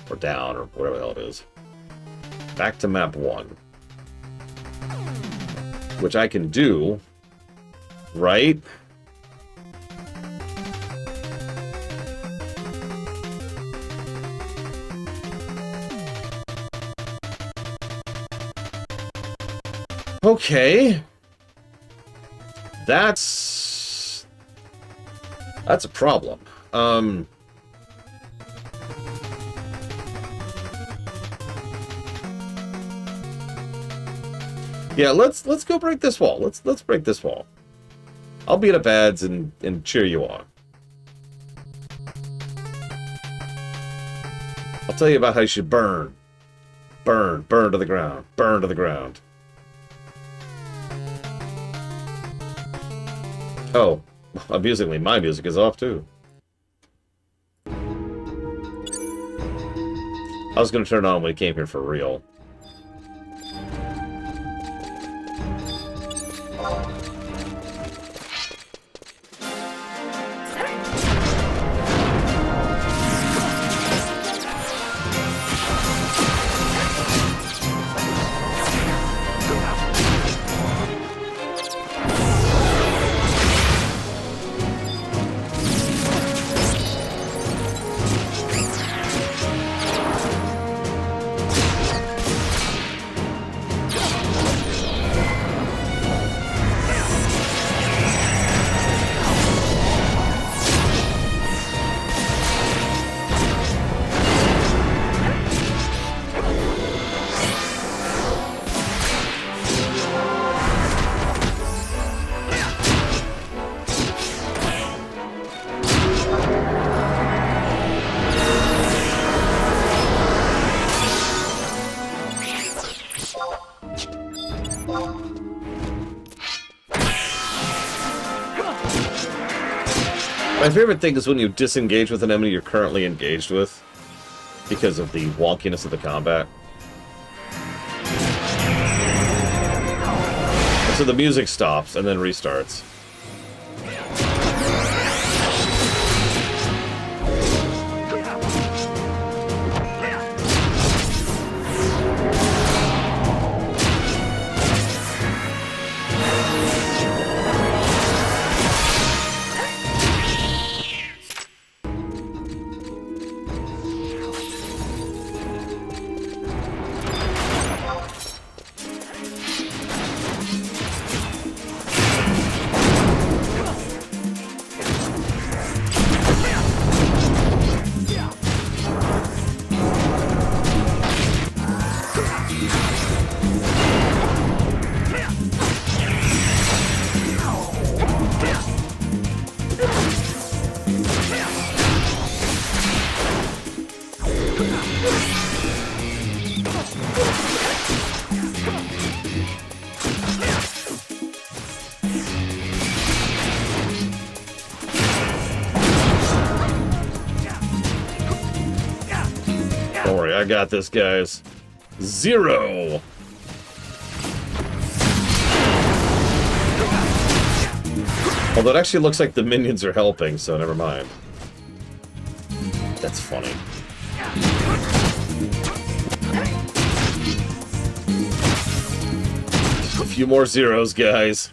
Or down, or whatever the hell it is. Back to map 1. Which I can do. Right? Okay. That's a problem. Yeah, let's go break this wall. Let's break this wall. I'll beat up ads and cheer you on. I'll tell you about how you should burn. Burn to the ground. Burn to the ground. Oh, amusingly, my music is off too. I was going to turn it on when he came here for real. My favorite thing is when you disengage with an enemy you're currently engaged with because of the wonkiness of the combat. So the music stops and then restarts. I got this, guys. 0. Although it actually looks like the minions are helping, so never mind. That's funny. Just a few more zeros, guys.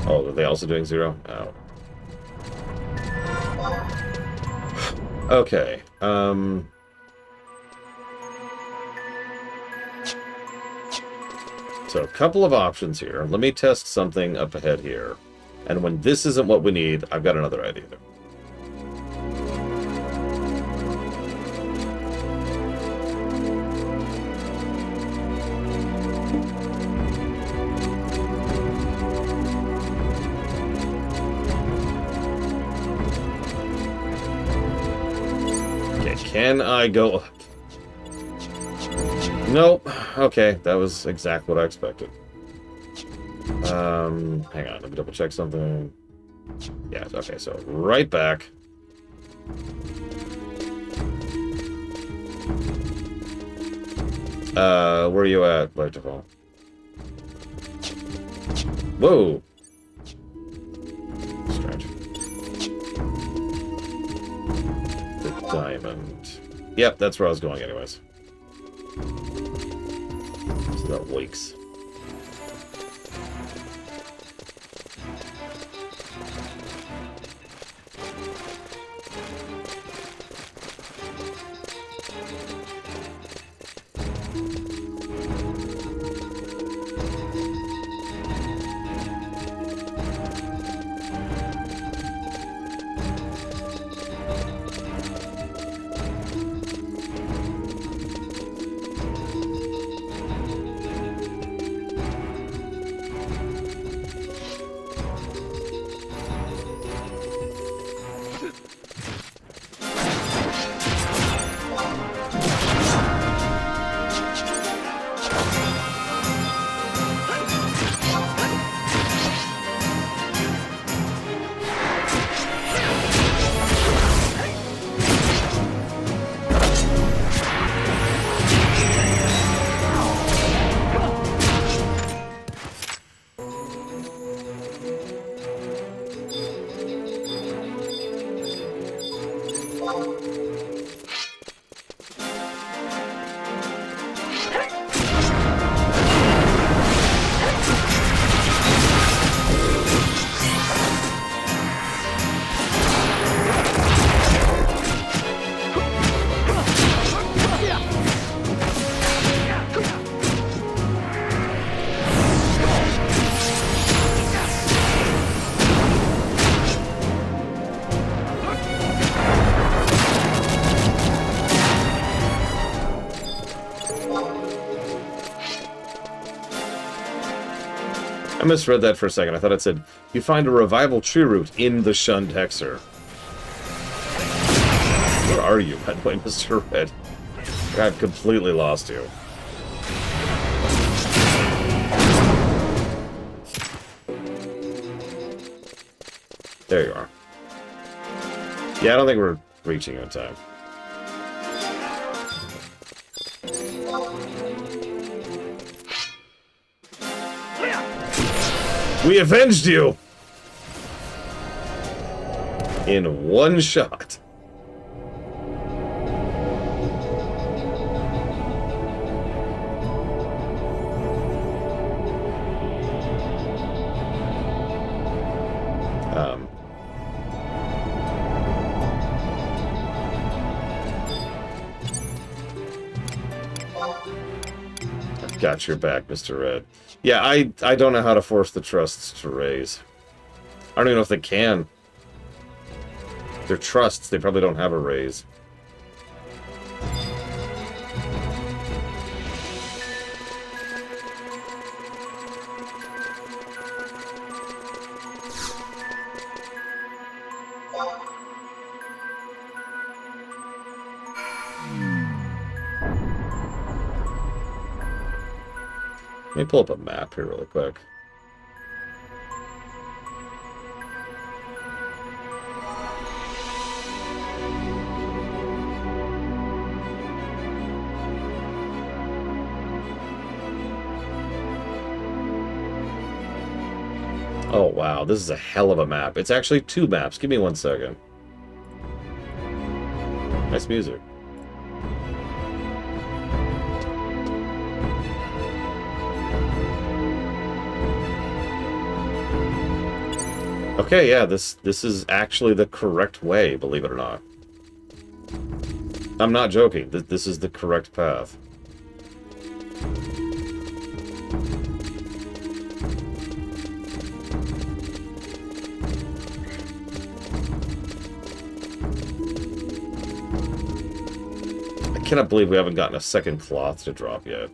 Oh, are they also doing 0? Oh. Okay, so a couple of options here. Let me test something up ahead here. And when this isn't what we need, I've got another idea. Okay, can I go up? Nope. Okay, that was exactly what I expected. Hang on, let me double check something. Yeah, okay, so right back. Where are you at, Lightfall? Whoa! Strange. The diamond. Yep, that's where I was going anyways. So that wakes. I misread that for a second. I thought it said, you find a revival tree root in the shunned hexer. Where are you, by the way, Mr. Red? I've completely lost you. There you are. Yeah, I don't think we're reaching in time. We avenged you! In one shot. I've got your back, Mr. Red. Yeah, I don't know how to force the trusts to raise. I don't even know if they can. They're trusts, they probably don't have a raise. Let me pull up a map here really quick. Oh, wow. This is a hell of a map. It's actually 2 maps. Give me 1 second. Nice music. Okay, yeah, this is actually the correct way, believe it or not. I'm not joking. This is the correct path. I cannot believe we haven't gotten a second cloth to drop yet.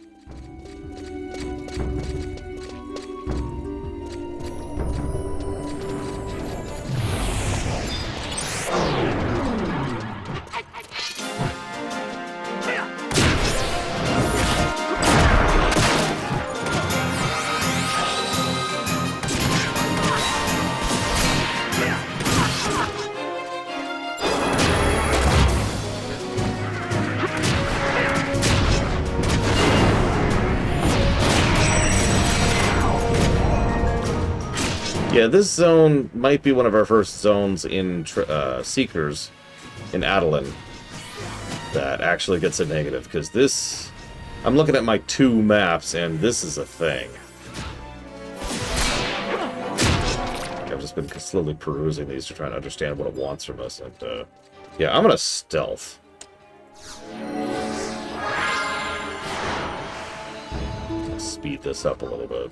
Yeah, this zone might be one of our first zones in Seekers in Adeline that actually gets a negative, because this... I'm looking at my 2 maps, and this is a thing. I've just been slowly perusing these to try and understand what it wants from us, and, yeah, I'm gonna stealth. Speed this up a little bit.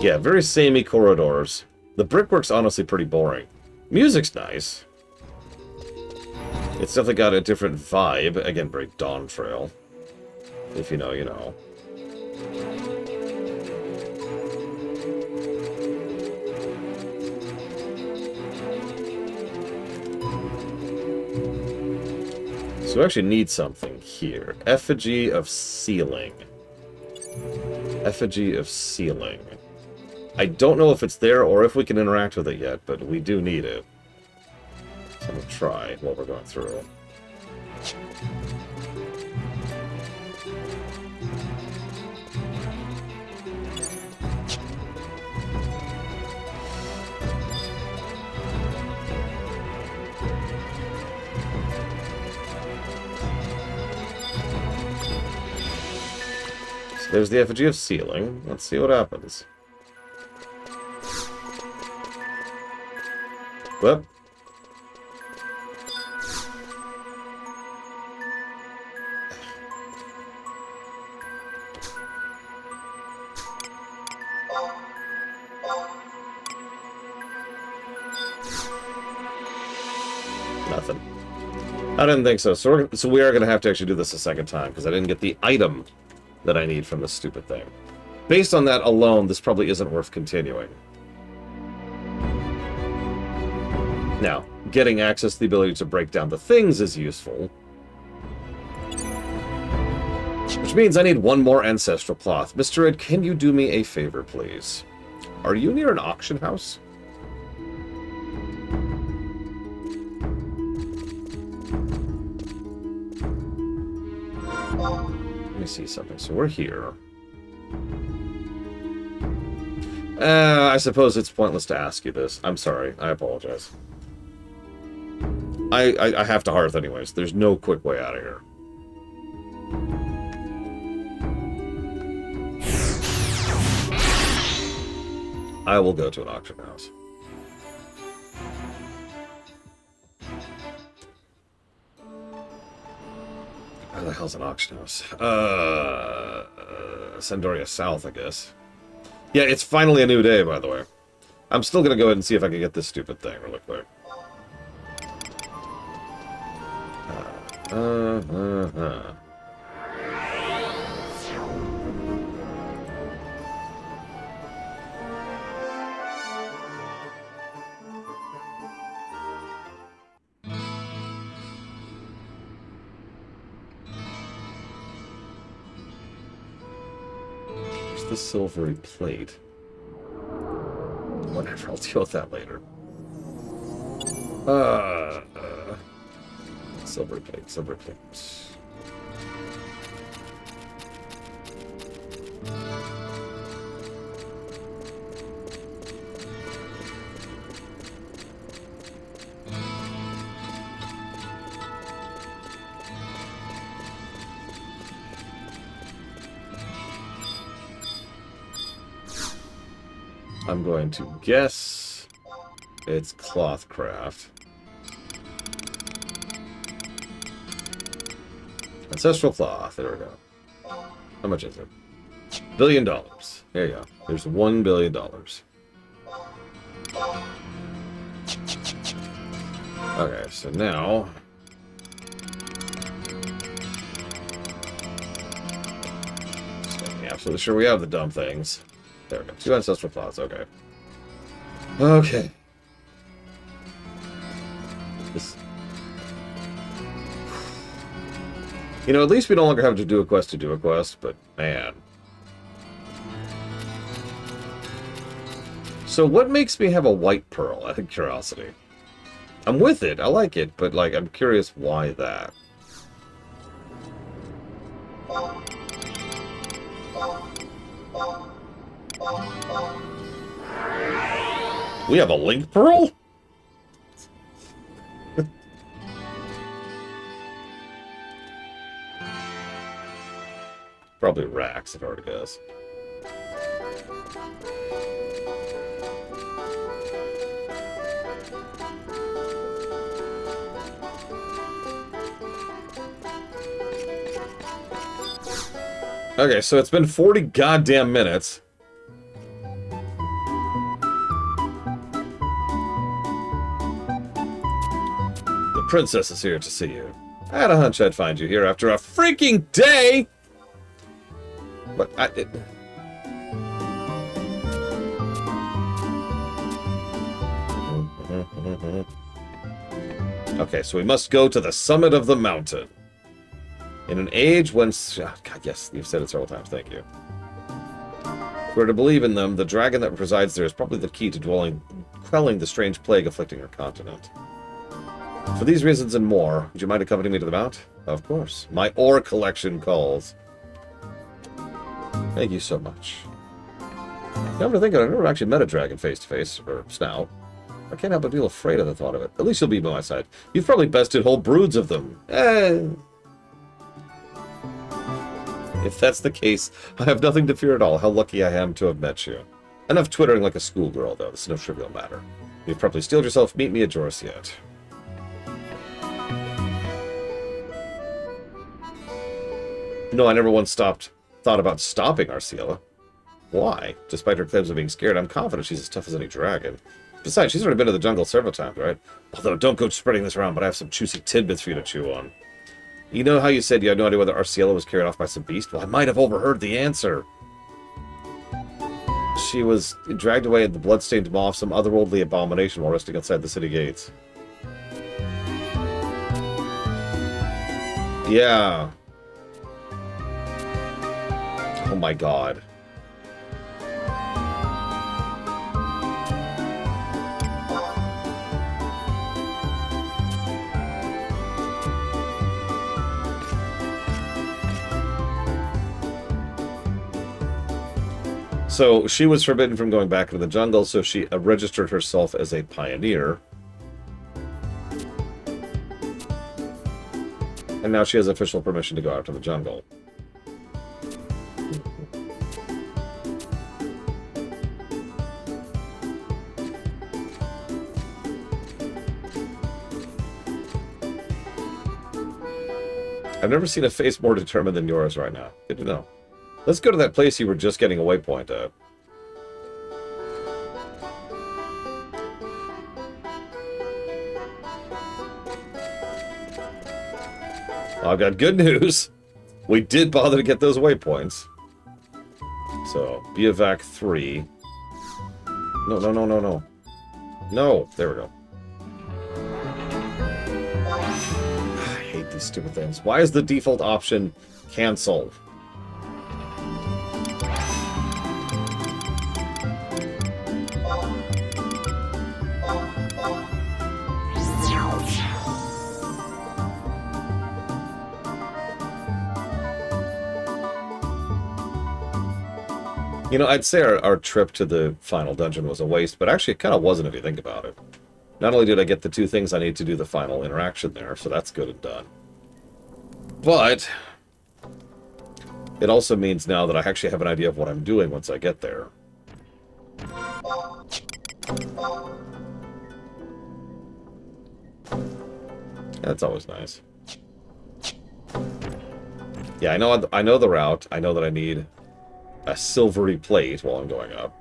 Yeah, very samey corridors. The brickwork's honestly pretty boring. Music's nice. It's definitely got a different vibe. Again, very Dawn Trail. If you know, you know. So we actually need something here. Effigy of Sealing. Effigy of Sealing. I don't know if it's there or if we can interact with it yet, but we do need it. So I'm going to try while we're going through. So there's the Effigy of Sealing. Let's see what happens. Whoop. Nothing. I didn't think so. So we are going to have to actually do this a second time, because I didn't get the item that I need from this stupid thing. Based on that alone, this probably isn't worth continuing. Now, getting access to the ability to break down the things is useful. Which means I need 1 more ancestral cloth. Mr. Ed, can you do me a favor, please? Are you near an auction house? Let me see something. So we're here. I suppose it's pointless to ask you this. I'm sorry. I apologize. I have to hearth anyways. There's no quick way out of here. I will go to an auction house. Where the hell's an auction house? Sandoria South, I guess. Yeah, it's finally a new day, by the way. I'm still gonna go ahead and see if I can get this stupid thing really quick. Where's the silvery plate? Whatever, I'll deal with that later. Uh, silver plate, silver plate. I'm going to guess it's cloth craft. Ancestral cloth. There we go. How much is it? $1 billion. There you go. There's $1 billion. Okay, so now... Just making absolutely sure we have the dumb things. There we go. 2 ancestral cloths. Okay. Okay. This... You know, at least we no longer have to do a quest, but man. So what makes me have a white pearl? Out of curiosity. I'm with it. I like it, but like I'm curious why that. We have a link pearl? Probably Rax, if I were to guess. Okay, so it's been 40 goddamn minutes. The princess is here to see you. I had a hunch I'd find you here after a freaking day! But Okay, so we must go to the summit of the mountain. In an age when... Oh, God, yes, you've said it several times, thank you. If we're to believe in them, the dragon that resides there is probably the key to quelling the strange plague afflicting our continent. For these reasons and more, would you mind accompanying me to the mount? Of course. My ore collection calls. Thank you so much. Come to think of it, I've never actually met a dragon face-to-face, or snout. I can't help but feel afraid of the thought of it. At least you'll be by my side. You've probably bested whole broods of them. If that's the case, I have nothing to fear at all. How lucky I am to have met you. Enough twittering like a schoolgirl, though. This is no trivial matter. You've probably steeled yourself. Meet me at Jorasiet. No, I never once thought about stopping Arcelia. Why? Despite her claims of being scared, I'm confident she's as tough as any dragon. Besides, she's already been to the jungle several times, right? Although, don't go spreading this around, but I have some juicy tidbits for you to chew on. You know how you said you had no idea whether Arcelia was carried off by some beast? Well, I might have overheard the answer. She was dragged away in the blood-stained maw of some otherworldly abomination while resting outside the city gates. Yeah. Oh my god. So she was forbidden from going back into the jungle, so she registered herself as a pioneer. And now she has official permission to go out to the jungle. I've never seen a face more determined than yours right now. Good to know. Let's go to that place you were just getting a waypoint at. Well, I've got good news. We did bother to get those waypoints. So, Biavac 3. No, no, no, no, no. No, there we go. I hate these stupid things. Why is the default option cancel? You know, I'd say our trip to the final dungeon was a waste, but actually it kind of wasn't if you think about it. Not only did I get the 2 things I need to do the final interaction there, so that's good and done. But it also means now that I actually have an idea of what I'm doing once I get there. That's always nice. Yeah, I know the route. I know that I need a silvery plate while I'm going up.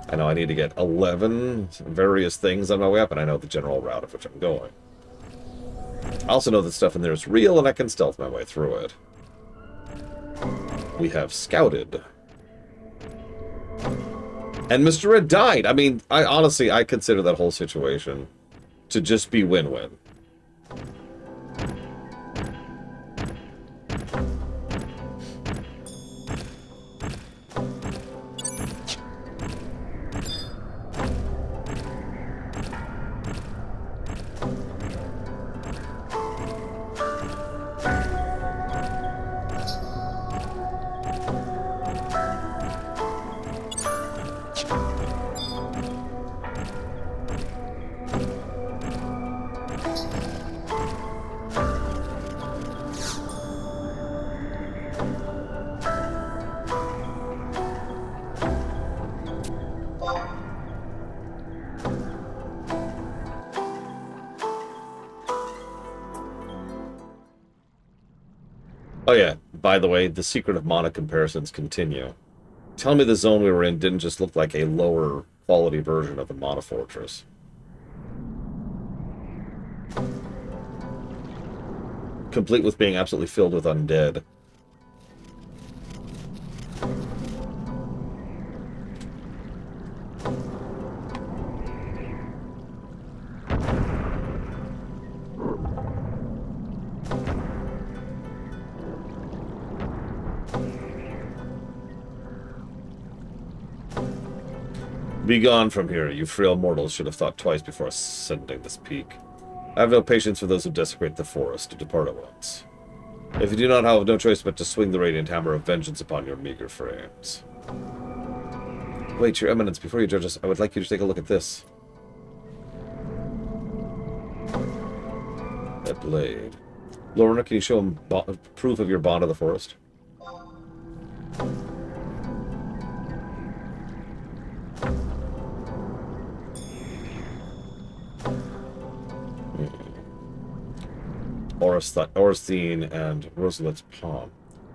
I know I need to get 11 various things on my way up, and I know the general route of which I'm going. I also know that stuff in there is real, and I can stealth my way through it. We have scouted. And Mr. Red died! I mean, honestly, I consider that whole situation to just be win-win. Oh yeah, by the way, the Secret of Mana comparisons continue. Tell me the zone we were in didn't just look like a lower quality version of the Mana Fortress. Complete with being absolutely filled with undead. Be gone from here. You frail mortals should have thought twice before ascending this peak. I have no patience for those who desecrate the forest to depart at once. If you do not have no choice but to swing the radiant hammer of vengeance upon your meager frames. Wait, Your Eminence, before you judge us, I would like you to take a look at this. That blade. Lorna, can you show him proof of your bond of the forest? Orosthine and Rosalette's palm.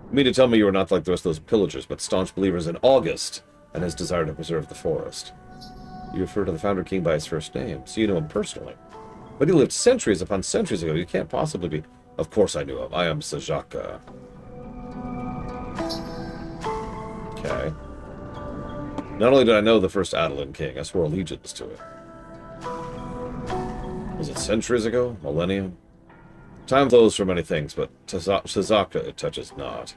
You mean to tell me you are not like the rest of those pillagers, but staunch believers in August and his desire to preserve the forest? You refer to the Founder King by his first name, so you know him personally. But he lived centuries upon centuries ago. You can't possibly be... Of course I knew him. I am Sajaka. Okay. Not only did I know the first Adeline King, I swore allegiance to it. Was it centuries ago? Millennium? Time flows for many things, but Sajaka it touches not.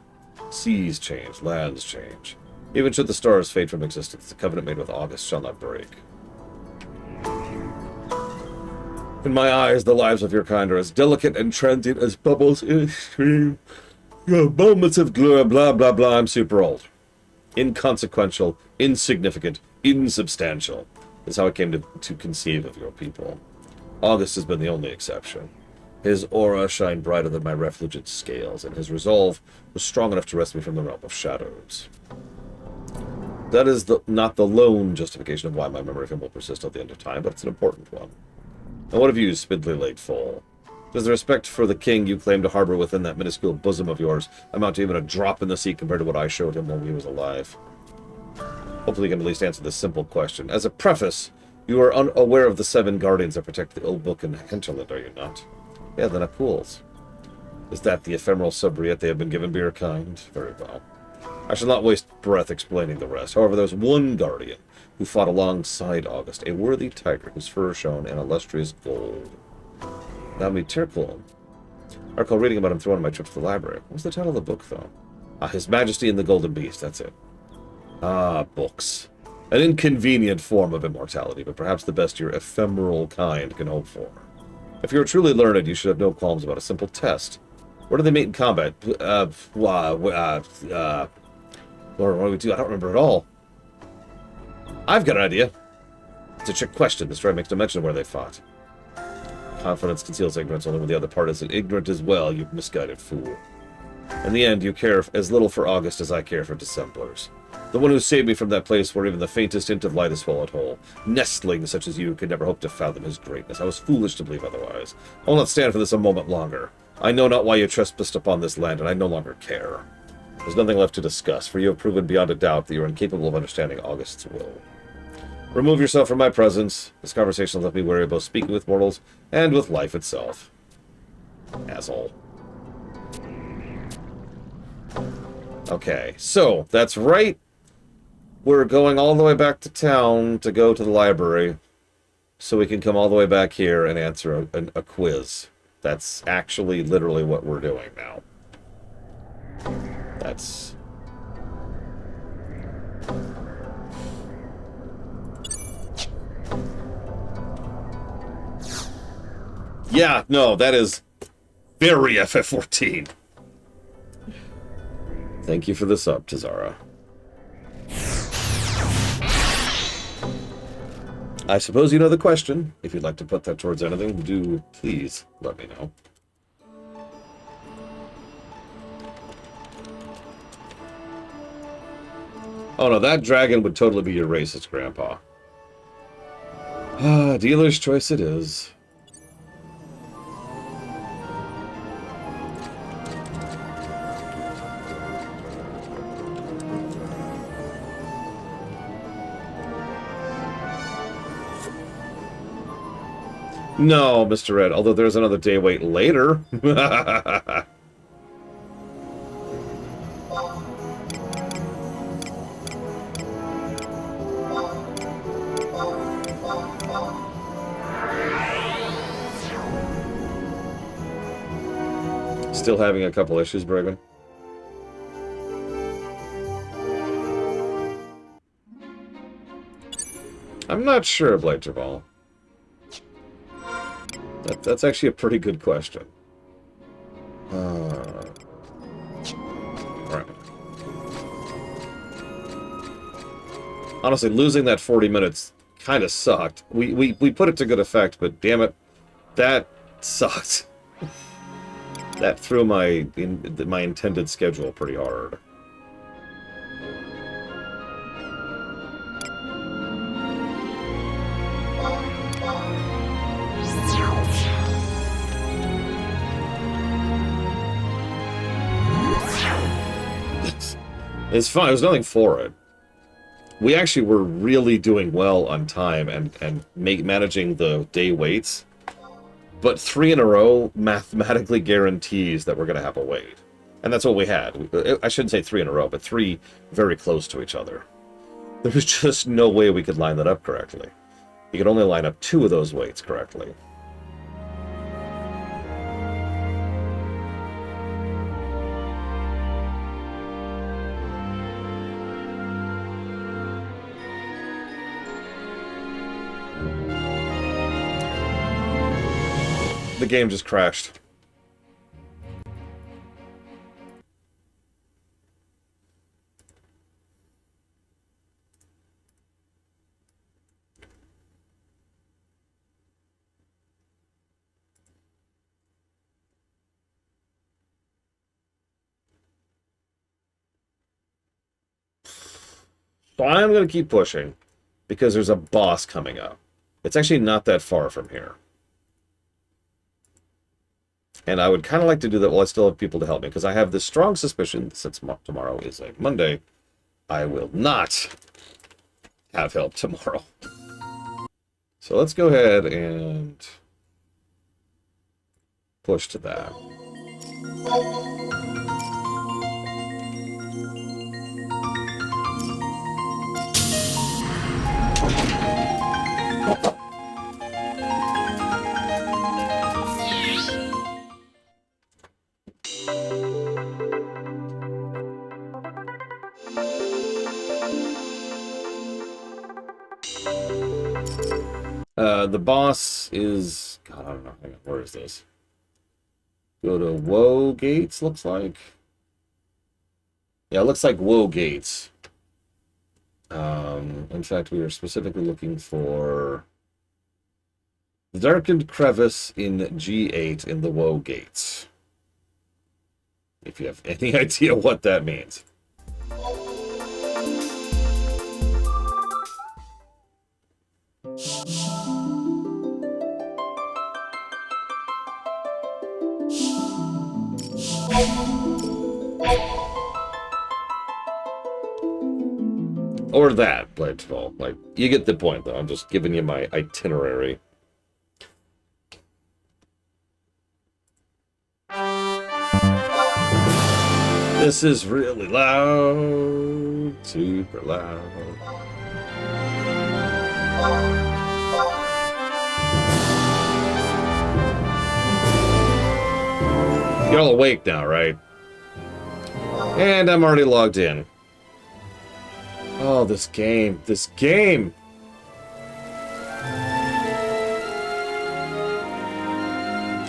Seas change, lands change. Even should the stars fade from existence, the covenant made with August shall not break. In my eyes, the lives of your kind are as delicate and transient as bubbles in a stream. Moments of glory, blah, blah, blah. I'm super old. Inconsequential, insignificant, insubstantial is how I came to conceive of your people. August has been the only exception. His aura shined brighter than my refulgent scales, and his resolve was strong enough to wrest me from the realm of shadows. That is not the lone justification of why my memory of him will persist till the end of time, but it's an important one. And what of you, spindly late foal? Does the respect for the king you claim to harbor within that minuscule bosom of yours amount to even a drop in the sea compared to what I showed him when he was alive? Hopefully you can at least answer this simple question. As a preface, you are unaware of the 7 guardians that protect the old book in Hinterland, are you not? Yeah, the Napuls. Is that the ephemeral sobriet they have been given by your kind? Very well. I shall not waste breath explaining the rest. However, there's one guardian who fought alongside August, a worthy tiger whose fur shone in illustrious gold. Nami Tirkulum. I recall reading about him throughout my trip to the library. What was the title of the book, though? Ah, His Majesty and the Golden Beast, that's it. Ah, books. An inconvenient form of immortality, but perhaps the best your ephemeral kind can hope for. If you're truly learned, you should have no qualms about a simple test. Where do they meet in combat? What do we do? I don't remember at all. I've got an idea. It's a trick question. This droid makes no mention of where they fought. Confidence conceals ignorance, only when the other part is ignorant as well, you misguided fool. In the end, you care as little for August as I care for dissemblers. The one who saved me from that place where even the faintest hint of light is swallowed whole. Nestlings such as you could never hope to fathom his greatness. I was foolish to believe otherwise. I will not stand for this a moment longer. I know not why you trespassed upon this land, and I no longer care. There's nothing left to discuss, for you have proven beyond a doubt that you are incapable of understanding August's will. Remove yourself from my presence. This conversation left me wary of both speaking with mortals and with life itself. Asshole. Okay, so, that's right. We're going all the way back to town to go to the library, so we can come all the way back here and answer a quiz. That's actually literally what we're doing now. That's... Yeah, no, that is very FF14. Thank you for the sub, Tazara. I suppose you know the question. If you'd like to put that towards anything, do please let me know. Oh no, that dragon would totally be your racist grandpa. Ah, dealer's choice it is. No, Mr. Red, although there's another day wait later. Still having a couple issues, Braven? I'm not sure, Blade Jabal. That's actually a pretty good question. Right. Honestly, losing that 40 minutes kind of sucked. We put it to good effect, but damn it, that sucked. That threw my intended schedule pretty hard. It's fine. There's nothing for it. We actually were really doing well on time and managing the day waits. But 3 in a row mathematically guarantees that we're going to have a wait. And that's what we had. I shouldn't say 3 in a row, but 3 very close to each other. There was just no way we could line that up correctly. You could only line up 2 of those waits correctly. The game just crashed. So I'm going to keep pushing because there's a boss coming up. It's actually not that far from here. And I would kind of like to do that while I still have people to help me, because I have this strong suspicion, since tomorrow is a Monday, I will not have help tomorrow. So let's go ahead and push to that. The boss is... God, I don't know. Hang on, where is this? Go to Woe Gates, looks like. Yeah, it looks like Woe Gates. In fact, we were specifically looking for the darkened crevice in G8 in the Woe Gates. If you have any idea what that means. Or that, Bladefall. Like, you get the point, though. I'm just giving you my itinerary. This is really loud. Super loud. You're all awake now, right? And I'm already logged in. Oh, this game. This game!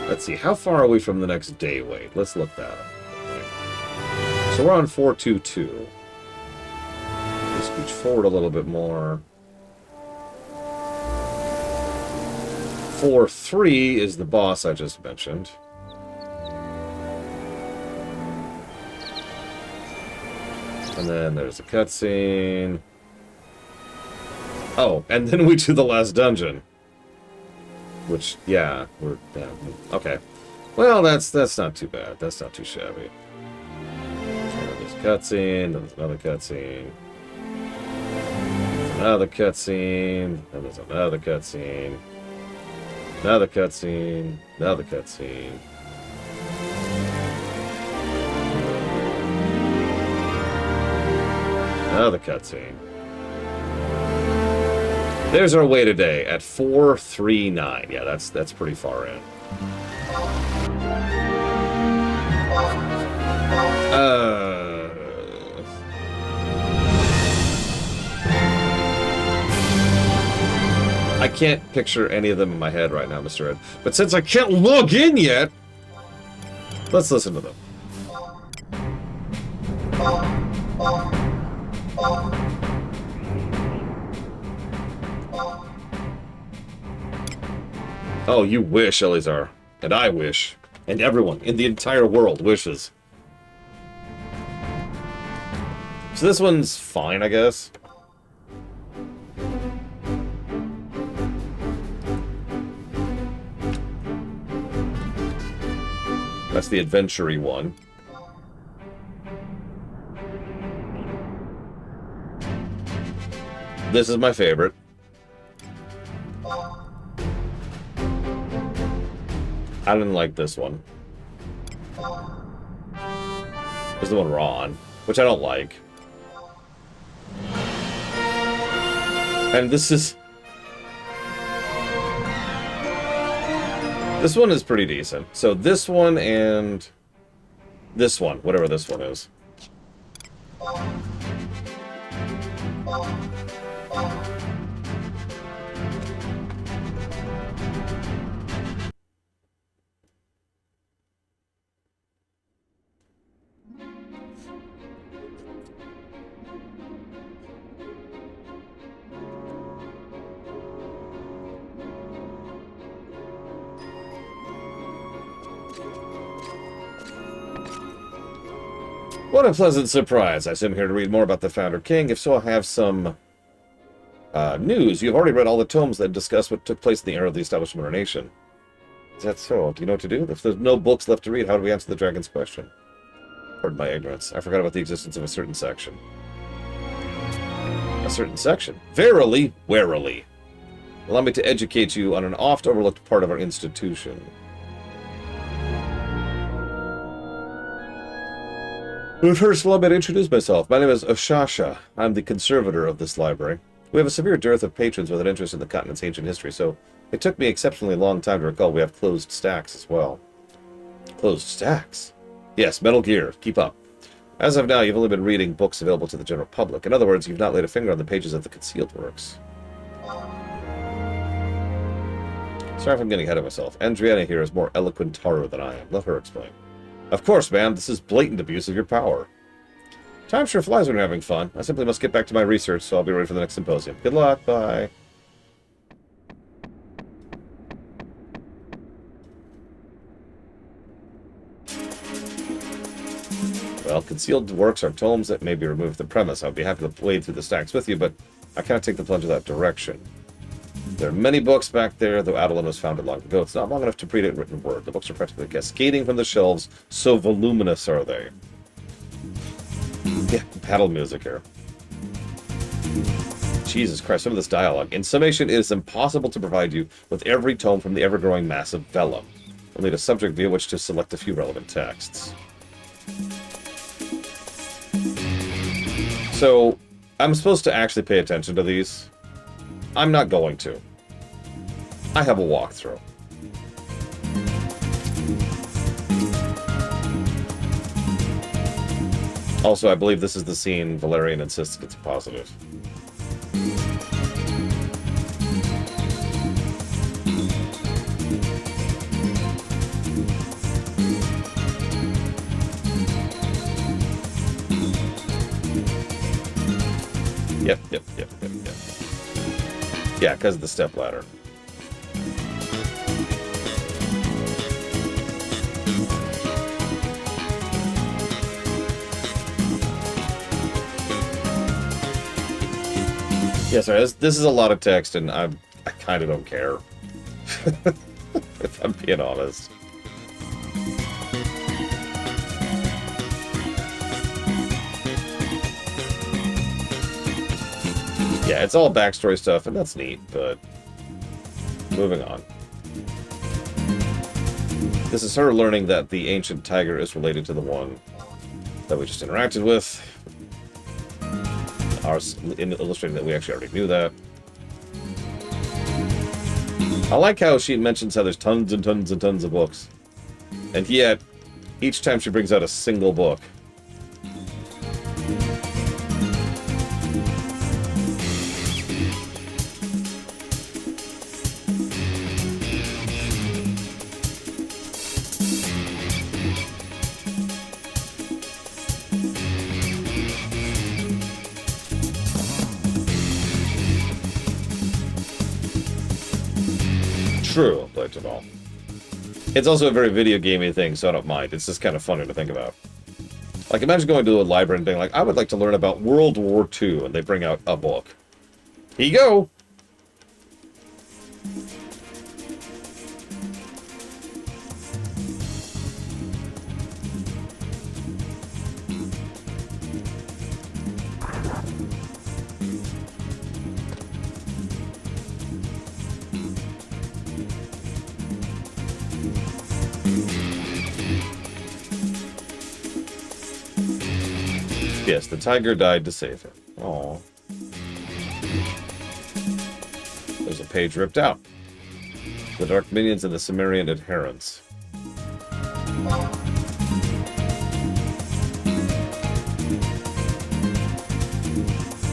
Let's see, how far are we from the next day wait? Let's look that up. So we're on 422. Let's scooch forward a little bit more. 4-3 is the boss I just mentioned. And then there's a cutscene. Oh, and then we do the last dungeon. Which, yeah, we're... Yeah, okay. Well, that's not too bad. That's not too shabby. There's a cutscene, then there's another cutscene. Another cutscene, then there's another cutscene. Another cutscene, another cutscene. Another cutscene. There's our way today at 439. Yeah, that's pretty far in. I can't picture any of them in my head right now, Mr. Ed. But since I can't log in yet, let's listen to them. Oh, you wish, Eleazar. And I wish. And everyone in the entire world wishes. So this one's fine, I guess. That's the adventure-y one. This is my favorite. I didn't like this one. This is the one we're on, which I don't like. And this is... This one is pretty decent. So this one and this one, whatever this one is. What a pleasant surprise. I assume here to read more about the Founder King. If so, I have some news. You've already read all the tomes that discuss what took place in the era of the establishment of our nation. Is that so? Do you know what to do? If there's no books left to read, how do we answer the dragon's question? Pardon my ignorance. I forgot about the existence of a certain section. A certain section? Verily, warily. Allow me to educate you on an oft-overlooked part of our institution. But first, allow me to introduce myself. My name is Oshasha. I'm the conservator of this library. We have a severe dearth of patrons with an interest in the continent's ancient history, so it took me exceptionally long time to recall we have closed stacks as well. Closed stacks? Yes, Metal Gear. Keep up. As of now, you've only been reading books available to the general public. In other words, you've not laid a finger on the pages of the concealed works. Sorry if I'm getting ahead of myself. Andriana here is more eloquent Taru than I am. Let her explain. Of course, ma'am, this is blatant abuse of your power. Time sure flies when you're having fun. I simply must get back to my research, so I'll be ready for the next symposium. Good luck, bye. Well, concealed works are tomes that may be removed from the premise. I would be happy to wade through the stacks with you, but I cannot take the plunge in that direction. There are many books back there, though Adeline was founded long ago. It's not long enough to predate written word. The books are practically cascading from the shelves, so voluminous are they. Yeah, paddle music here. Jesus Christ, some of this dialogue. In summation, it is impossible to provide you with every tome from the ever-growing mass of vellum. Only a subject via which to select a few relevant texts. So, I'm supposed to actually pay attention to these. I'm not going to. I have a walkthrough. Also, I believe this is the scene Valerian insists gets positive. Yep. Yeah, because of the stepladder. Yeah, sorry, this is a lot of text, and I kind of don't care. If I'm being honest. Yeah, it's all backstory stuff, and that's neat, but moving on. This is her learning that the ancient tiger is related to the one that we just interacted with. Illustrating that we actually already knew that. I like how she mentions how there's tons and tons and tons of books. And yet, each time she brings out a single book, true, Blades of All. It's also a very video gamey thing, so I don't mind. It's just kind of funny to think about. Like, imagine going to a library and being like, I would like to learn about World War II, and they bring out a book. Here you go! Yes, the tiger died to save him. Aww. There's a page ripped out. The Dark Minions and the Cimmerian Adherents.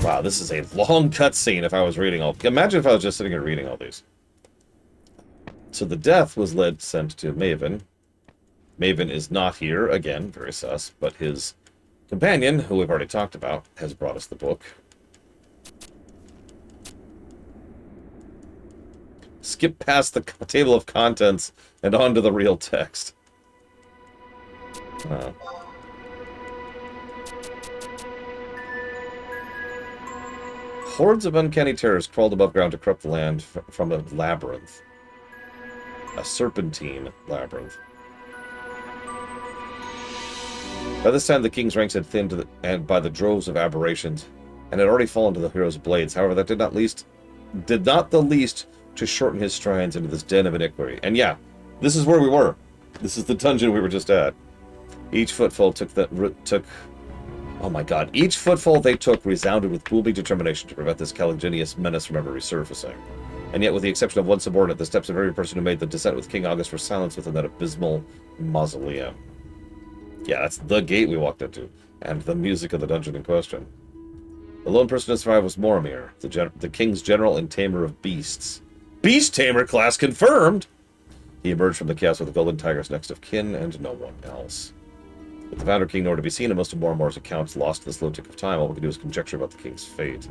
Wow, this is a long cutscene if I was reading all... Imagine if I was just sitting here reading all these. So the death was sent to Maven. Maven is not here, again, very sus, but his companion, who we've already talked about, has brought us the book. Skip past the table of contents and on to the real text. Hordes of uncanny terrors crawled above ground to corrupt the land from a labyrinth. A serpentine labyrinth. By this time, the king's ranks had thinned and by the droves of aberrations, and had already fallen to the hero's blades. However, that did not the least to shorten his strides into this den of iniquity. And yeah, this is where we were. This is the dungeon we were just at. Each footfall oh my god! Each footfall they took resounded with booming determination to prevent this Caliginius menace from ever resurfacing. And yet, with the exception of one subordinate, the steps of every person who made the descent with King August were silenced within that abysmal mausoleum. Yeah, that's the gate we walked into, and the music of the dungeon in question. The lone person to survive was Moromir, the king's general and tamer of beasts. Beast tamer class confirmed! He emerged from the chaos with the golden tigers next of kin and no one else. With the Founder King nowhere to be seen, and most of Moromar's accounts lost to the slow tick of time, all we can do is conjecture about the King's fate.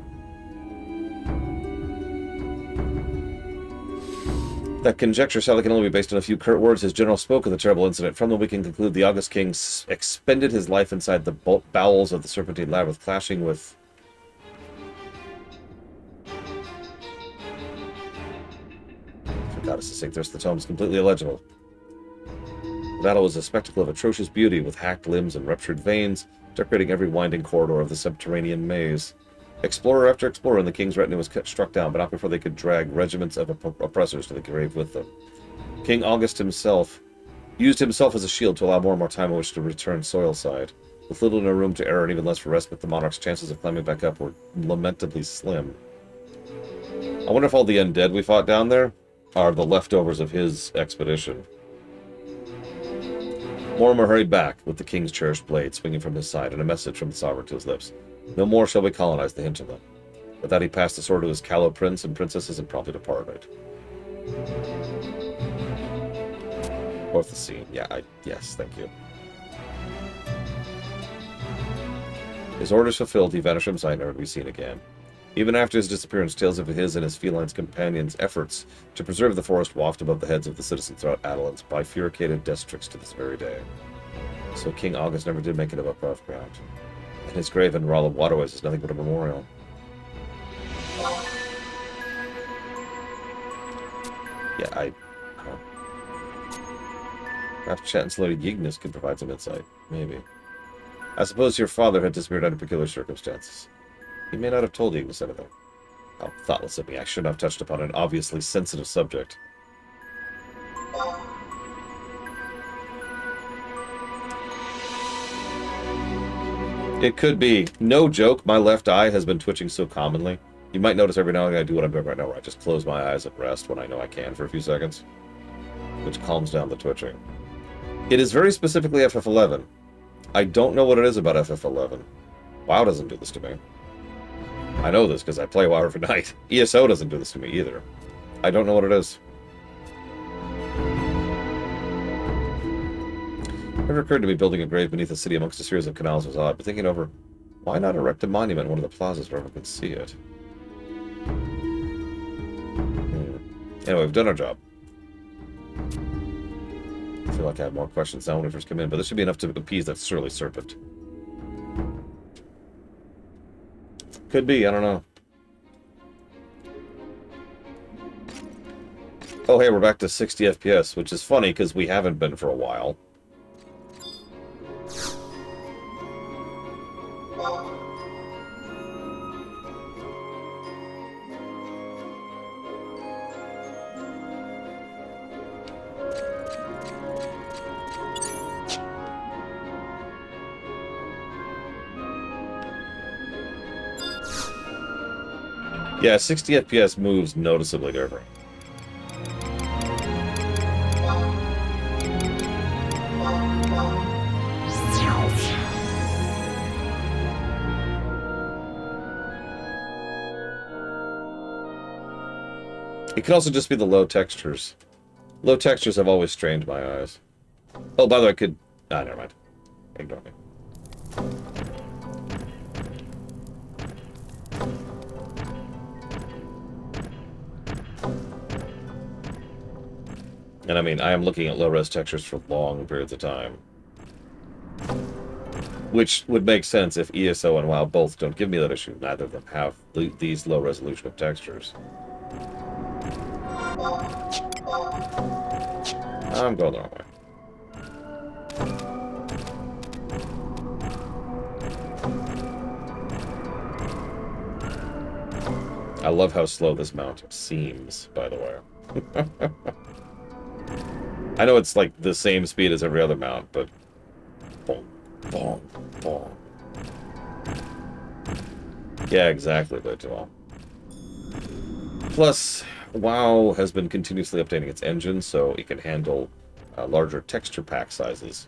That conjecture sadly can only be based on a few curt words his general spoke of the terrible incident. From them we can conclude the August King expended his life inside the bowels of the Serpentine Labyrinth, clashing with... For Goddess's sake, the tome is completely illegible. The battle was a spectacle of atrocious beauty, with hacked limbs and ruptured veins, decorating every winding corridor of the subterranean maze. Explorer after explorer in the King's retinue was struck down, but not before they could drag regiments of oppressors to the grave with them. King August himself used himself as a shield to allow more and more time in which to return soilside. With little no room to error and even less for respite, the monarch's chances of climbing back up were lamentably slim. I wonder if all the undead we fought down there are the leftovers of his expedition. Mortimer hurried back, with the King's cherished blade swinging from his side and a message from the sovereign to his lips. No more shall we colonize the hinterland. With that he passed the sword to his callow prince and princesses and promptly departed. Fourth the scene. Yes, thank you. His orders fulfilled, he vanished from sight, never to be seen again. Even after his disappearance, tales of his and his feline's companions' efforts to preserve the forest waft above the heads of the citizens throughout Adolin's bifurcated districts to this very day. So King August never did make it above ground. And his grave in Rall of Waterways is nothing but a memorial. Perhaps Chancellor Yignis could provide some insight. Maybe. I suppose your father had disappeared under peculiar circumstances. He may not have told Yignis anything. How thoughtless of me. I shouldn't have touched upon an obviously sensitive subject. It could be. No joke, my left eye has been twitching so commonly. You might notice every now and then I do what I'm doing right now, where I just close my eyes and rest when I know I can for a few seconds, which calms down the twitching. It is very specifically FF11. I don't know what it is about FF11. WoW doesn't do this to me. I know this because I play WoW every night. ESO doesn't do this to me either. I don't know what it is. It never occurred to me building a grave beneath a city amongst a series of canals was odd, but thinking over, why not erect a monument in one of the plazas where everyone could see it? Anyway, we've done our job. I feel like I have more questions now when we first come in, but this should be enough to appease that surly serpent. Could be, I don't know. Oh hey, we're back to 60 FPS, which is funny because we haven't been for a while. Yeah, 60 FPS moves noticeably different. It could also just be the low textures. Low textures have always strained my eyes. Oh, by the way, I could... Ah, never mind. Ignore me. And I mean, I am looking at low-res textures for long periods of time. Which would make sense if ESO and WoW both don't give me that issue. Neither of them have these low resolution of textures. I'm going the wrong way. I love how slow this mount seems, by the way. I know it's like the same speed as every other mount, but... Boom, boom, boom. Yeah, exactly, but well. Plus, WoW has been continuously updating its engine, so it can handle larger texture pack sizes.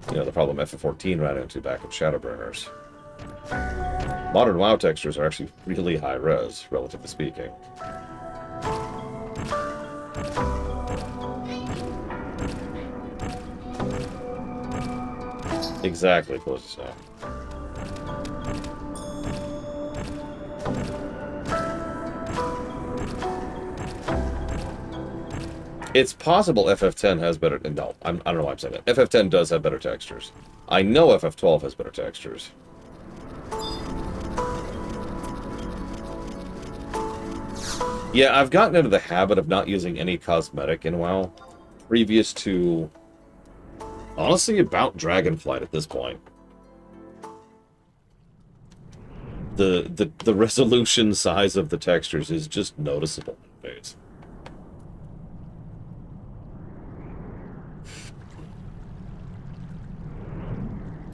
You know, the problem FF14 ran into back in Shadowburners. Modern WoW textures are actually really high res, relatively speaking. Exactly, close as hell. It's possible FF10 has better... No, I don't know why I'm saying that. FF10 does have better textures. I know FF12 has better textures. Yeah, I've gotten into the habit of not using any cosmetic in WoW. Previous to... honestly, about Dragonflight at this point. The resolution size of the textures is just noticeable nowadays.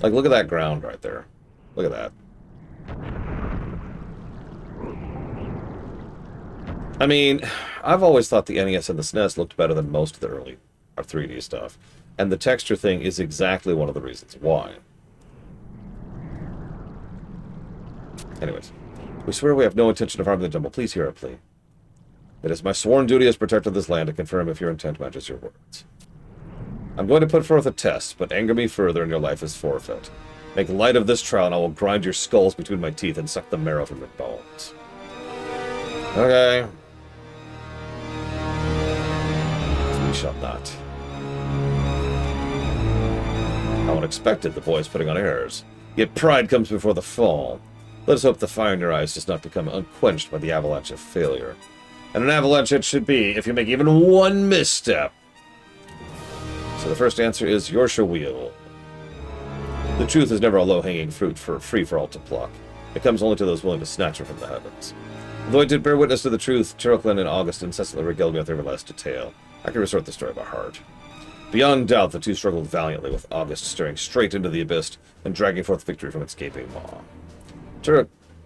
Like, look at that ground right there. Look at that. I mean, I've always thought the NES and the SNES looked better than most of the early 3D stuff. And the texture thing is exactly one of the reasons why. Anyways, we swear we have no intention of harming the Jumble. Please hear our plea. It is my sworn duty as protector of this land to confirm if your intent matches your words. I'm going to put forth a test, but anger me further and your life is forfeit. Make light of this trial and I will grind your skulls between my teeth and suck the marrow from your bones. Okay. We shall not. How unexpected, the boy is putting on airs. Yet pride comes before the fall. Let us hope the fire in your eyes does not become unquenched by the avalanche of failure. And an avalanche it should be if you make even one misstep. So the first answer is Yorsha Wheel. The truth is never a low-hanging fruit free for all to pluck. It comes only to those willing to snatch it from the heavens. Though I did bear witness to the truth, Cheroklan and August incessantly regaled me with their last detail. I can resort the story by heart. Beyond doubt, the two struggled valiantly, with August staring straight into the abyss and dragging forth victory from its gaping maw.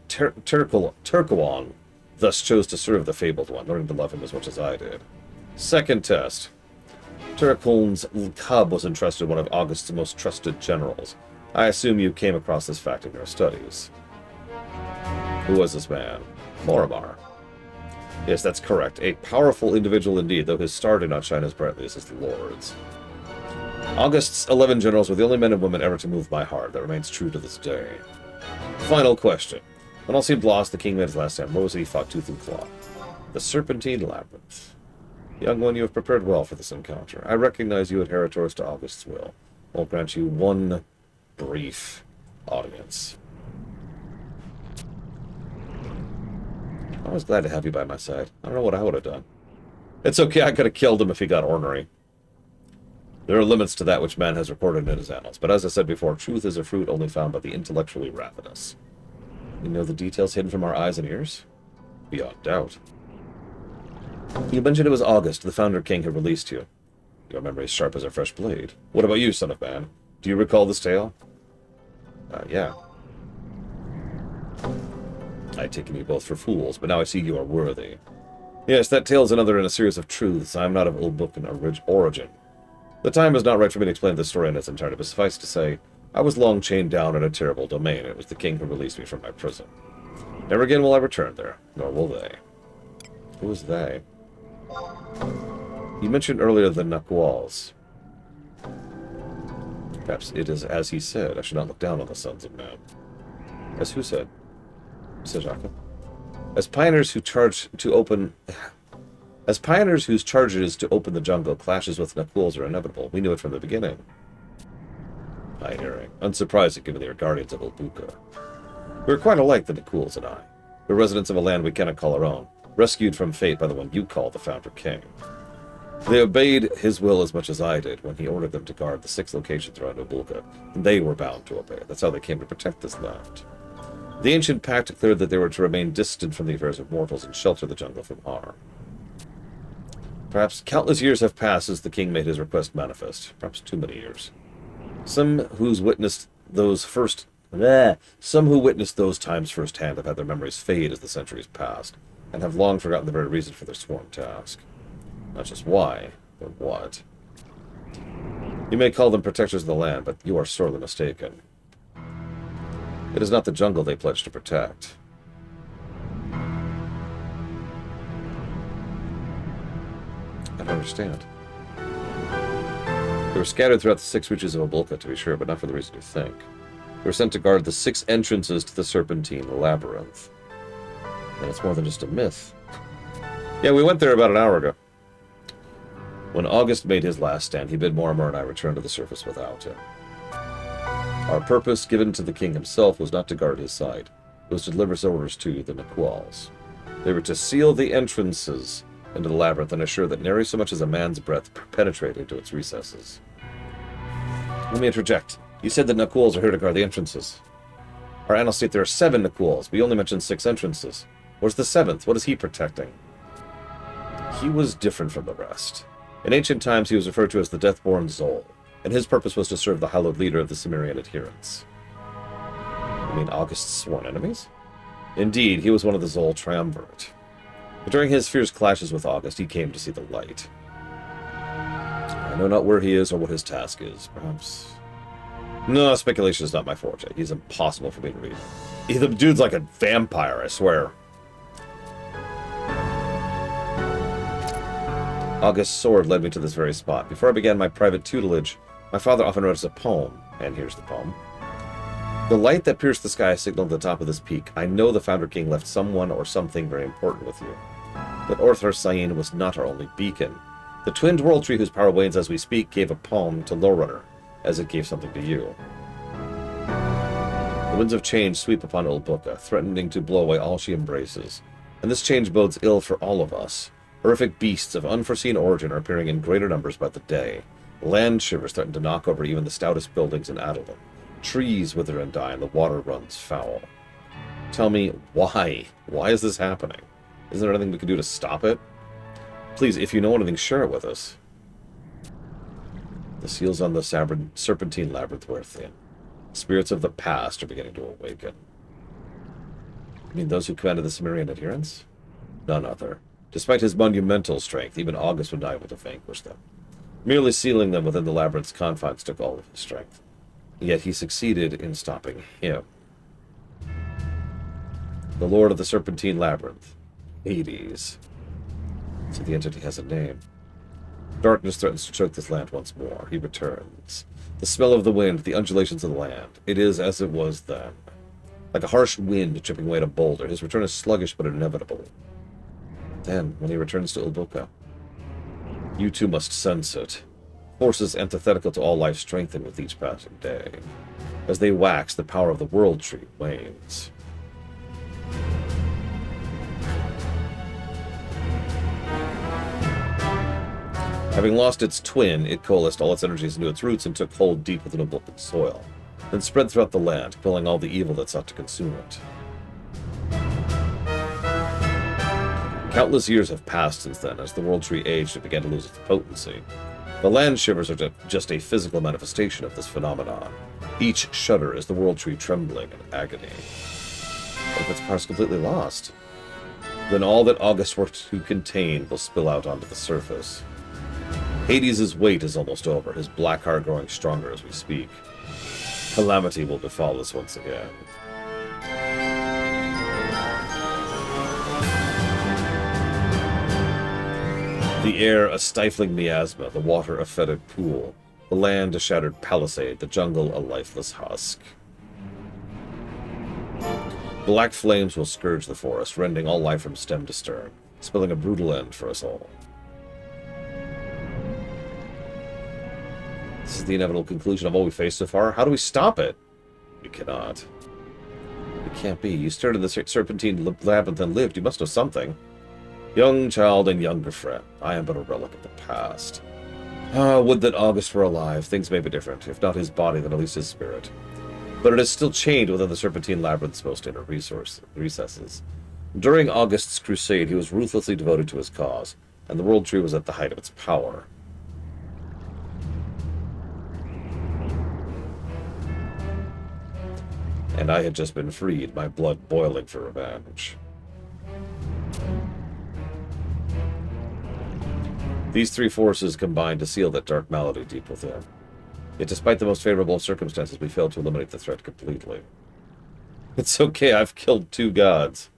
Turkowan thus chose to serve the fabled one, learning to love him as much as I did. Second test. Turkuln's cub was entrusted one of August's most trusted generals. I assume you came across this fact in your studies. Who was this man? Moramar. Yes, that's correct. A powerful individual indeed, though his star did not shine as brightly as his lord's. August's 11 generals were the only men and women ever to move my heart. That remains true to this day. Final question. When all seemed lost, the king made his last stand. What was it he fought tooth and claw? The Serpentine Labyrinth. Young one, you have prepared well for this encounter. I recognize you adheritors to August's will. I will grant you one brief audience. I was glad to have you by my side. I don't know what I would have done. It's okay, I could have killed him if he got ornery. There are limits to that which man has recorded in his annals, but as I said before, truth is a fruit only found by the intellectually ravenous. You know the details hidden from our eyes and ears? Beyond doubt. You mentioned it was August, the Founder King, who released you. Your memory is sharp as a fresh blade. What about you, son of man? Do you recall this tale? Yeah. I had taken you both for fools, but now I see you are worthy. Yes, that tale is another in a series of truths. I am not of old book in origin. The time is not right for me to explain this story in its entirety, but suffice to say, I was long chained down in a terrible domain. It was the king who released me from my prison. Never again will I return there, nor will they. Who is they? You mentioned earlier the Naquals. Perhaps it is as he said. I should not look down on the sons of man. As who said? Said Jacob. As pioneers whose charge is to open the jungle, clashes with Naquals are inevitable. We knew it from the beginning. Pioneering. Unsurprising, given they are guardians of Ulbuka. We are quite alike, the Naquals and I. We're residents of a land we cannot call our own, rescued from fate by the one you call the Founder King. They obeyed his will as much as I did when he ordered them to guard the 6 locations around Ulbuka, and they were bound to obey. That's how they came to protect this land. The ancient pact declared that they were to remain distant from the affairs of mortals and shelter the jungle from harm. Perhaps countless years have passed since the king made his request manifest. Perhaps too many years. Some who witnessed those times firsthand have had their memories fade as the centuries passed, and have long forgotten the very reason for their sworn task. Not just why, but what. You may call them protectors of the land, but you are sorely mistaken. It is not the jungle they pledge to protect. I don't understand. They were scattered throughout the 6 reaches of Abulka, to be sure, but not for the reason you think. They were sent to guard the 6 entrances to the Serpentine Labyrinth. And it's more than just a myth. Yeah, we went there about an hour ago. When August made his last stand, he bid Mortimer and I return to the surface without him. Our purpose, given to the king himself, was not to guard his side. It was to deliver his orders to the Naquals. They were to seal the entrances into the labyrinth and assure that nary so much as a man's breath penetrated into its recesses. Let me interject. You said the Naquals are here to guard the entrances. Our annals state there are 7 Naquals. We only mentioned 6 entrances. Where's the 7th? What is he protecting? He was different from the rest. In ancient times, he was referred to as the Deathborn Zol, and his purpose was to serve the hallowed leader of the Cimmerian adherents. You mean August's sworn enemies? Indeed, he was one of the Zol Triumvirate. But during his fierce clashes with August, he came to see the light. I know not where he is or what his task is. Perhaps... No, speculation is not my forte. He's impossible for me to read. The dude's like a vampire, I swear. August's sword led me to this very spot. Before I began my private tutelage, my father often wrote us a poem, and here's the poem. The light that pierced the sky signaled the top of this peak. I know the Founder King left someone or something very important with you. But Orthar Sain was not our only beacon. The twinned world tree whose power wanes as we speak gave a poem to Lowrunner, as it gave something to you. The winds of change sweep upon Ulbuka, threatening to blow away all she embraces. And this change bodes ill for all of us. Horrific beasts of unforeseen origin are appearing in greater numbers by the day. Land shivers threaten to knock over even the stoutest buildings in Adalin. Trees wither and die, and the water runs foul. Tell me, why? Why is this happening? Isn't there anything we can do to stop it? Please, if you know anything, share it with us. The seals on the Serpentine Labyrinth wear thin. Spirits of the past are beginning to awaken. You mean those who commanded the Cimmerian adherents? None other. Despite his monumental strength, even August would not be able to vanquish them. Merely sealing them within the labyrinth's confines took all of his strength. Yet he succeeded in stopping him. The Lord of the Serpentine Labyrinth. Hades. So the entity has a name. Darkness threatens to choke this land once more. He returns. The smell of the wind, the undulations of the land. It is as it was then. Like a harsh wind chipping away at a boulder, his return is sluggish but inevitable. Then, when he returns to Ulbuka, you too must sense it. Forces antithetical to all life strengthen with each passing day. As they wax, the power of the World Tree wanes. Having lost its twin, it coalesced all its energies into its roots and took hold deep within Ulbukan soil, then spread throughout the land, killing all the evil that sought to consume it. Countless years have passed since then, as the World Tree aged and began to lose its potency. The land shivers are just a physical manifestation of this phenomenon. Each shudder is the World Tree trembling in agony. What if its power is completely lost? Then all that August worked to contain will spill out onto the surface. Hades' wait is almost over, his black heart growing stronger as we speak. Calamity will befall us once again. The air a stifling miasma, the water a fetid pool, the land a shattered palisade, the jungle a lifeless husk. Black flames will scourge the forest, rending all life from stem to stern, spelling a brutal end for us all. This is the inevitable conclusion of all we faced so far. How do we stop it? We cannot. It can't be. You stirred in the Serpentine Labyrinth and lived. You must know something. Young child and younger friend, I am but a relic of the past. Ah, would that August were alive. Things may be different. If not his body, then at least his spirit. But it is still chained within the Serpentine Labyrinth's most inner recesses. During August's crusade, he was ruthlessly devoted to his cause, and the World Tree was at the height of its power. And I had just been freed, my blood boiling for revenge. These 3 forces combined to seal that dark malady deep within. Yet despite the most favorable of circumstances, we failed to eliminate the threat completely. It's okay, I've killed 2 gods.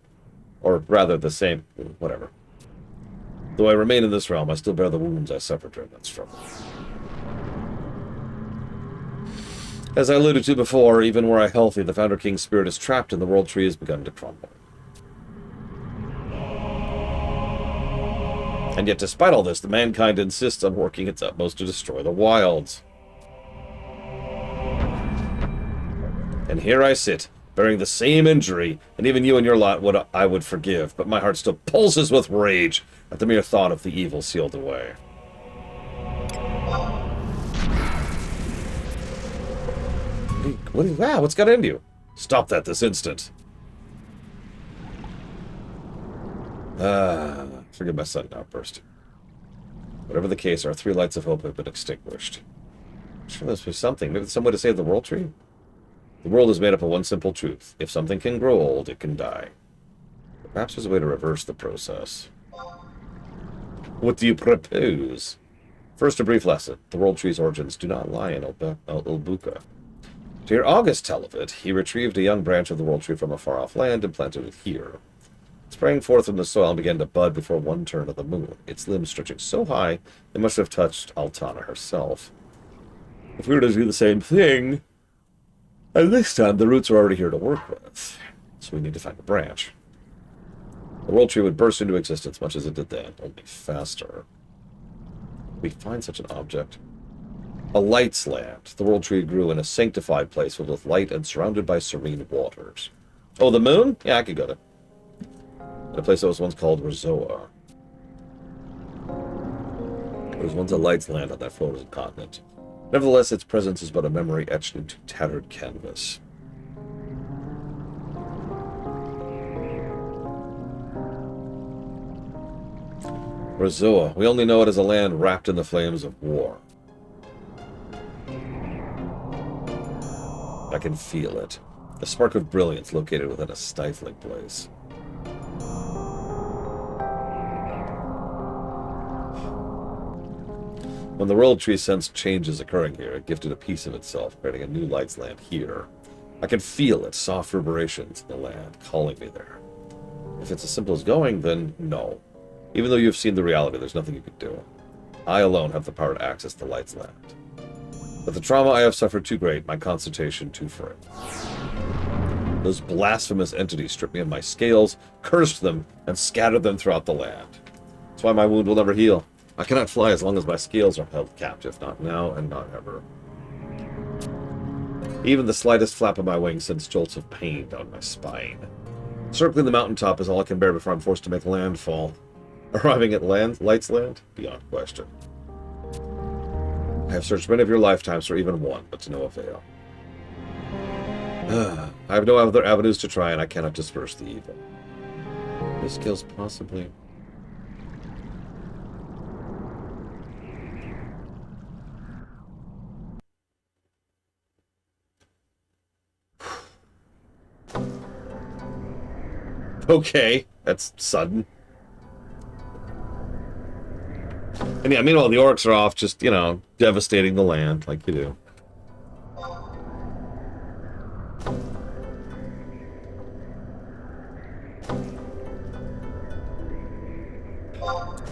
Or rather, the same, whatever. Though I remain in this realm, I still bear the wounds I suffered during that struggle. As I alluded to before, even were I healthy, the Founder King's spirit is trapped and the World Tree has begun to crumble. And yet, despite all this, the mankind insists on working its utmost to destroy the wilds. And here I sit, bearing the same injury, and even you and your lot I would forgive, but my heart still pulses with rage at the mere thought of the evil sealed away. What's got into you? Stop that this instant. Forgive my sudden outburst. Whatever the case, our 3 lights of hope have been extinguished. I'm sure this was something. Maybe some way to save the World Tree? The world is made up of one simple truth. If something can grow old, it can die. Perhaps there's a way to reverse the process. What do you propose? First, a brief lesson. The World Tree's origins do not lie in Ulbuka. To hear August tell of it, he retrieved a young branch of the World Tree from a far-off land and planted it here. It sprang forth from the soil and began to bud before one turn of the moon, its limbs stretching so high they must have touched Altana herself. If we were to do the same thing, and this time the roots are already here to work with, so we need to find a branch. The World Tree would burst into existence much as it did then, only faster. We find such an object. A light's land. The World Tree grew in a sanctified place filled with light and surrounded by serene waters. Oh, the moon? Yeah, I could go there. In a place that was once called Rizoa. There was once a light's land on that frozen continent. Nevertheless, its presence is but a memory etched into tattered canvas. Rizoa. We only know it as a land wrapped in the flames of war. I can feel it. A spark of brilliance located within a stifling place. When the World Tree sensed changes occurring here, it gifted a piece of itself, creating a new light's land here. I can feel its soft reverberations in the land, calling me there. If it's as simple as going, then no. Even though you've seen the reality, there's nothing you can do. I alone have the power to access the light's land. But the trauma I have suffered too great, my concentration too frail. Those blasphemous entities stripped me of my scales, cursed them, and scattered them throughout the land. That's why my wound will never heal. I cannot fly as long as my scales are held captive, not now and not ever. Even the slightest flap of my wings sends jolts of pain down my spine. Circling the mountaintop is all I can bear before I'm forced to make landfall. Arriving at Light's Land? Beyond question. I have searched many of your lifetimes for even one, but to no avail. I have no other avenues to try, and I cannot disperse the evil. These skills possibly... Okay, that's sudden. And yeah, meanwhile, the orcs are off just, you know, devastating the land like you do.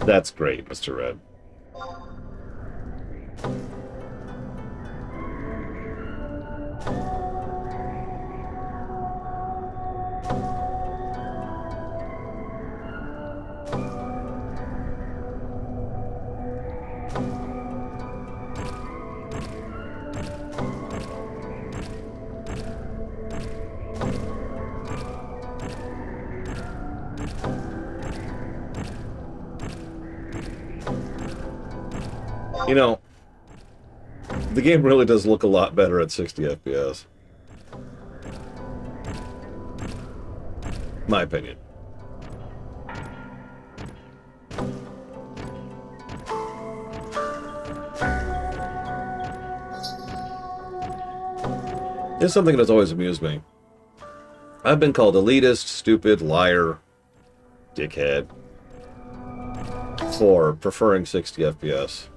That's great, Mr. Red. You know, the game really does look a lot better at 60 FPS. My opinion. Here's something that's always amused me. I've been called elitist, stupid, liar, dickhead for preferring 60 FPS.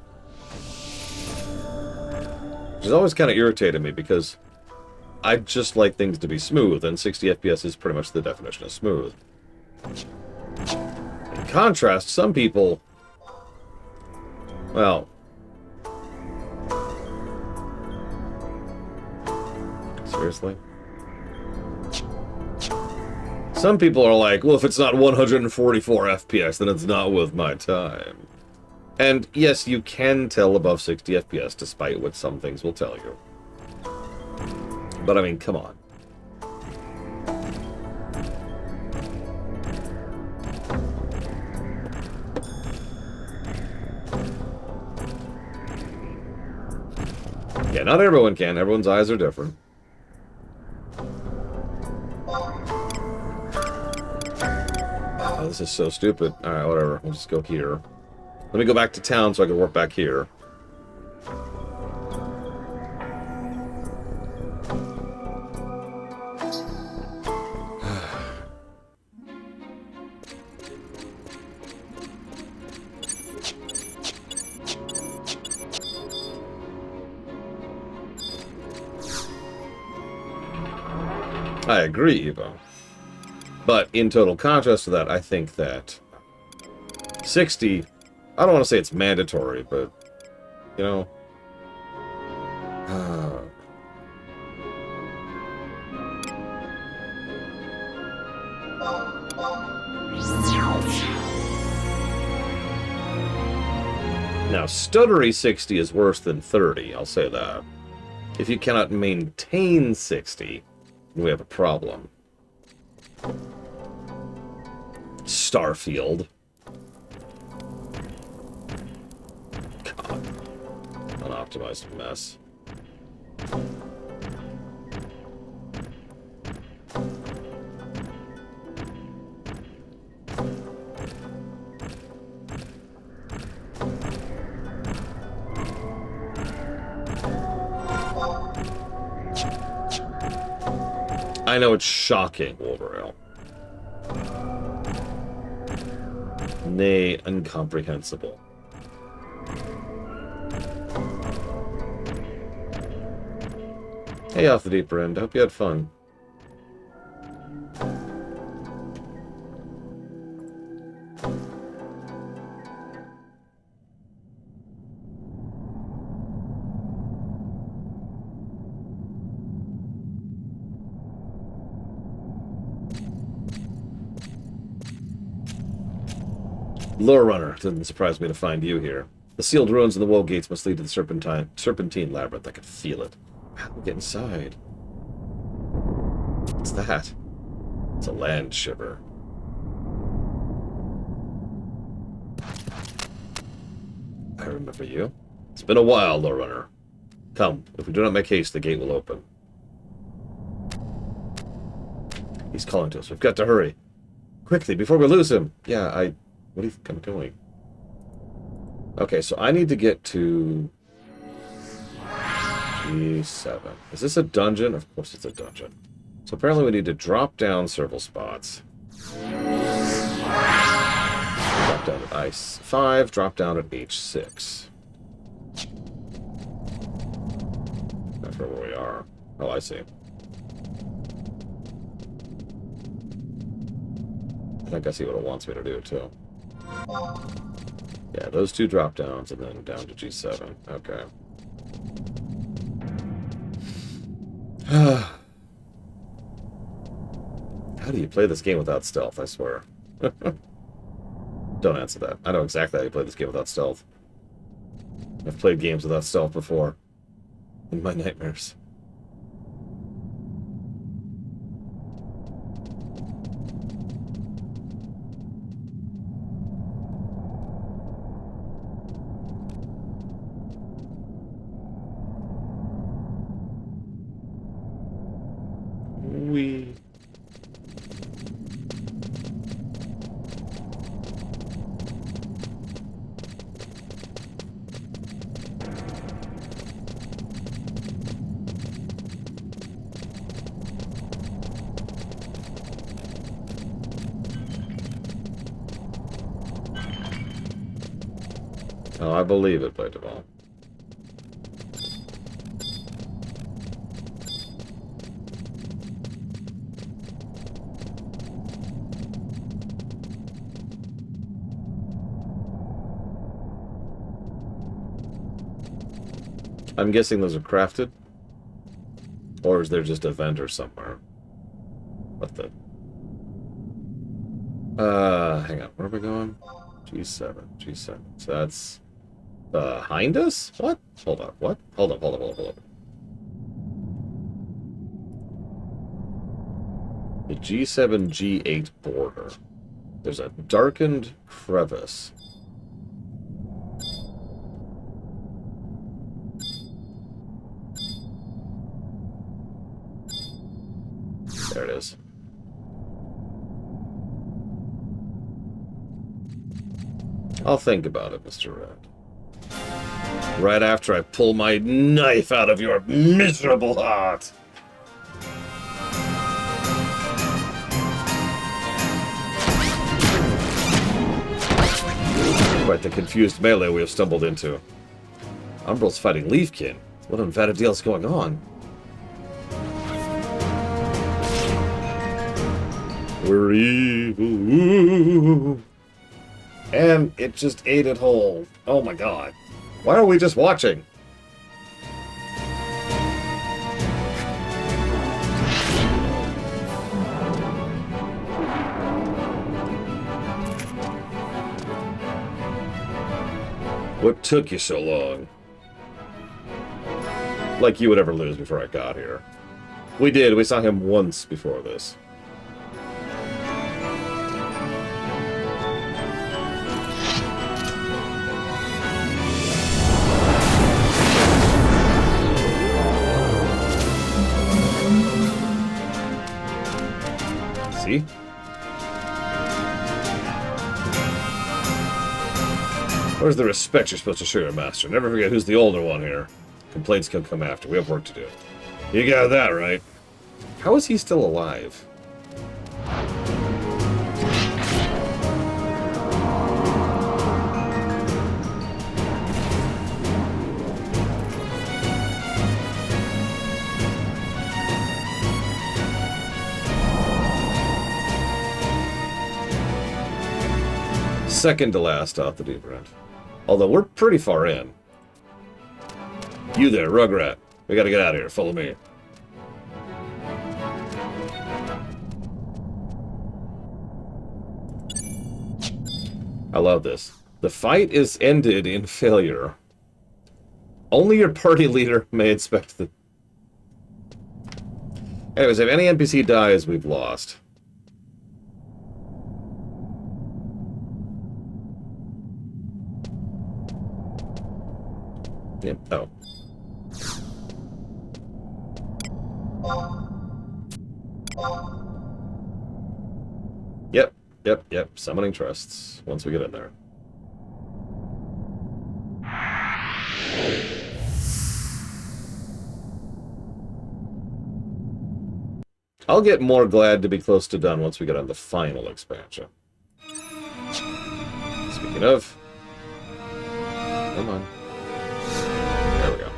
Which has always kind of irritated me because I just like things to be smooth, and 60 FPS is pretty much the definition of smooth. In contrast, some people, well, Seriously? Some people are like, well, if it's not 144 FPS, then it's not worth my time. And yes, you can tell above 60 FPS, despite what some things will tell you. But I mean, come on. Yeah, not everyone can. Everyone's eyes are different. Oh, this is so stupid. Alright, whatever. We'll just go here. Let me go back to town so I can work back here. I agree, Evo. But in total contrast to that, I think that 60, I don't want to say it's mandatory, but, you know, now, stuttery 60 is worse than 30, I'll say that. If you cannot maintain 60, we have a problem. Starfield. God. Unoptimized mess. I know it's shocking, Wolverine. Nay, incomprehensible. Hey, off the deeper end. Hope you had fun. Lure Runner. Doesn't surprise me to find you here. The sealed ruins of the Woe Gates must lead to the Serpentine Labyrinth. I can feel it. How do we get inside? What's that? It's a land shiver. I remember you. It's been a while, Lure Runner. Come. If we do not make haste, the gate will open. He's calling to us. We've got to hurry. Quickly, before we lose him. Yeah, What do you think I'm doing? Okay, so I need to get to G7. Is this a dungeon? Of course it's a dungeon. So apparently we need to drop down several spots. Drop down at I5, drop down at H6. Not sure where we are. Oh, I see. I think I see what it wants me to do, too. Yeah, those two drop downs and then down to G7. Okay. How do you play this game without stealth, I swear? Don't answer that. I know exactly how you play this game without stealth. I've played games without stealth before. In my nightmares. Oh, I believe it, Blade Devil. I'm guessing those are crafted? Or is there just a vendor somewhere? What the... hang on. Where are we going? G7. G7. So that's... behind us? What? Hold on. What? Hold up. The G7, G8 border. There's a darkened crevice. There it is. I'll think about it, Mr. Red. Right after I pull my knife out of your miserable heart. Quite the confused melee we have stumbled into. Umbral's fighting Leafkin. What unvetted deal is going on? We're evil. Ooh. And it just ate it whole. Oh my god. Why are we just watching? What took you so long? Like you would ever lose before I got here. We did. We saw him once before this. See? Where's the respect you're supposed to show your master? Never forget who's the older one here. Complaints can come after. We have work to do. You got that right. How is he still alive? Second to last off the deep end. Although we're pretty far in. You there, Rugrat. We gotta get out of here. Follow me. I love this. The fight is ended in failure. Only your party leader may inspect the... Anyways, if any NPC dies, we've lost. Yeah. Oh. Yep. Summoning trusts once we get in there. I'll get more glad to be close to done once we get on the final expansion. Speaking of... Come on. There we go.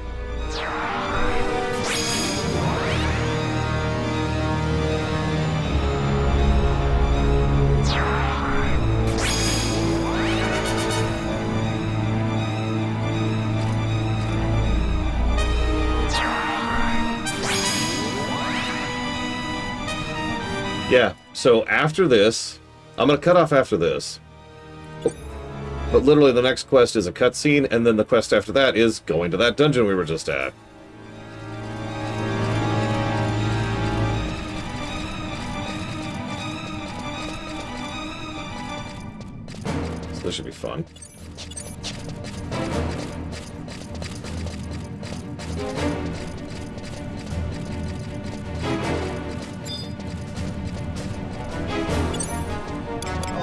Yeah, so after this, I'm going to cut off after this. But literally the next quest is a cutscene, and then the quest after that is going to that dungeon we were just at. So this should be fun.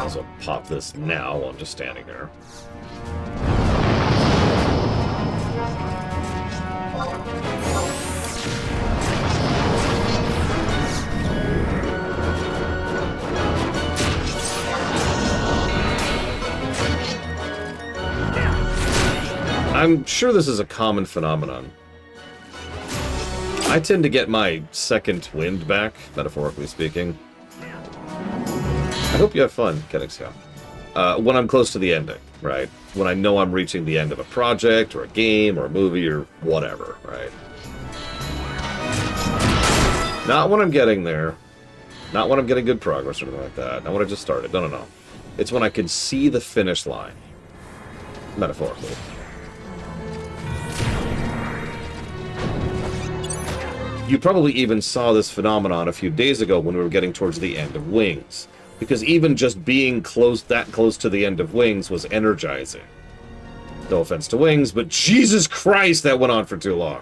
So pop this now while I'm just standing there. I'm sure this is a common phenomenon. I tend to get my second wind back, metaphorically speaking. I hope you have fun, Kenixia. When I'm close to the ending, right? When I know I'm reaching the end of a project, or a game, or a movie, or whatever, right? Not when I'm getting there. Not when I'm getting good progress or anything like that. Not when I just started. No, no, no. It's when I can see the finish line. Metaphorically. You probably even saw this phenomenon a few days ago when we were getting towards the end of Wings. Because even just being that close to the end of Wings was energizing. No offense to Wings, but Jesus Christ, that went on for too long.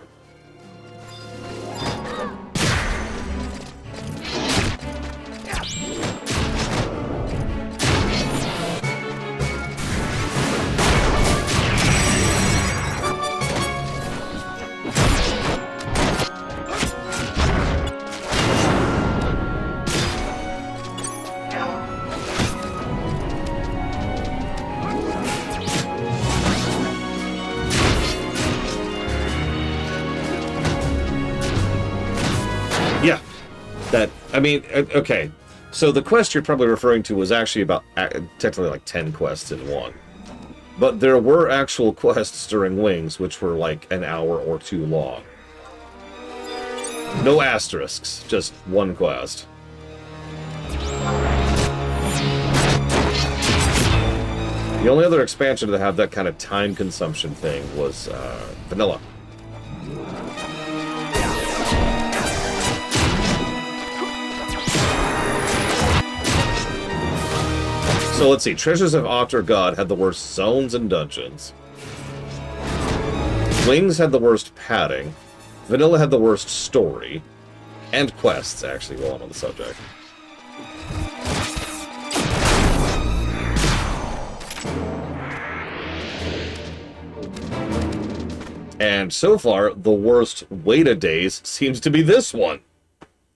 Yeah. I mean, okay. So the quest you're probably referring to was actually about, technically like 10 quests in one. But there were actual quests during Wings which were like an hour or two long. No asterisks, just one quest. The only other expansion to have that kind of time consumption thing was Vanilla. So let's see. Treasures of Ottergod had the worst zones and dungeons. Wings had the worst padding. Vanilla had the worst story. And quests, actually, while I'm on the subject. And so far, the worst wait-a days seems to be this one.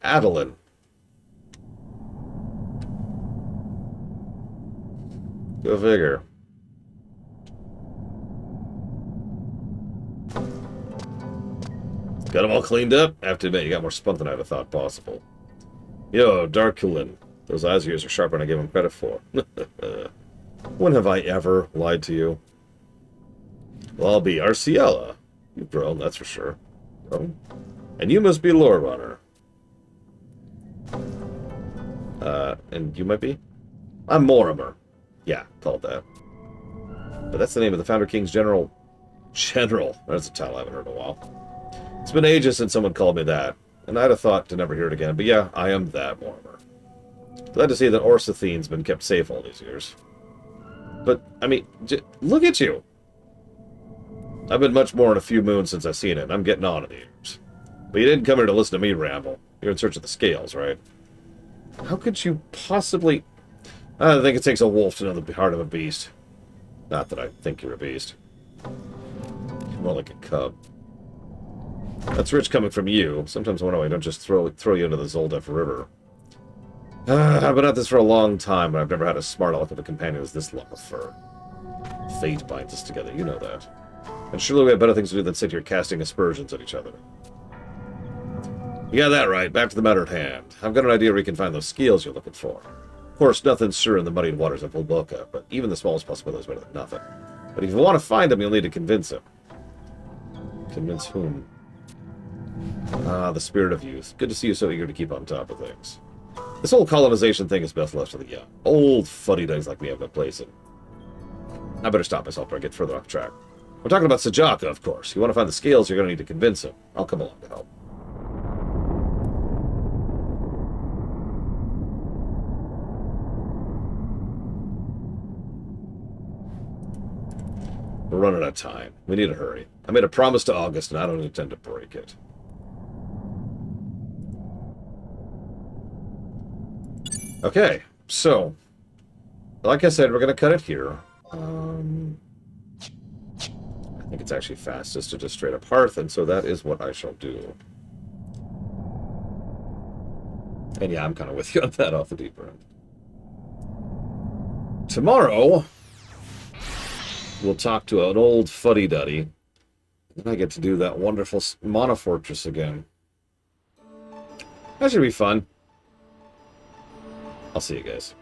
Adeline. Go figure. Got them all cleaned up? I have to admit, you got more spunk than I ever thought possible. Yo, Darkulin. Those eyes of yours are sharper than I gave him credit for. When have I ever lied to you? Well, I'll be Arciella. You've grown, that's for sure. Oh. And you must be Lore Runner. And you might be? I'm Morimer. Yeah, called that. But that's the name of the Founder King's General. That's a title I haven't heard in a while. It's been ages since someone called me that, and I'd have thought to never hear it again. But yeah, I am that Morimer. Glad to see that Orsathene's been kept safe all these years. But, I mean, look at you! I've been much more in a few moons since I've seen it, and I'm getting on in the years. But you didn't come here to listen to me ramble. You're in search of the scales, right? How could you possibly... I think it takes a wolf to know the heart of a beast. Not that I think you're a beast. You're more like a cub. That's rich coming from you. Sometimes I wonder why I don't just throw you into the Zoldef River. I've been at this for a long time, but I've never had as smart aleck of a companion as this lump of fur. Fate binds us together, you know that. And surely we have better things to do than sit here casting aspersions at each other. You got that right. Back to the matter at hand. I've got an idea where you can find those skills you're looking for. Of course, nothing's sure in the muddied waters of Volboka, but even the smallest possibility is better than nothing. But if you want to find him, you'll need to convince him. Convince whom? Ah, the spirit of youth. Good to see you so eager to keep on top of things. This whole colonization thing is best left to the young. Old fuddy-duddies like me have no place in. I better stop myself before I get further off track. We're talking about Sajaka, of course. You want to find the scales, you're going to need to convince him. I'll come along to help. We're running out of time. We need to hurry. I made a promise to August, and I don't intend to break it. Okay, so, like I said, we're going to cut it here. I think it's actually fastest to just straight up hearth, and so that is what I shall do. And yeah, I'm kind of with you on that off the deeper end. Tomorrow, we'll talk to an old fuddy-duddy, and I get to do that wonderful Mana Fortress again. That should be fun. I'll see you guys.